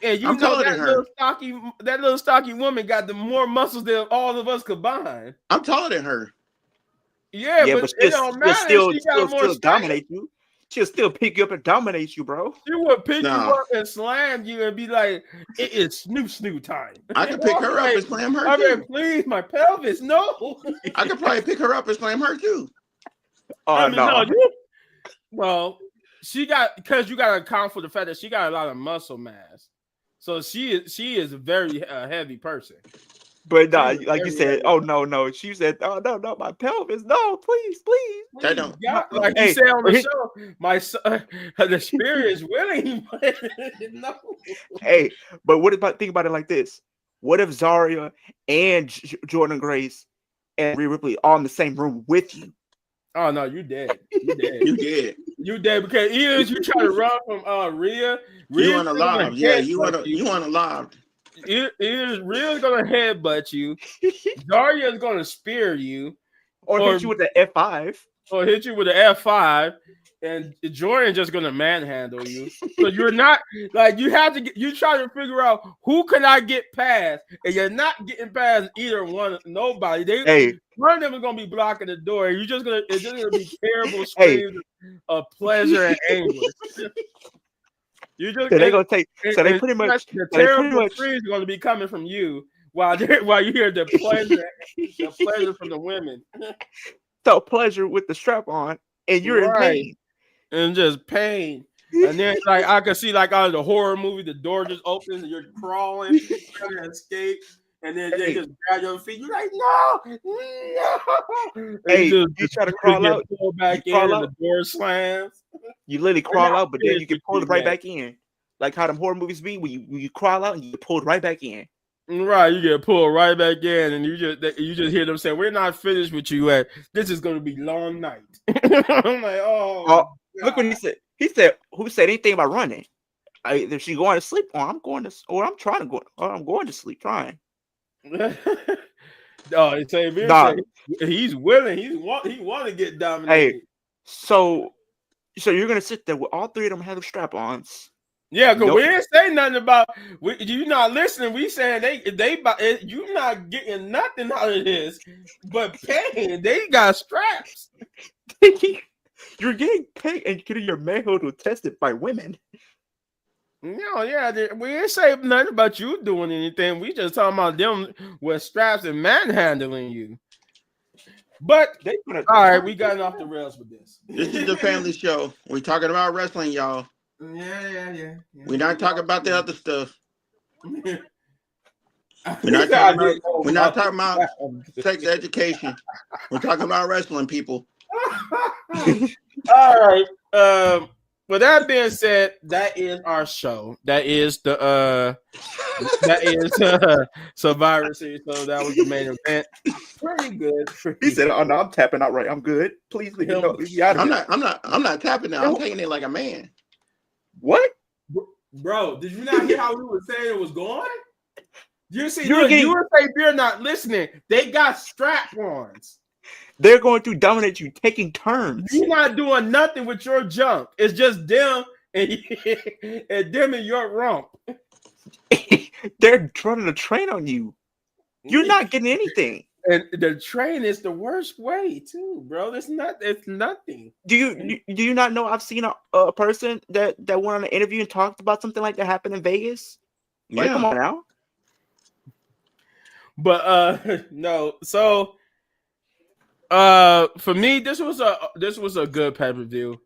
A: And you know that little stocky woman got the more muscles than all of us combined.
D: I'm taller than her.
A: Yeah, but it don't matter. She got more
B: still dominate you. She'll still pick you up and dominate you, bro.
A: She would pick you up and slam you and be like, "It is Snoop time."
D: I can pick her up and slam her too.
A: I mean, please, my pelvis, no.
D: I could probably pick her up and slam her too.
B: Oh no.
A: Well, because you got to account for the fact that she got a lot of muscle mass, so she is a very heavy person.
B: But like you said, oh no. She said, oh no, my pelvis, no, please.
D: That don't.
A: Like you said on the show, my son, the spirit is willing, but no.
B: Hey, but think about it like this? What if Zarya and Jordan Grace and Rhea Ripley all in the same room with you?
A: Oh no, you dead. You dead because either you try to run from Rhea
D: you want to lob. Yeah, you want to lob.
A: Rhea's gonna headbutt you. Zarya's gonna spear you,
B: or hit you with the F5,
A: or hit you with the F5, and Jordan just gonna manhandle you. So you're not like you have to you try to figure out who can I get past, and you're not getting past either one. Nobody. One of them is gonna be blocking the door. It's just gonna be terrible screams of pleasure and anguish. They pretty much the terrible screams are going to be coming from you while you hear the pleasure from the women.
B: So pleasure with the strap on, and you're in pain,
A: and just pain. And then like I can see like out of the horror movie, the door just opens and you're crawling, trying to escape. And then they just grab your feet. You're like, no.
B: Hey, you try to crawl out,
A: pull back in, the door slams.
B: You literally crawl out, but then you get pulled right back in. Like how them horror movies be, when you crawl out and you get pulled right back in.
A: Right, you get pulled right back in, and you just hear them say, "We're not finished with you yet. This is going to be long night." I'm like, oh
B: look what he said. He said, "Who said anything about running? Either she going to sleep, or I'm going to sleep trying."
A: He's willing. He want to get dominated.
B: Hey, so you're gonna sit there with all three of them have strap-ons.
A: Yeah, because
B: Nope.
A: we didn't say nothing about you not listening. We saying you not getting nothing out of this, but paying. They got straps.
B: You're getting paid and getting your manhood tested by women.
A: No, yeah, we didn't say nothing about you doing anything. We just talking about them with straps and manhandling you. But
B: They gonna
A: all right, we got off the rails with this.
D: This is the family show. We're talking about wrestling, y'all.
A: Yeah.
D: We're not talking about the other stuff.
A: We're
D: We're not talking about sex education. We're talking about wrestling, people.
A: All right. With that being said, that is our show. That is Survivor Series. So that was the main event. Pretty good.
B: He said, "Oh no, I'm tapping out. Right, I'm good. Please leave me out of it."
D: I'm not tapping it. I'm taking it like a man.
B: What?
A: Bro, did you not hear how we were saying it was going? You see,
B: you
A: were saying you're not listening. They got strap-ons.
B: They're going to dominate you, taking turns.
A: You're not doing nothing with your junk. It's just them and them and your rump.
B: They're running a train on you. You're not getting anything.
A: And the train is the worst way too, bro. It's nothing.
B: Do you not know? I've seen a person that went on an interview and talked about something like that happened in Vegas. Like, come on now.
A: But no. So for me, this was a good pay-per-view.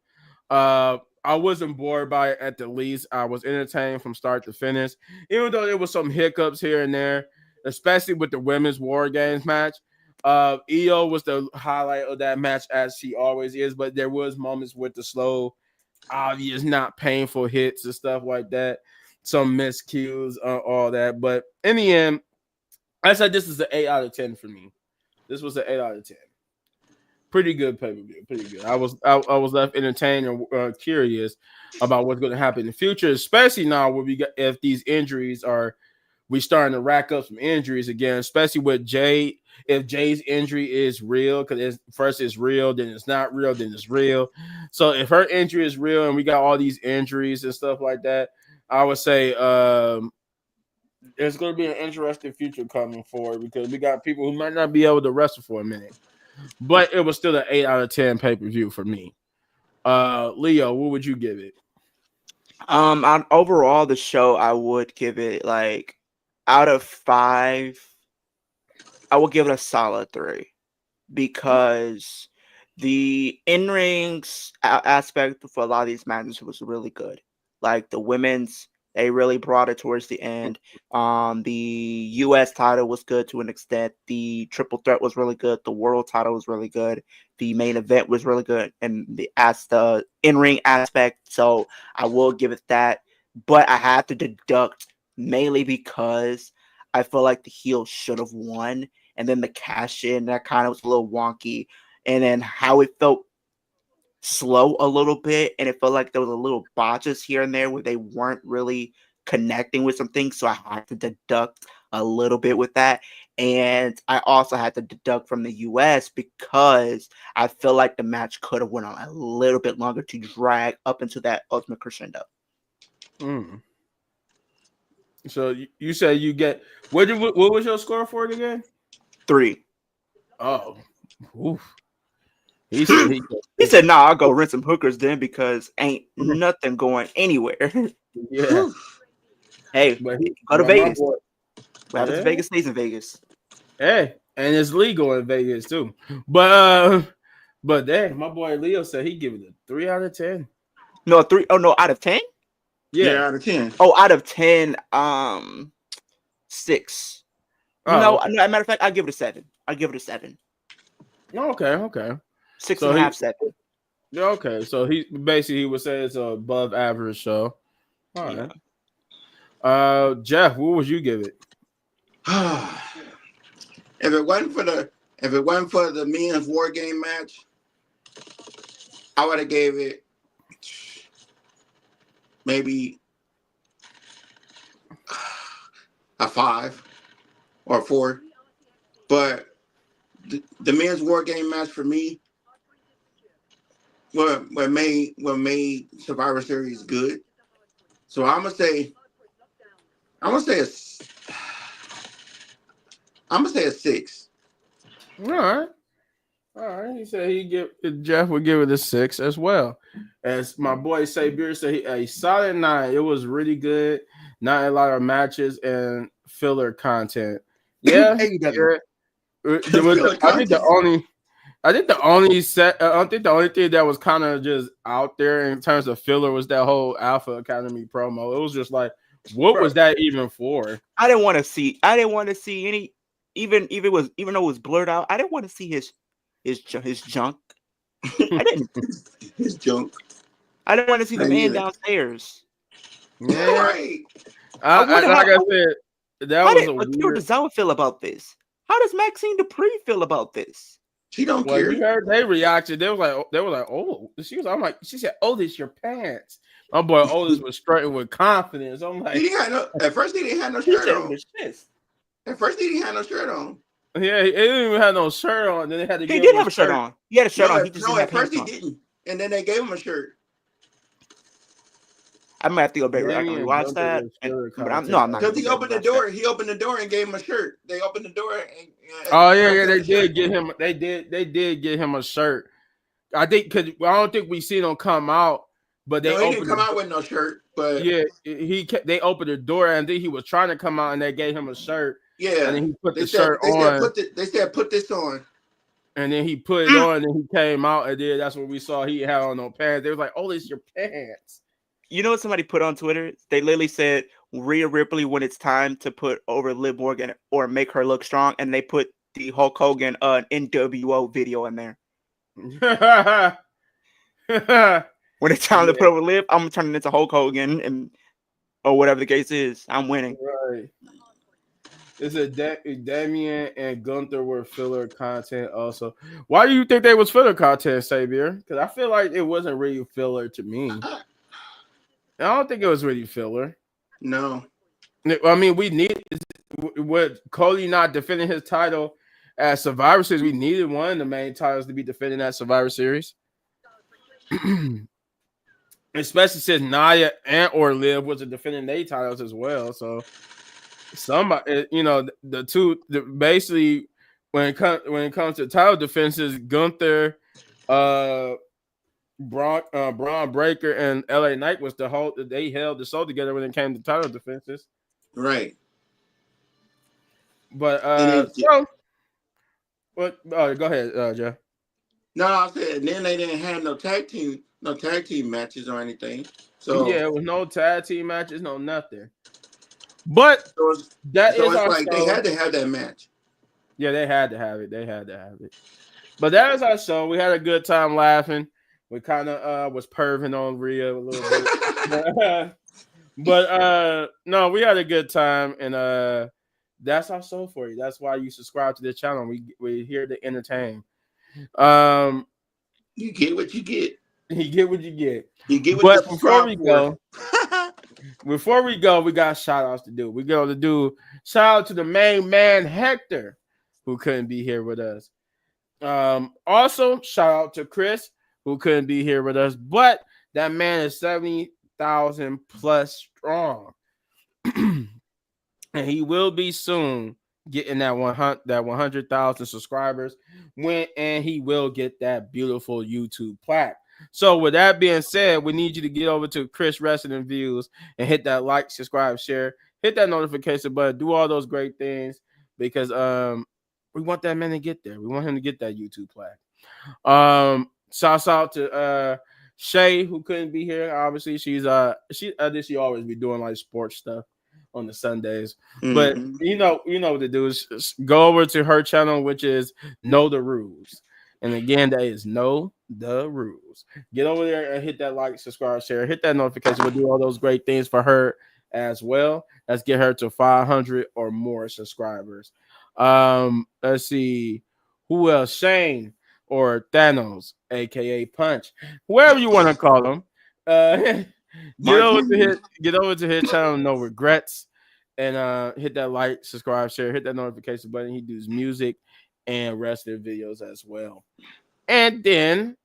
A: I wasn't bored by it at the least. I was entertained from start to finish, even though there was some hiccups here and there, especially with the women's War Games match. Io was the highlight of that match, as she always is, but there was moments with the slow, obvious, not painful hits and stuff like that. Some miscues, all that. But in the end, I said this is an 8 out of 10 for me. This was an 8 out of 10. Pretty good pay-per-view. Pretty good. I was left entertained and curious about what's going to happen in the future, especially now where if these injuries we starting to rack up some injuries again, especially with Jay. If Jay's injury is real, because first it's real, then it's not real, then it's real. So if her injury is real and we got all these injuries and stuff like that, I would say there's going to be an interesting future coming forward because we got people who might not be able to wrestle for a minute. But it was still an 8 out of 10 pay-per-view for me. Leo, what would you give it?
B: On overall the show, I would give it like out of 5. I would give it a solid 3 because the in-rings aspect for a lot of these matches was really good. Like the women's, they really brought it towards the end. The U.S. title was good to an extent. The triple threat was really good. The world title was really good. The main event was really good, and the in-ring aspect. So I will give it that. But I have to deduct mainly because I feel like the heel should have won, and then the cash in that kind of was a little wonky, and then how it felt slow a little bit, and it felt like there was a little botches here and there where they weren't really connecting with some things, so I had to deduct a little bit with that. And I also had to deduct from the US because I feel like the match could have went on a little bit longer to drag up into that ultimate crescendo.
A: So you said you get what was your score for it again?
B: 3.
A: Oh, oof.
B: He said, "Nah, I'll go rent some hookers then because ain't nothing going anywhere."
A: Yeah.
B: Hey, go to Vegas. What happens in Vegas stays in Vegas.
A: Hey, and it's legal in Vegas too. But dang, my boy Leo said he give it a 3 out of 10.
B: No, 3. Oh no, out of 10?
D: Yeah, out of 10.
B: Oh, out of 10, 6.
A: Oh,
B: no,
A: okay.
B: no, as a matter of fact, I'll give it a 7. I'll give it a 7.
A: Okay.
B: 6.5, 7.
A: Okay, so he would say it's a above average show. All right. Yeah. Jeff, what would you give it?
D: If it wasn't for the men's War Game match, I would have gave it maybe a 5 or 4. But the men's War Game match for me, what made Survivor Series good So I'm gonna say a 6.
A: All right. All right. He said Jeff would give it a 6 as well. As my boy Sabier said, a solid 9. It was really good. Not a lot of matches and filler content. Yeah.
B: AEW.
D: Filler content.
A: I think the only thing that was kind of just out there in terms of filler was that whole Alpha Academy promo. It was just like, what was that even for?
B: I didn't want to see any, even though it was blurred out. I didn't want to see his junk. I didn't.
D: His junk.
B: I didn't want to see the man downstairs.
A: Yeah,
D: right.
A: Like I said, that was a weird.
B: How does Zawa feel about this? How does Maxine Dupree feel about this?
D: She don't care.
A: You heard they reacted. They were like, oh. She said, Otis, your pants. My boy Otis was strutting with confidence. I'm like,
D: at first he didn't have no shirt on. At first he didn't have no shirt on.
A: Yeah, he didn't even have no shirt on. Then they had to.
B: He did have a shirt on. He had a shirt on.
D: At first he didn't, and then they gave him a shirt.
B: I might have to go back and watch that. But I'm not.
D: Because he opened the door. He opened the door and gave him a shirt. They opened the door.
A: They did get him. They did get him a shirt. I think because I don't think we seen him come out, but he
D: didn't come out with no shirt. But
A: yeah, they opened the door and then he was trying to come out and they gave him a shirt.
D: Yeah,
A: and then he put the shirt on.
D: They said put this on.
A: And then he put it on and he came out and then that's what we saw. He had on no pants. They was like, "Oh, it's your pants."
B: You know what somebody put on Twitter? They literally said Rhea Ripley when it's time to put over Liv Morgan or make her look strong, and they put the Hulk Hogan NWO video in there. When it's time to put over Liv, I'm turning into Hulk Hogan or whatever the case is. I'm winning.
A: Right. It's a Damien and Gunther were filler content also. Why do you think they was filler content, Sabier? Because I feel like it wasn't really filler to me. I don't think it was really filler.
D: No.
A: I mean, we needed with Cody not defending his title at Survivor Series. We needed one of the main titles to be defending that Survivor Series. Especially since Nia and or Liv was defending their titles as well. So somebody, basically when it comes to title defenses, Gunther, Braun Breaker and LA Knight was they held the show together when it came to title defenses.
D: Right.
A: But go ahead, Jeff.
D: No, I said then they didn't have no tag team matches or anything. So
A: yeah, it was no tag team matches, no nothing. But they
D: had to have that match.
A: Yeah, they had to have it. But that is our show. We had a good time laughing. We kind of was perving on Rhea a little bit. But no, we had a good time, and that's our show for you. That's why you subscribe to this channel. We're here to entertain.
D: You get what you get.
A: You get what you get.
D: You get what
A: but before we go, we got shout outs to do. We got to do shout out to the main man Hector, who couldn't be here with us. Also shout out to Chris, who couldn't be here with us, but that man is 70,000 plus strong. And he will be soon getting that 100,000 subscribers and he will get that beautiful YouTube plaque. So with that being said, we need you to get over to Chris Wrestling Views and hit that like, subscribe, share, hit that notification button, do all those great things because we want that man to get there. We want him to get that YouTube plaque. Shouts out to Shay, who couldn't be here. Obviously, she always be doing like sports stuff on the Sundays. Mm-hmm. But you know what to do is just go over to her channel, which is Know the Rules. And again, that is Know the Rules. Get over there and hit that like, subscribe, share, hit that notification. We'll do all those great things for her as well. Let's get her to 500 or more subscribers. Let's see who else. Shane or Thanos, aka Punch, whoever you want to call him. Get over to his channel, No Regrets, and hit that like, subscribe, share, hit that notification button. He does music and wrestling videos as well. And then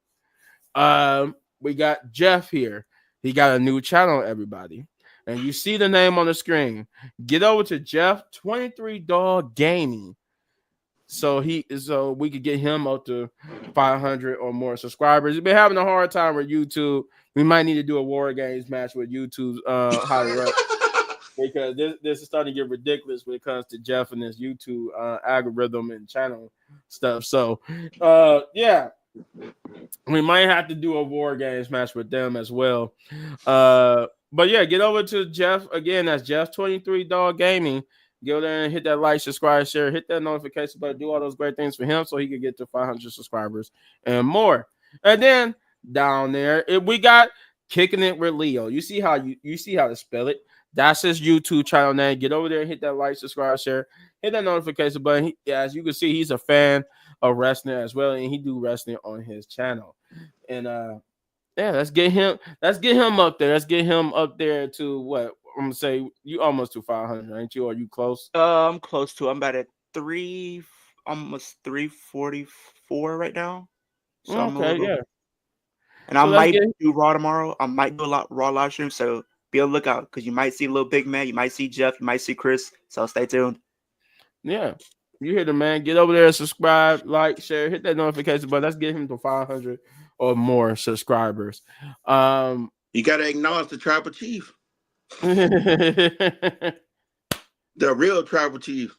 A: we got Jeff here. He got a new channel, everybody. and you see the name on the screen, get over to Jeff 23 Dog Gaming. So we could get him up to 500 or more subscribers. He's been having a hard time with YouTube. We might need to do a War Games match with YouTube's higher up, because this is starting to get ridiculous when it comes to Jeff and his YouTube algorithm and channel stuff. So yeah, we might have to do a War Games match with them as well. But yeah, get over to Jeff again. That's Jeff 23 Dog Gaming. Go there and hit that like, subscribe, share, hit that notification button, do all those great things for him so he can get to 500 subscribers and more. And then down there, we got Kicking It with Leo. You see how to spell it. That's his YouTube channel name. Get over there and hit that like, subscribe, share, hit that notification button. As you can see, he's a fan of wrestling as well, and he do wrestling on his channel. And yeah, let's get him up there. Let's get him up there to what I'm gonna say. You almost to 500, ain't you? Are you close?
B: I'm close to. I'm about at almost 344 right now. So
A: Okay, yeah.
B: And I might do Raw tomorrow. I might do a lot Raw live stream. So be on the lookout, because you might see Little Big Man, you might see Jeff, you might see Chris. So stay tuned.
A: Yeah, you hear the man. Get over there, subscribe, like, share, hit that notification button. Let's get him to 500 or more subscribers.
D: You gotta acknowledge the tribal chief. The real tribal chief.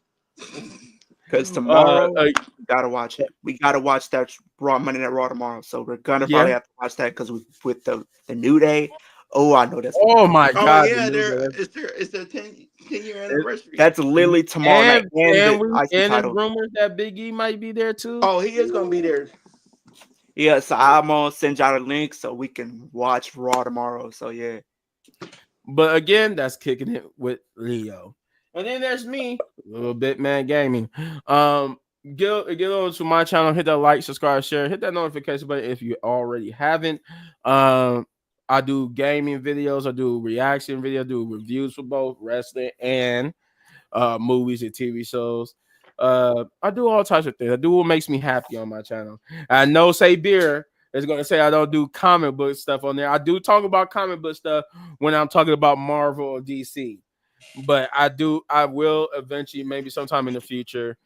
B: Because tomorrow we gotta watch it. We gotta watch that Raw Monday Night Raw tomorrow. So we're gonna probably have to watch that, because with the New Day. Oh, I know that's.
A: Oh my God!
D: Oh yeah, it's their 10-year anniversary.
B: That's literally tomorrow night.
A: And there's rumors that Big E might be there too.
D: Oh, he is gonna be there.
B: Yeah, so I'm gonna send y'all a link so we can watch Raw tomorrow. So yeah.
A: But again, that's Kicking It with Leo. And then there's me, Little Bit Man Gaming. Get over to my channel, hit that like, subscribe, share, hit that notification button if you already haven't. I do gaming videos, I do reaction videos, I do reviews for both wrestling and movies and TV shows. I do all types of things. I do what makes me happy on my channel. I know Say Beer is going to say I don't do comic book stuff on there. I do talk about comic book stuff when I'm talking about Marvel or DC. But I will eventually, maybe sometime in the future,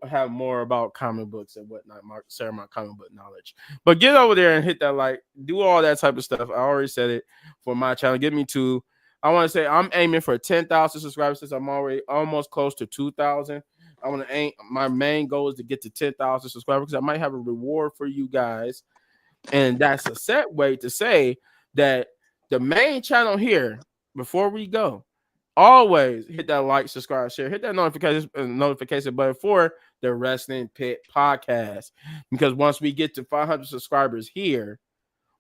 A: have more about comic books and whatnot, share my comic book knowledge. But get over there and hit that like, do all that type of stuff. I already said it for my channel. Get me to, I want to say I'm aiming for 10,000 subscribers, since I'm already almost close to 2,000. I want to aim. My main goal is to get to 10,000 subscribers, because I might have a reward for you guys, and that's a set way to say that the main channel here. Before we go, always hit that like, subscribe, share, hit that notification button for the Wrestling Pit podcast, because once we get to 500 subscribers here,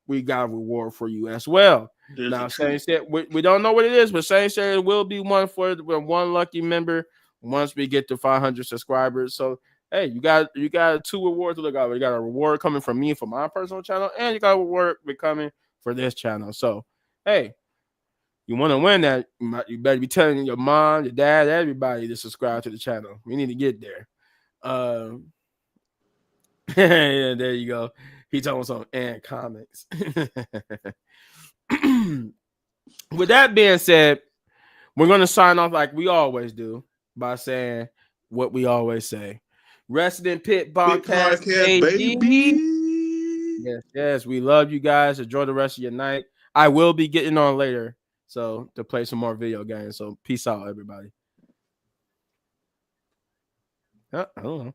A: we got a reward for you as well. Now, Shane said we don't know what it is, but Shane said it will be one for one lucky member once we get to 500 subscribers. So hey, you got 2 rewards to look out. You got a reward coming from me for my personal channel, and you got a reward coming for this channel. So hey, you want to win that, you better be telling your mom, your dad, everybody to subscribe to the channel. We need to get there. Yeah, there you go. He talking some and comics. With that being said, we're going to sign off like we always do by saying what we always say. Wrestling Pit podcast, baby. Yes, we love you guys. Enjoy the rest of your night. I will be getting on later, so to play some more video games. So peace out, everybody. I don't know.